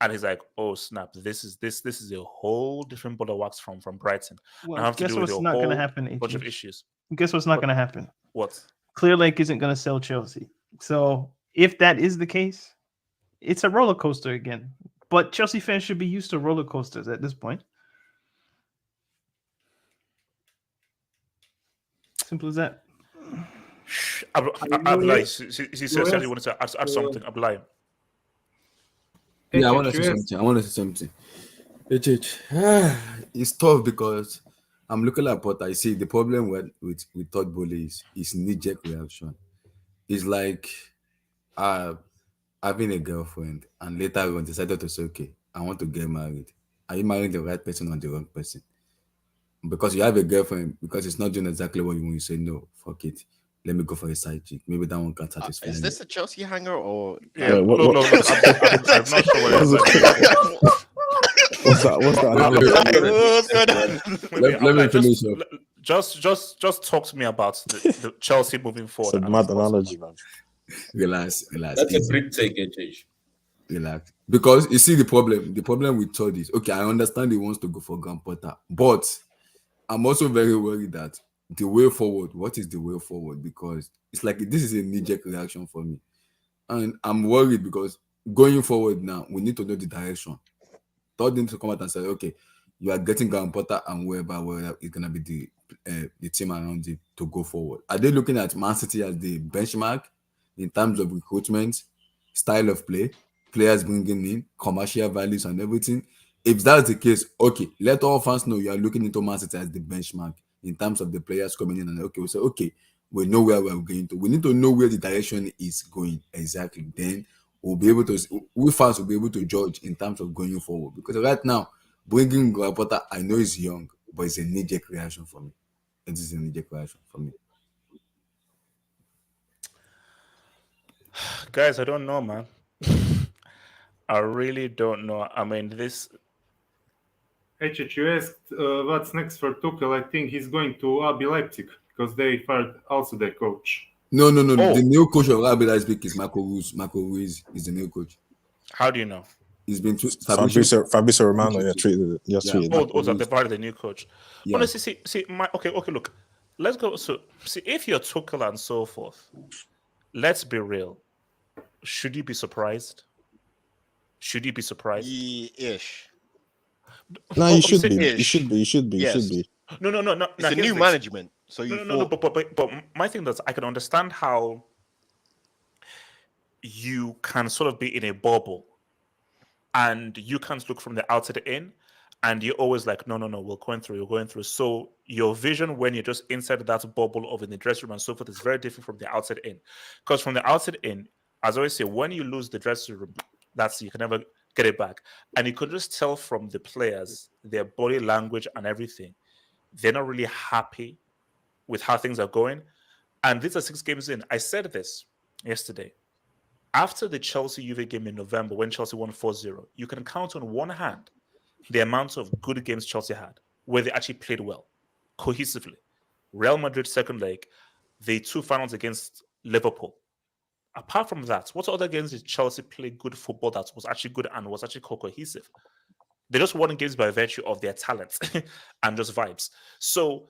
[SPEAKER 1] and he's like, oh, snap, this is a whole different ball of wax from Brighton.
[SPEAKER 9] Well,
[SPEAKER 1] I have to
[SPEAKER 9] guess
[SPEAKER 1] do
[SPEAKER 9] what's
[SPEAKER 1] with
[SPEAKER 9] not going to
[SPEAKER 1] whole
[SPEAKER 9] happen,
[SPEAKER 1] bunch of issues.
[SPEAKER 9] Guess what's not going to happen?
[SPEAKER 1] What?
[SPEAKER 9] Clear Lake isn't going to sell Chelsea. So if that is the case, it's a roller coaster again. But Chelsea fans should be used to roller coasters at this point. Simple as that.
[SPEAKER 1] Abdullah, he said he wanted to add something. Abdullah.
[SPEAKER 12] Yeah, I want to say something. It's tough because I'm looking at Potter. I see the problem with Todd Boehly is his knee-jerk reaction. It's like having a girlfriend and later on decided to say, okay, I want to get married. Are you marrying the right person or the wrong person? Because you have a girlfriend, because it's not doing exactly what you want, you say, no, fuck it. Let me go for a side chick. Maybe that one can satisfy
[SPEAKER 2] Is this a Chelsea hanger or?
[SPEAKER 1] Yeah, no, I'm not sure what it is.
[SPEAKER 6] What's that?
[SPEAKER 12] Let me finish up.
[SPEAKER 1] Just talk to me about the Chelsea moving forward.
[SPEAKER 6] It's a mad analogy, man.
[SPEAKER 12] Relax.
[SPEAKER 5] That's a great take, H.
[SPEAKER 12] Relax. Because you see the problem with Todd is, okay, I understand he wants to go for Graham Potter, but I'm also very worried that the way forward, what is the way forward? Because it's like this is a knee-jerk reaction for me. And I'm worried because going forward now, we need to know the direction. Todd needs to come out and say, okay, you are getting Graham Potter and wherever it's going to be the team around it to go forward. Are they looking at Man City as the benchmark in terms of recruitment, style of play, players bringing in, commercial values and everything? If that's the case, okay, let all fans know you are looking into Man City as the benchmark in terms of the players coming in, and okay, we say, okay, we know where we're going to. We need to know where the direction is going exactly. Then we'll be able to, we fans will be able to judge in terms of going forward. Because right now, bringing Graham Potter, I know he's young, but it's a knee-jerk reaction for me. It is a knee-jerk reaction for me.
[SPEAKER 1] Guys, I don't know, man. I really don't know. I mean, this.
[SPEAKER 14] HH, you asked what's next for Tuchel. I think he's going to RB Leipzig because they fired also their coach.
[SPEAKER 12] No. The new coach of RB Leipzig is Marco Ruiz. Marco Ruiz is the new coach.
[SPEAKER 1] How do you know?
[SPEAKER 12] He's been
[SPEAKER 6] Fabrizio Romano. Tweeted.
[SPEAKER 1] They fired the new coach. Yeah. Honestly, see, okay. Look, let's go. So, see, if you're Tuchel and so forth, let's be real. Should you be surprised? Should you be surprised?
[SPEAKER 2] Ish.
[SPEAKER 6] No, you should be. You should be.
[SPEAKER 2] Yes.
[SPEAKER 1] No.
[SPEAKER 2] It's a new management. So you
[SPEAKER 1] but my thing is, I can understand how you can sort of be in a bubble and you can't look from the outside in, and you're always like, no, we're going through. So your vision when you're just inside that bubble of in the dressing room and so forth is very different from the outside in. Because from the outside in, as I always say, when you lose the dressing room, you can never get it back. And you could just tell from the players, their body language and everything, they're not really happy with how things are going. And these are 6 games in. I said this yesterday. After the Chelsea-Juve game in November, when Chelsea won 4-0, you can count on one hand the amount of good games Chelsea had, where they actually played well, cohesively. Real Madrid second leg, the 2 finals against Liverpool. Apart from that, what other games did Chelsea play good football that was actually good and was actually cohesive? They just won games by virtue of their talent and just vibes. So,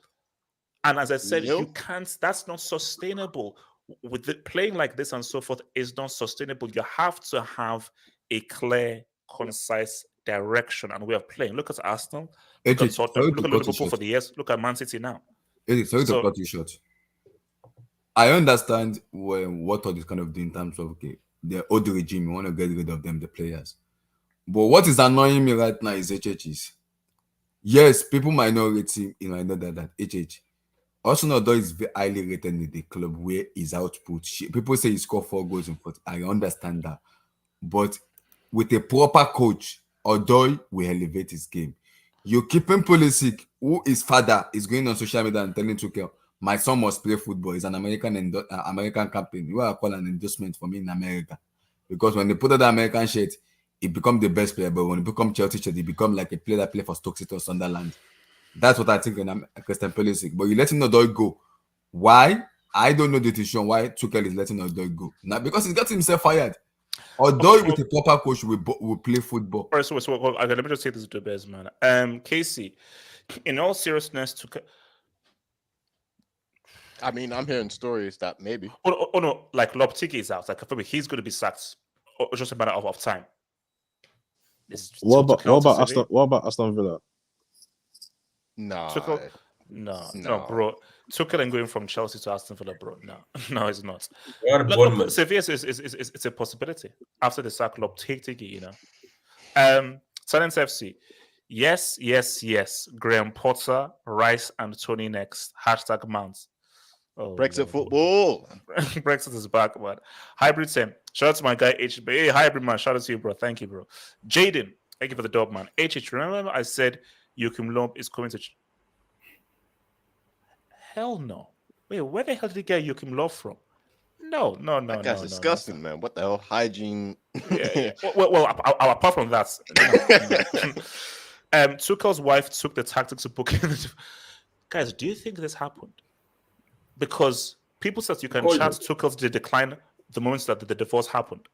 [SPEAKER 1] and as I said, you can't, that's not sustainable. With the playing like this and so forth is not sustainable. You have to have a clear, concise direction and way of playing. Look at Arsenal, look at Tottenham, look at Liverpool for the years, look at Man City now.
[SPEAKER 12] Sorry to cut you short. I understand what Todd is kind of doing in terms of, okay, the old regime, you want to get rid of them, the players. But what is annoying me right now is HH's. Yes, people might not rate him, I know that HH. Also, Ronaldo is very highly rated in the club where his output. People say he scored 4 goals in 40. I understand that. But with a proper coach, Odoi will elevate his game. You keep him Pulisic, who his father is going on social media and telling Tuchel, my son must play football. It's an American campaign. You are call an endorsement for me in America. Because when they put on the American shirt, he become the best player. But when he become Chelsea shirt, he become like a player that play for Stoke City or Sunderland. That's what I think in Christian Pulisic. But you let him Odoi go. Why? I don't know the decision why Tuchel is letting Odoi go. Now, because he's got himself fired. Odoi with a proper coach will play football.
[SPEAKER 1] All right, so let me just say this to the best, man. Casey, in all seriousness,
[SPEAKER 2] I mean, I'm hearing stories that maybe.
[SPEAKER 1] Oh no, like Loptiki is out. Like, he's going to be sacked. It's just a matter of time.
[SPEAKER 6] What about Aston Villa?
[SPEAKER 2] No,
[SPEAKER 1] bro. Tuchel and going from Chelsea to Aston Villa, bro. No, it's not. Look, Sevilla it's a possibility after the sack Loptiki, Silence FC. Yes. Graham Potter, Rice, and Tony next. #Mount. Oh,
[SPEAKER 2] Brexit football.
[SPEAKER 1] Brexit is back, man. Hybrid Sam. Shout out to my guy HB. Hey, Hybrid man. Shout out to you, bro. Thank you, bro. Jaden. Thank you for the dog, man. HH. Remember I said Joachim Löw is coming to. Hell no. Wait, where the hell did he get Joachim Löw from? No.
[SPEAKER 2] That guy's disgusting, man. What the hell? Hygiene.
[SPEAKER 1] Yeah. Well, apart from that, Tuchel's wife took the tactics of booking. Guys, do you think this happened? Because people said you can chart Tuchel's decline the moment that the divorce happened.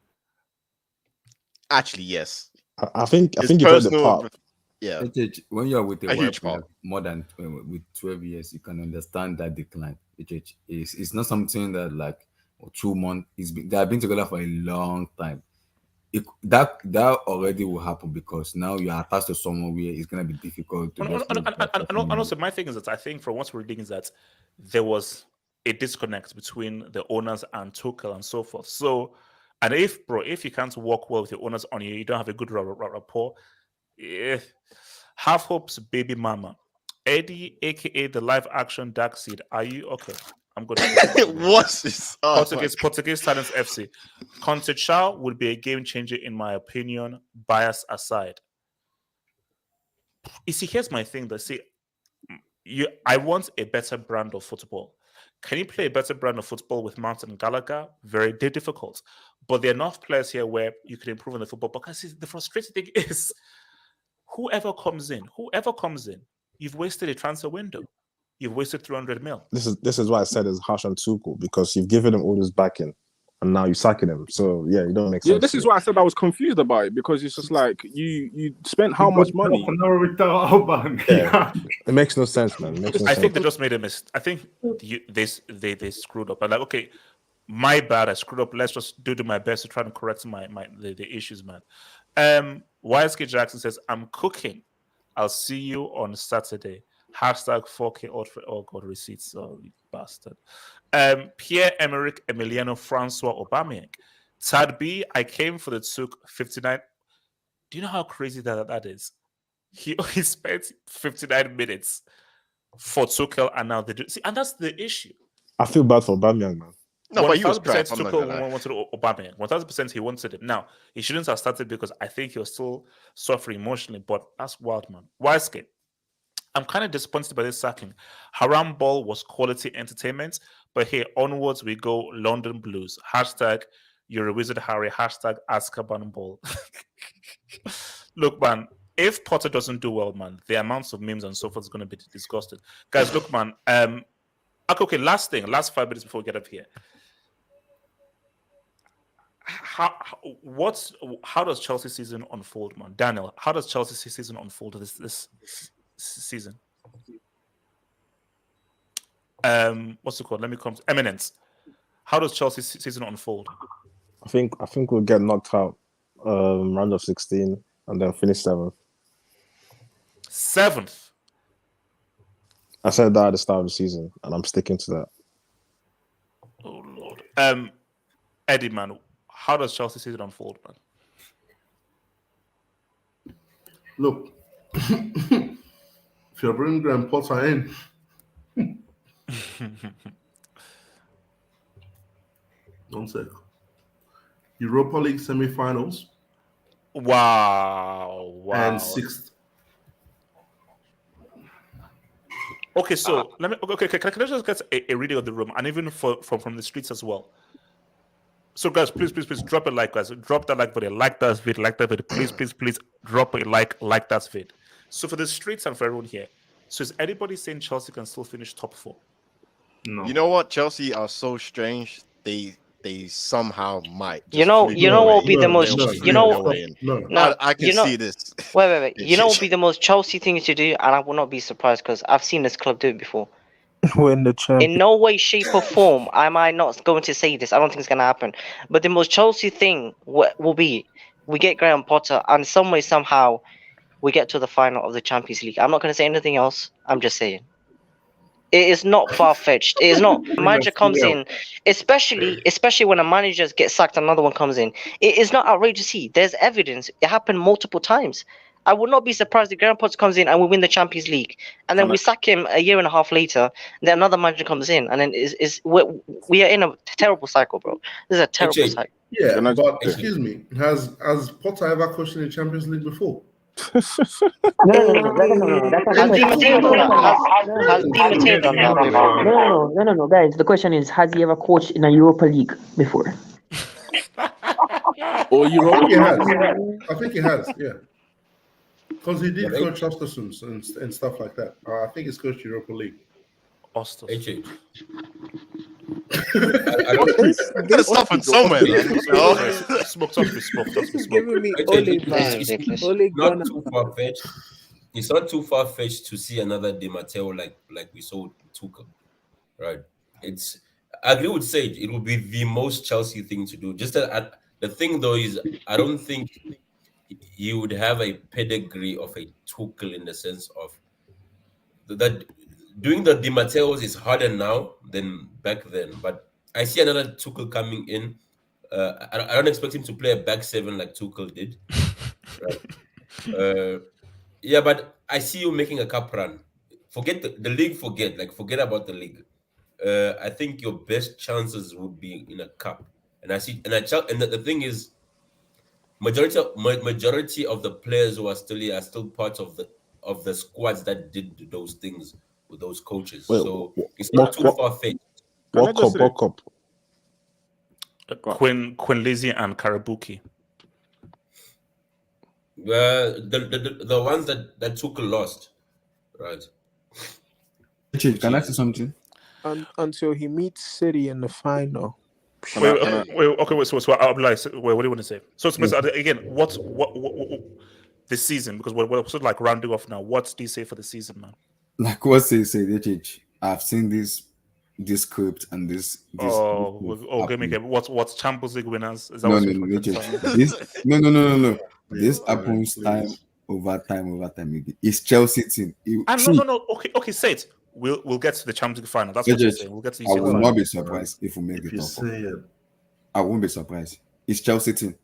[SPEAKER 2] Actually, yes.
[SPEAKER 6] I think you got the part.
[SPEAKER 2] Yeah.
[SPEAKER 12] When you're with a wife like more than with 12 years, you can understand that decline. It's not something that like 2 months. They have been together for a long time. That already will happen because now you are attached to someone where it's going to be difficult to
[SPEAKER 1] and also my thing is that I think from what we're reading is that there was a disconnect between the owners and Tuchel and so forth. So, and if you can't work well with your owners on you don't have a good rapport, have hopes, baby mama. Eddie, aka the live action Dark Seed, are you okay? I'm going to
[SPEAKER 2] What's this? Oh,
[SPEAKER 1] Portuguese Talents FC. Conceição would be a game changer in my opinion, bias aside. You see, here's my thing. I want a better brand of football. Can you play a better brand of football with Mount and Gallagher? Very difficult. But there are enough players here where you can improve on the football. Because the frustrating thing is, whoever comes in, you've wasted a transfer window. You've wasted 300 mil.
[SPEAKER 6] This is why I said it's harsh on Tuchel, because you've given him all this backing and now you're sacking him. So yeah, you don't make sense.
[SPEAKER 10] Yeah, this is why I said I was confused about it, because it's just like you spent how much money?
[SPEAKER 6] Yeah. It makes no sense, man.
[SPEAKER 1] I think they just made a mistake. I think they screwed up. I'm like, okay, my bad. I screwed up. Let's just do my best to try and correct the issues, man. YSK Jackson says, I'm cooking. I'll see you on Saturday. Hashtag 4K oh God receipts. Oh, you bastard. Pierre-Emerick Emiliano Francois Aubameyang. Tad B, I came for the Took 59. Do you know how crazy that is? He spent 59 minutes for Tuchel, and now they do. See, and that's the issue.
[SPEAKER 6] I feel bad for Aubameyang, man.
[SPEAKER 2] No, but he was crap.
[SPEAKER 1] Tuchel wanted Aubameyang. 1,000% he wanted him. Now, he shouldn't have started because I think he was still suffering emotionally, but that's wild, man. YSK. I'm kind of disappointed by this sacking. Haram Ball was quality entertainment, but here onwards we go London Blues. Hashtag you're a wizard, Harry. Hashtag Azkaban Ball. Look, man, if Potter doesn't do well, man, the amounts of memes and so forth is going to be disgusting. Guys, look, man. Okay, last 5 minutes before we get up here. How does Chelsea season unfold, man? Daniel, how does Chelsea season unfold this season? What's it called? Let me come to Eminence. How does Chelsea season unfold?
[SPEAKER 6] I think we'll get knocked out round of 16 and then finish 7th.
[SPEAKER 1] 7th?
[SPEAKER 6] I said that at the start of the season, and I'm sticking to that.
[SPEAKER 1] Oh Lord. Eddie, man, how does Chelsea season unfold, man?
[SPEAKER 3] Look, if you're bringing Graham Potter in, one sec. Europa League semi-finals.
[SPEAKER 1] Wow.
[SPEAKER 3] And 6th.
[SPEAKER 1] Okay, so let me. Okay, can I just get a reading of the room, and even from the streets as well. So, guys, please drop a like, guys. Drop that like video, like that video, Please drop a like that vid. So, for the streets and for everyone here, so is anybody saying Chelsea can still finish top 4?
[SPEAKER 3] No.
[SPEAKER 2] You know what? Chelsea are so strange. They somehow might.
[SPEAKER 7] You know what will be the most.
[SPEAKER 2] I can see this.
[SPEAKER 7] Wait. You know what will be the most Chelsea thing to do, and I will not be surprised because I've seen this club do it before.
[SPEAKER 11] Win the champion.
[SPEAKER 7] In no way, shape, or form am I not going to say this. I don't think it's going to happen. But the most Chelsea thing will be we get Graham Potter, and some way, somehow, we get to the final of the Champions League. I'm not going to say anything else. I'm just saying. It is not far-fetched. It is not. A manager comes in, especially when a manager gets sacked, another one comes in. It is not outrageous. See, there's evidence. It happened multiple times. I would not be surprised if Graham Potter comes in and we win the Champions League, and then we sack him a year and a half later. Then another manager comes in, and then we are in a terrible cycle, bro. This is a terrible cycle.
[SPEAKER 3] Yeah, but excuse me, has Potter ever coached in the Champions League before?
[SPEAKER 7] No. Has Di Matteo done that before?
[SPEAKER 4] No, guys. The question is, has he ever coached in a Europa League before?
[SPEAKER 3] Or Europa? I think he has. Yeah. Because he did coach Ostersund and stuff like that. I think he's coached Europa League.
[SPEAKER 1] Ostersund.
[SPEAKER 2] Gotta stop it somewhere, man.
[SPEAKER 1] Smoked.
[SPEAKER 11] Giving me
[SPEAKER 5] Not too far-fetched. It's not too far-fetched to see another Di Matteo like we saw Tuchel, right? I agree with Sage. It will be the most Chelsea thing to do. Just that the thing though is, I don't think he would have a pedigree of a Tuchel in the sense of that. Doing the Di Matteos is harder now than back then, but I see another Tuchel coming in. I don't expect him to play a back 7 like Tuchel did. Right? Yeah, but I see you making a cup run. Forget the league. Forget about the league. I think your best chances would be in a cup. And the thing is, majority of the players who are still here are still part of the squads that did those things with those coaches.
[SPEAKER 6] Wait,
[SPEAKER 5] so it's not too far-fetched.
[SPEAKER 6] What cup?
[SPEAKER 1] Quinn Lizzie and Karabuki.
[SPEAKER 5] The ones that Tuchel lost, right?
[SPEAKER 8] Can I say something?
[SPEAKER 11] Until he meets City in the final.
[SPEAKER 1] So what do you want to say? So again, what this season, because we're sort of like rounding off now. What do you say for the season, man?
[SPEAKER 8] Like what they say, I've seen this script and this.
[SPEAKER 1] What's Champions League winners? Is that
[SPEAKER 8] no. This happens time over time. It's Chelsea team.
[SPEAKER 1] No. Okay, say it. We'll get to the Champions League final. That's what you're saying. We'll get to the
[SPEAKER 8] I will not be surprised if we make the top 4. I won't be surprised. It's Chelsea team.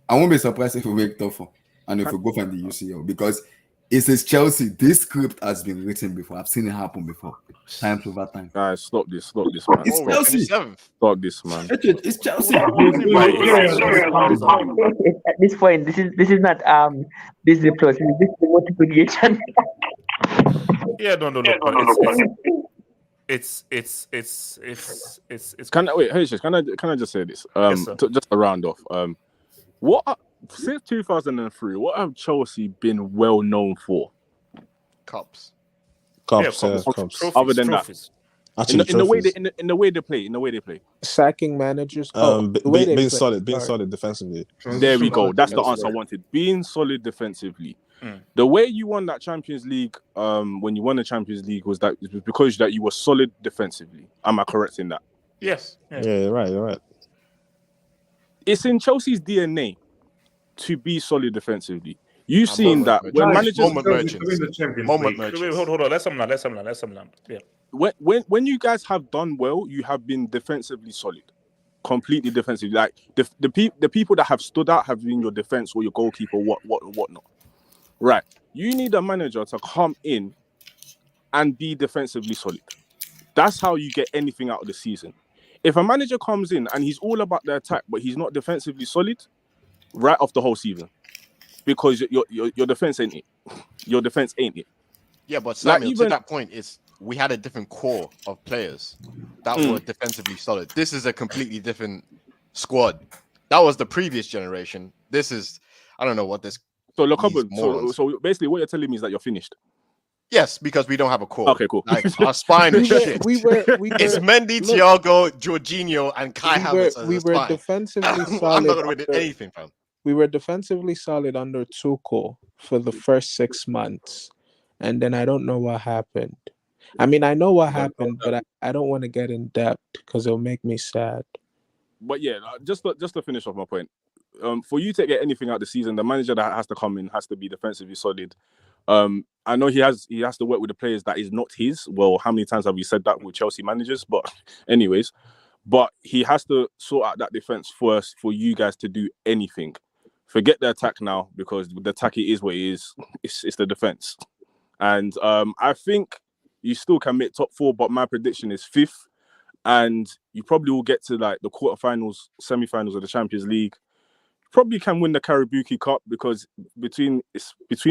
[SPEAKER 8] I won't be surprised if we make top 4 and if we go from the UCL because it says Chelsea. This script has been written before. I've seen it happen before. Time over time.
[SPEAKER 10] Guys, stop this, man.
[SPEAKER 8] It's Chelsea.
[SPEAKER 10] Stop this, man.
[SPEAKER 8] It's Chelsea.
[SPEAKER 4] At this point, this is not Disney Plus. This is multiplication.
[SPEAKER 1] Yeah, no. It's
[SPEAKER 10] Can I just say this?
[SPEAKER 1] Yes,
[SPEAKER 10] just to round off. Since 2003, what have Chelsea been well known for?
[SPEAKER 6] Cups.
[SPEAKER 10] Cups. Other than
[SPEAKER 6] trophies.
[SPEAKER 10] That, in the way they play.
[SPEAKER 11] Sacking managers.
[SPEAKER 6] Being solid defensively.
[SPEAKER 10] There we go. That's the answer I wanted. Being solid defensively. The way you won that Champions League, when you won the Champions League, was because that you were solid defensively. Am I correct in that?
[SPEAKER 1] Yes.
[SPEAKER 6] Yeah, you're right.
[SPEAKER 10] It's in Chelsea's DNA to be solid defensively. You've seen that when managers
[SPEAKER 1] moment merchants. Hold on. Let's land. Yeah.
[SPEAKER 10] When you guys have done well, you have been defensively solid, completely defensively. Like the people that have stood out have been your defense or your goalkeeper, whatnot. Right. You need a manager to come in and be defensively solid. That's how you get anything out of the season. If a manager comes in and he's all about the attack, but he's not defensively solid, right off the whole season. Because your defense ain't it. Your defense ain't it.
[SPEAKER 2] Yeah, but Samuel, to that point, we had a different core of players that were defensively solid. This is a completely different squad. That was the previous generation. This is, I don't know what this.
[SPEAKER 10] So basically, what you're telling me is that you're finished.
[SPEAKER 2] Yes, because we don't have a core.
[SPEAKER 10] Okay, cool.
[SPEAKER 2] Like, our spine is shit.
[SPEAKER 11] We were
[SPEAKER 2] it's Mendy, Thiago, Jorginho, and Kai Havertz.
[SPEAKER 11] We were defensively solid.
[SPEAKER 2] I'm not going to win anything, fam.
[SPEAKER 11] We were defensively solid under Tuchel for the first 6 months, and then I don't know what happened. I mean, I know what happened, but I don't want to get in depth because it'll make me sad.
[SPEAKER 10] But yeah, just to finish off my point, for you to get anything out of the season, the manager that has to come in has to be defensively solid. I know he has to work with the players that is not his. Well, how many times have we said that with Chelsea managers? But anyways, he has to sort out that defense first for you guys to do anything. Forget the attack now, because the attack, it is what it is. It's the defense. And I think you still can make top 4, but my prediction is 5th. And you probably will get to like the quarterfinals, semi-finals of the Champions League. Probably can win the Karabuki Cup because between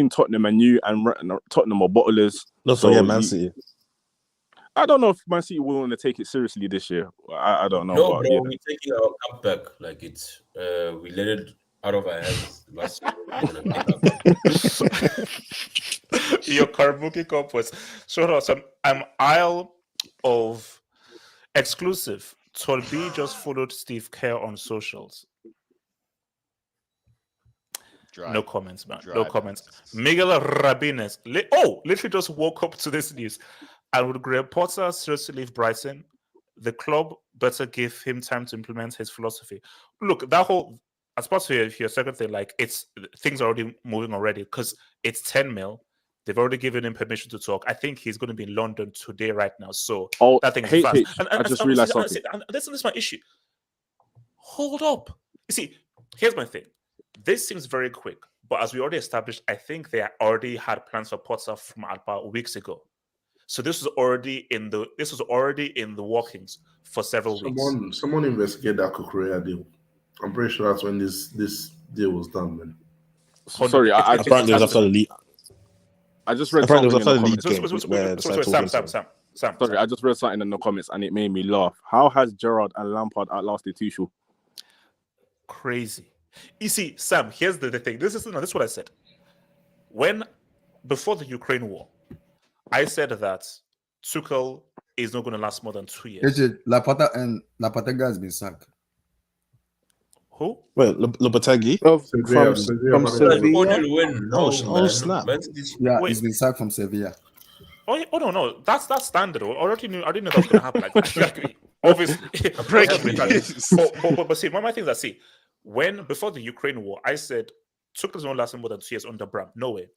[SPEAKER 10] Tottenham and you, and Tottenham are bottlers.
[SPEAKER 6] Not so Man City.
[SPEAKER 10] I don't know if Man City will want to take it seriously this year. I don't know.
[SPEAKER 5] No, bro, we're taking our cup back. Like it's we let it out of our hands last year.
[SPEAKER 1] Your Karabuki Cup was so awesome. I'm Isle of exclusive. Todd B just followed Steve Kerr on socials. No comments, man. No comments. Miguel Rabines. Literally just woke up to this news. And would Graham Potter seriously leave Brighton? The club better give him time to implement his philosophy. Look, that whole, as part of your second thing, like things are already moving already because it's 10 mil. They've already given him permission to talk. I think he's going to be in London today, right now. So that thing is fast.
[SPEAKER 10] I just realized something.
[SPEAKER 1] This is my issue. Hold up. You see, here's my thing. This seems very quick, but as we already established, I think they already had plans for Potter from about weeks ago. So this was already in the workings for several weeks.
[SPEAKER 13] Someone investigated that Kukurea deal. I'm pretty sure that's when this deal was done, man.
[SPEAKER 10] Sorry,
[SPEAKER 6] apparently it was after the league.
[SPEAKER 10] I just read
[SPEAKER 6] apparently
[SPEAKER 10] something
[SPEAKER 6] it was
[SPEAKER 10] in
[SPEAKER 6] after the
[SPEAKER 10] the
[SPEAKER 6] league
[SPEAKER 10] comments.
[SPEAKER 6] game.
[SPEAKER 1] Sam.
[SPEAKER 10] Sorry, I just read something in the comments and it made me laugh. How has Gerrard and Lampard outlasted Tuchel?
[SPEAKER 1] Crazy. You see, Sam, here's the thing. This is what I said. Before the Ukraine war, I said that Tuchel is not going to last more than 2 years.
[SPEAKER 12] Lapatega has been sacked.
[SPEAKER 1] Who?
[SPEAKER 6] Wait, Lopetegui?
[SPEAKER 11] From Sevilla?
[SPEAKER 6] Oh, snap.
[SPEAKER 12] Yeah, he's been sacked from Sevilla.
[SPEAKER 1] Oh no, that's standard. I didn't know that was going to happen. Like, obviously, but see, one of my things before the Ukraine war, I said Tuchel's not lasting more than 2 years under Bram. No way.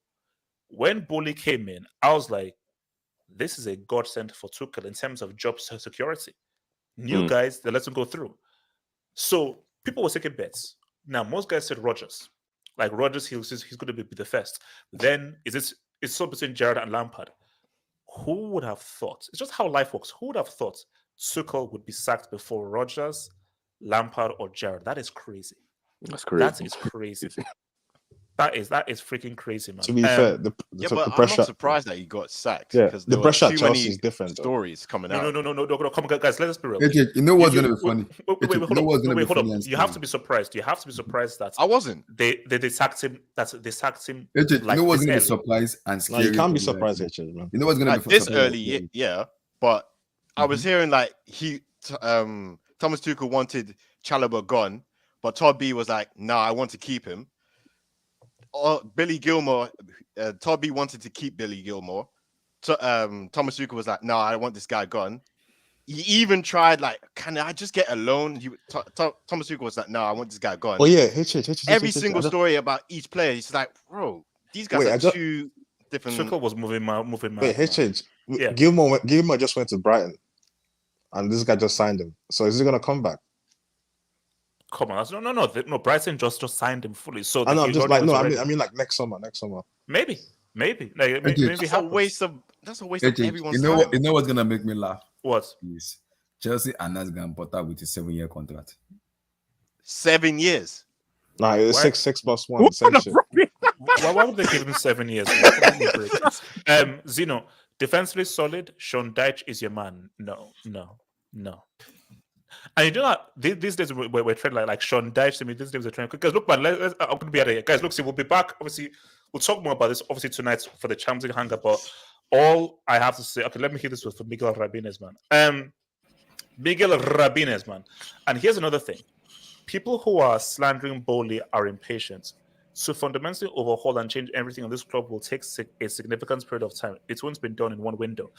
[SPEAKER 1] When Boehly came in, I was like, this is a godsend for Tuchel in terms of job security. New guys, they let him go through. So people were taking bets. Now, most guys said Rodgers. Like Rodgers, he's going to be the first. Then it's so between Gerrard and Lampard. Who would have thought? It's just how life works. Who would have thought Tuchel would be sacked before Rodgers, Lampard, or Gerrard? That is crazy.
[SPEAKER 10] That's crazy.
[SPEAKER 1] That is crazy. That is freaking crazy, man.
[SPEAKER 6] To be fair, the pressure.
[SPEAKER 2] I'm not surprised that he got sacked.
[SPEAKER 6] Yeah,
[SPEAKER 2] because
[SPEAKER 6] the
[SPEAKER 2] there
[SPEAKER 6] pressure
[SPEAKER 2] were
[SPEAKER 6] at
[SPEAKER 2] too
[SPEAKER 6] Chelsea
[SPEAKER 2] many
[SPEAKER 6] is different.
[SPEAKER 2] stories coming out.
[SPEAKER 1] No, come on, guys. Let us be real.
[SPEAKER 12] You know what's gonna be funny?
[SPEAKER 1] Hold on. You have to be surprised. You have to be surprised that
[SPEAKER 2] I wasn't.
[SPEAKER 1] They sacked him. They sacked him.
[SPEAKER 12] You
[SPEAKER 1] like
[SPEAKER 12] know what's
[SPEAKER 1] this
[SPEAKER 12] gonna be
[SPEAKER 1] early.
[SPEAKER 12] surprised and scary?
[SPEAKER 6] You can't be surprised, man.
[SPEAKER 12] You know what's gonna be
[SPEAKER 2] this
[SPEAKER 12] surprised
[SPEAKER 2] early, yeah. But I was hearing like Thomas Tuchel wanted Chalobah gone, but Todd B was like, "Nah, I want to keep him." Billy Gilmore, Todd B wanted to keep Billy Gilmore. So Thomas Tuchel was like, "No, I want this guy gone." He even tried like, "Can I just get a loan?" Thomas Tuchel was like, "No, I want this guy gone."
[SPEAKER 6] Oh yeah,
[SPEAKER 2] every single story about each player, he's like, "Bro, these guys are two different."
[SPEAKER 1] Tuchel was moving mad.
[SPEAKER 6] Wait, yeah. Gilmore just went to Brighton, and this guy just signed him. So is he gonna come back?
[SPEAKER 1] Come on, no. Brighton just signed him fully. So
[SPEAKER 6] I know. I'm just like no. I mean, like next summer.
[SPEAKER 1] Maybe. Maybe
[SPEAKER 2] that's a waste of everyone's time.
[SPEAKER 12] You know what's gonna make me laugh?
[SPEAKER 1] What?
[SPEAKER 12] Is Chelsea and that's gonna Potter with a 7-year contract.
[SPEAKER 2] 7 years.
[SPEAKER 6] Nah, it was 6 plus 1.
[SPEAKER 1] Why would they give him 7 years? Zeno, defensively solid. Sean Dyche is your man. No. And you know that these days we're trending like Sean Dyche. I mean, these days we're trending. Guys, look, man, I'm going to be out of here. Guys, look, see, we'll be back. Obviously, we'll talk more about this, obviously, tonight for the Champions League hangout. But all I have to say, okay, let me hear this for Miguel Rabines, man. Miguel Rabines, man. And here's another thing. People who are slandering Boehly are impatient. To fundamentally overhaul and change everything in this club will take a significant period of time. It's once been done in one window.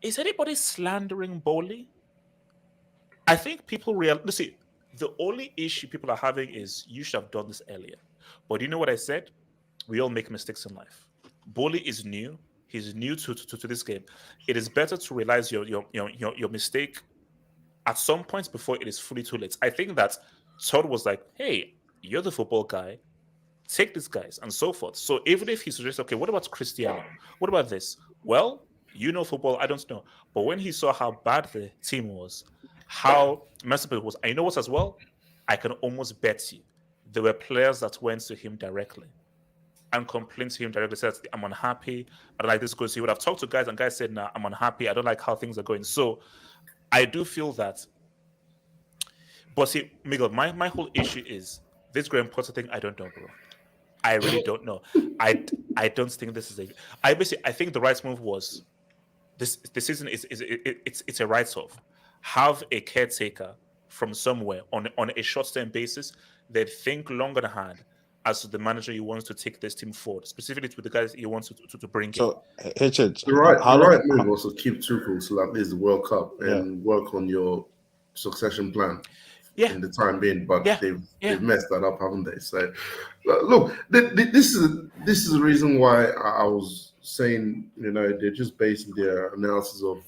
[SPEAKER 1] Is anybody slandering Boehly? I think people see the only issue people are having is you should have done this earlier. But you know what I said? We all make mistakes in life. Boehly is new. He's new to this game. It is better to realize your mistake at some points before it is fully too late. I think that Todd was like, hey, you're the football guy. Take these guys and so forth. So even if he suggests, okay, what about Cristiano? What about this? Well, you know football, I don't know. But when he saw how bad the team was, how messed up it was, and you know what as well? I can almost bet you there were players that went to him directly and complained to him directly, said, I'm unhappy, I don't like this because he would have talked to guys and guys said, nah, I'm unhappy, I don't like how things are going. So I do feel that. But see, Miguel, my whole issue is this Graham Potter thing, I don't know, bro. I really don't know. I don't think this is I think the right move was this season it's a write-off. Have a caretaker from somewhere on a short-term basis that think longer ahead as to the manager he wants to take this team forward, specifically with the guys he wants to bring
[SPEAKER 6] so,
[SPEAKER 1] in.
[SPEAKER 13] The right move was to keep Tuchel till at least the World Cup and work on your succession plan in the time being. But they've messed that up, haven't they? So look, this is the reason why I was saying, they're just basing their analysis of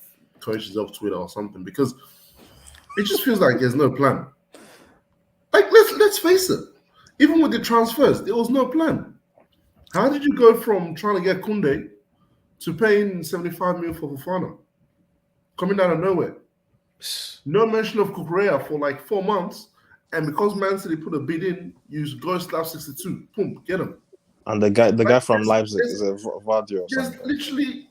[SPEAKER 13] coaches off Twitter or something, because it just feels like there's no plan. Like let's face it, even with the transfers, there was no plan. How did you go from trying to get Koundé to paying 75 million for Fofana, coming out of nowhere. No mention of Kukurea for like 4 months, and because Man City put a bid in, you go slap 62, boom, get him.
[SPEAKER 6] And the guy from Leipzig is a Vardio or
[SPEAKER 13] There's
[SPEAKER 6] something.
[SPEAKER 13] literally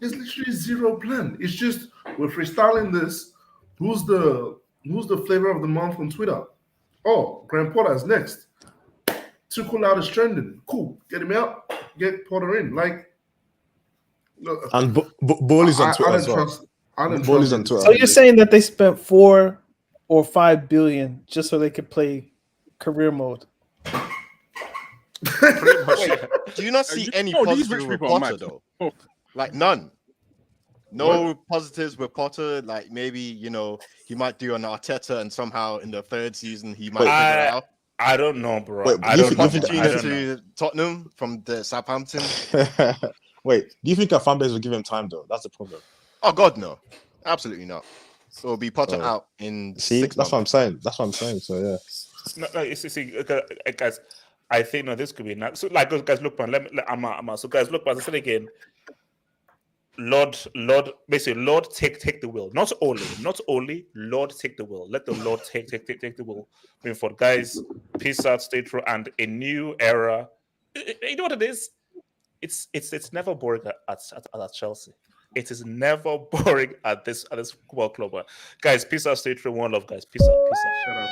[SPEAKER 13] zero plan. It's just we're freestyling this. Who's the flavor of the month on Twitter? Oh, Graham Potter's next. Tuchel out is trending. Cool, get him out. Get Potter in. Like,
[SPEAKER 6] and Boehly's on Twitter as well. Boehly's on Twitter.
[SPEAKER 9] So you're saying that they spent 4 or 5 billion just so they could play career mode?
[SPEAKER 2] Wait, do you not see any positives with Potter though? Like none. No positives with Potter. Like maybe he might do an Arteta, and somehow in the 3rd season he might figure it out.
[SPEAKER 1] I don't know, bro.
[SPEAKER 6] Wait,
[SPEAKER 1] I don't know.
[SPEAKER 2] To Tottenham from the Southampton.
[SPEAKER 6] Wait, do you think our fan base will give him time though? That's the problem.
[SPEAKER 2] Oh God, no, absolutely not. So it'll be Potter out in 6 months.
[SPEAKER 6] That's what I'm saying. That's what I'm saying. So yeah.
[SPEAKER 1] No, you see, guys, I think this could be not. So, like, guys, look, man. So, guys, look, man. I said again. Lord, basically, Lord, take the wheel. Not only, Lord, take the wheel. Let the Lord take the wheel. Moving forward, guys. Peace out, stay true, and a new era. You know what it is? It's never boring at Chelsea. It is never boring at this football club. Guys, peace out, stay true. One love, guys. Peace out. Shout out.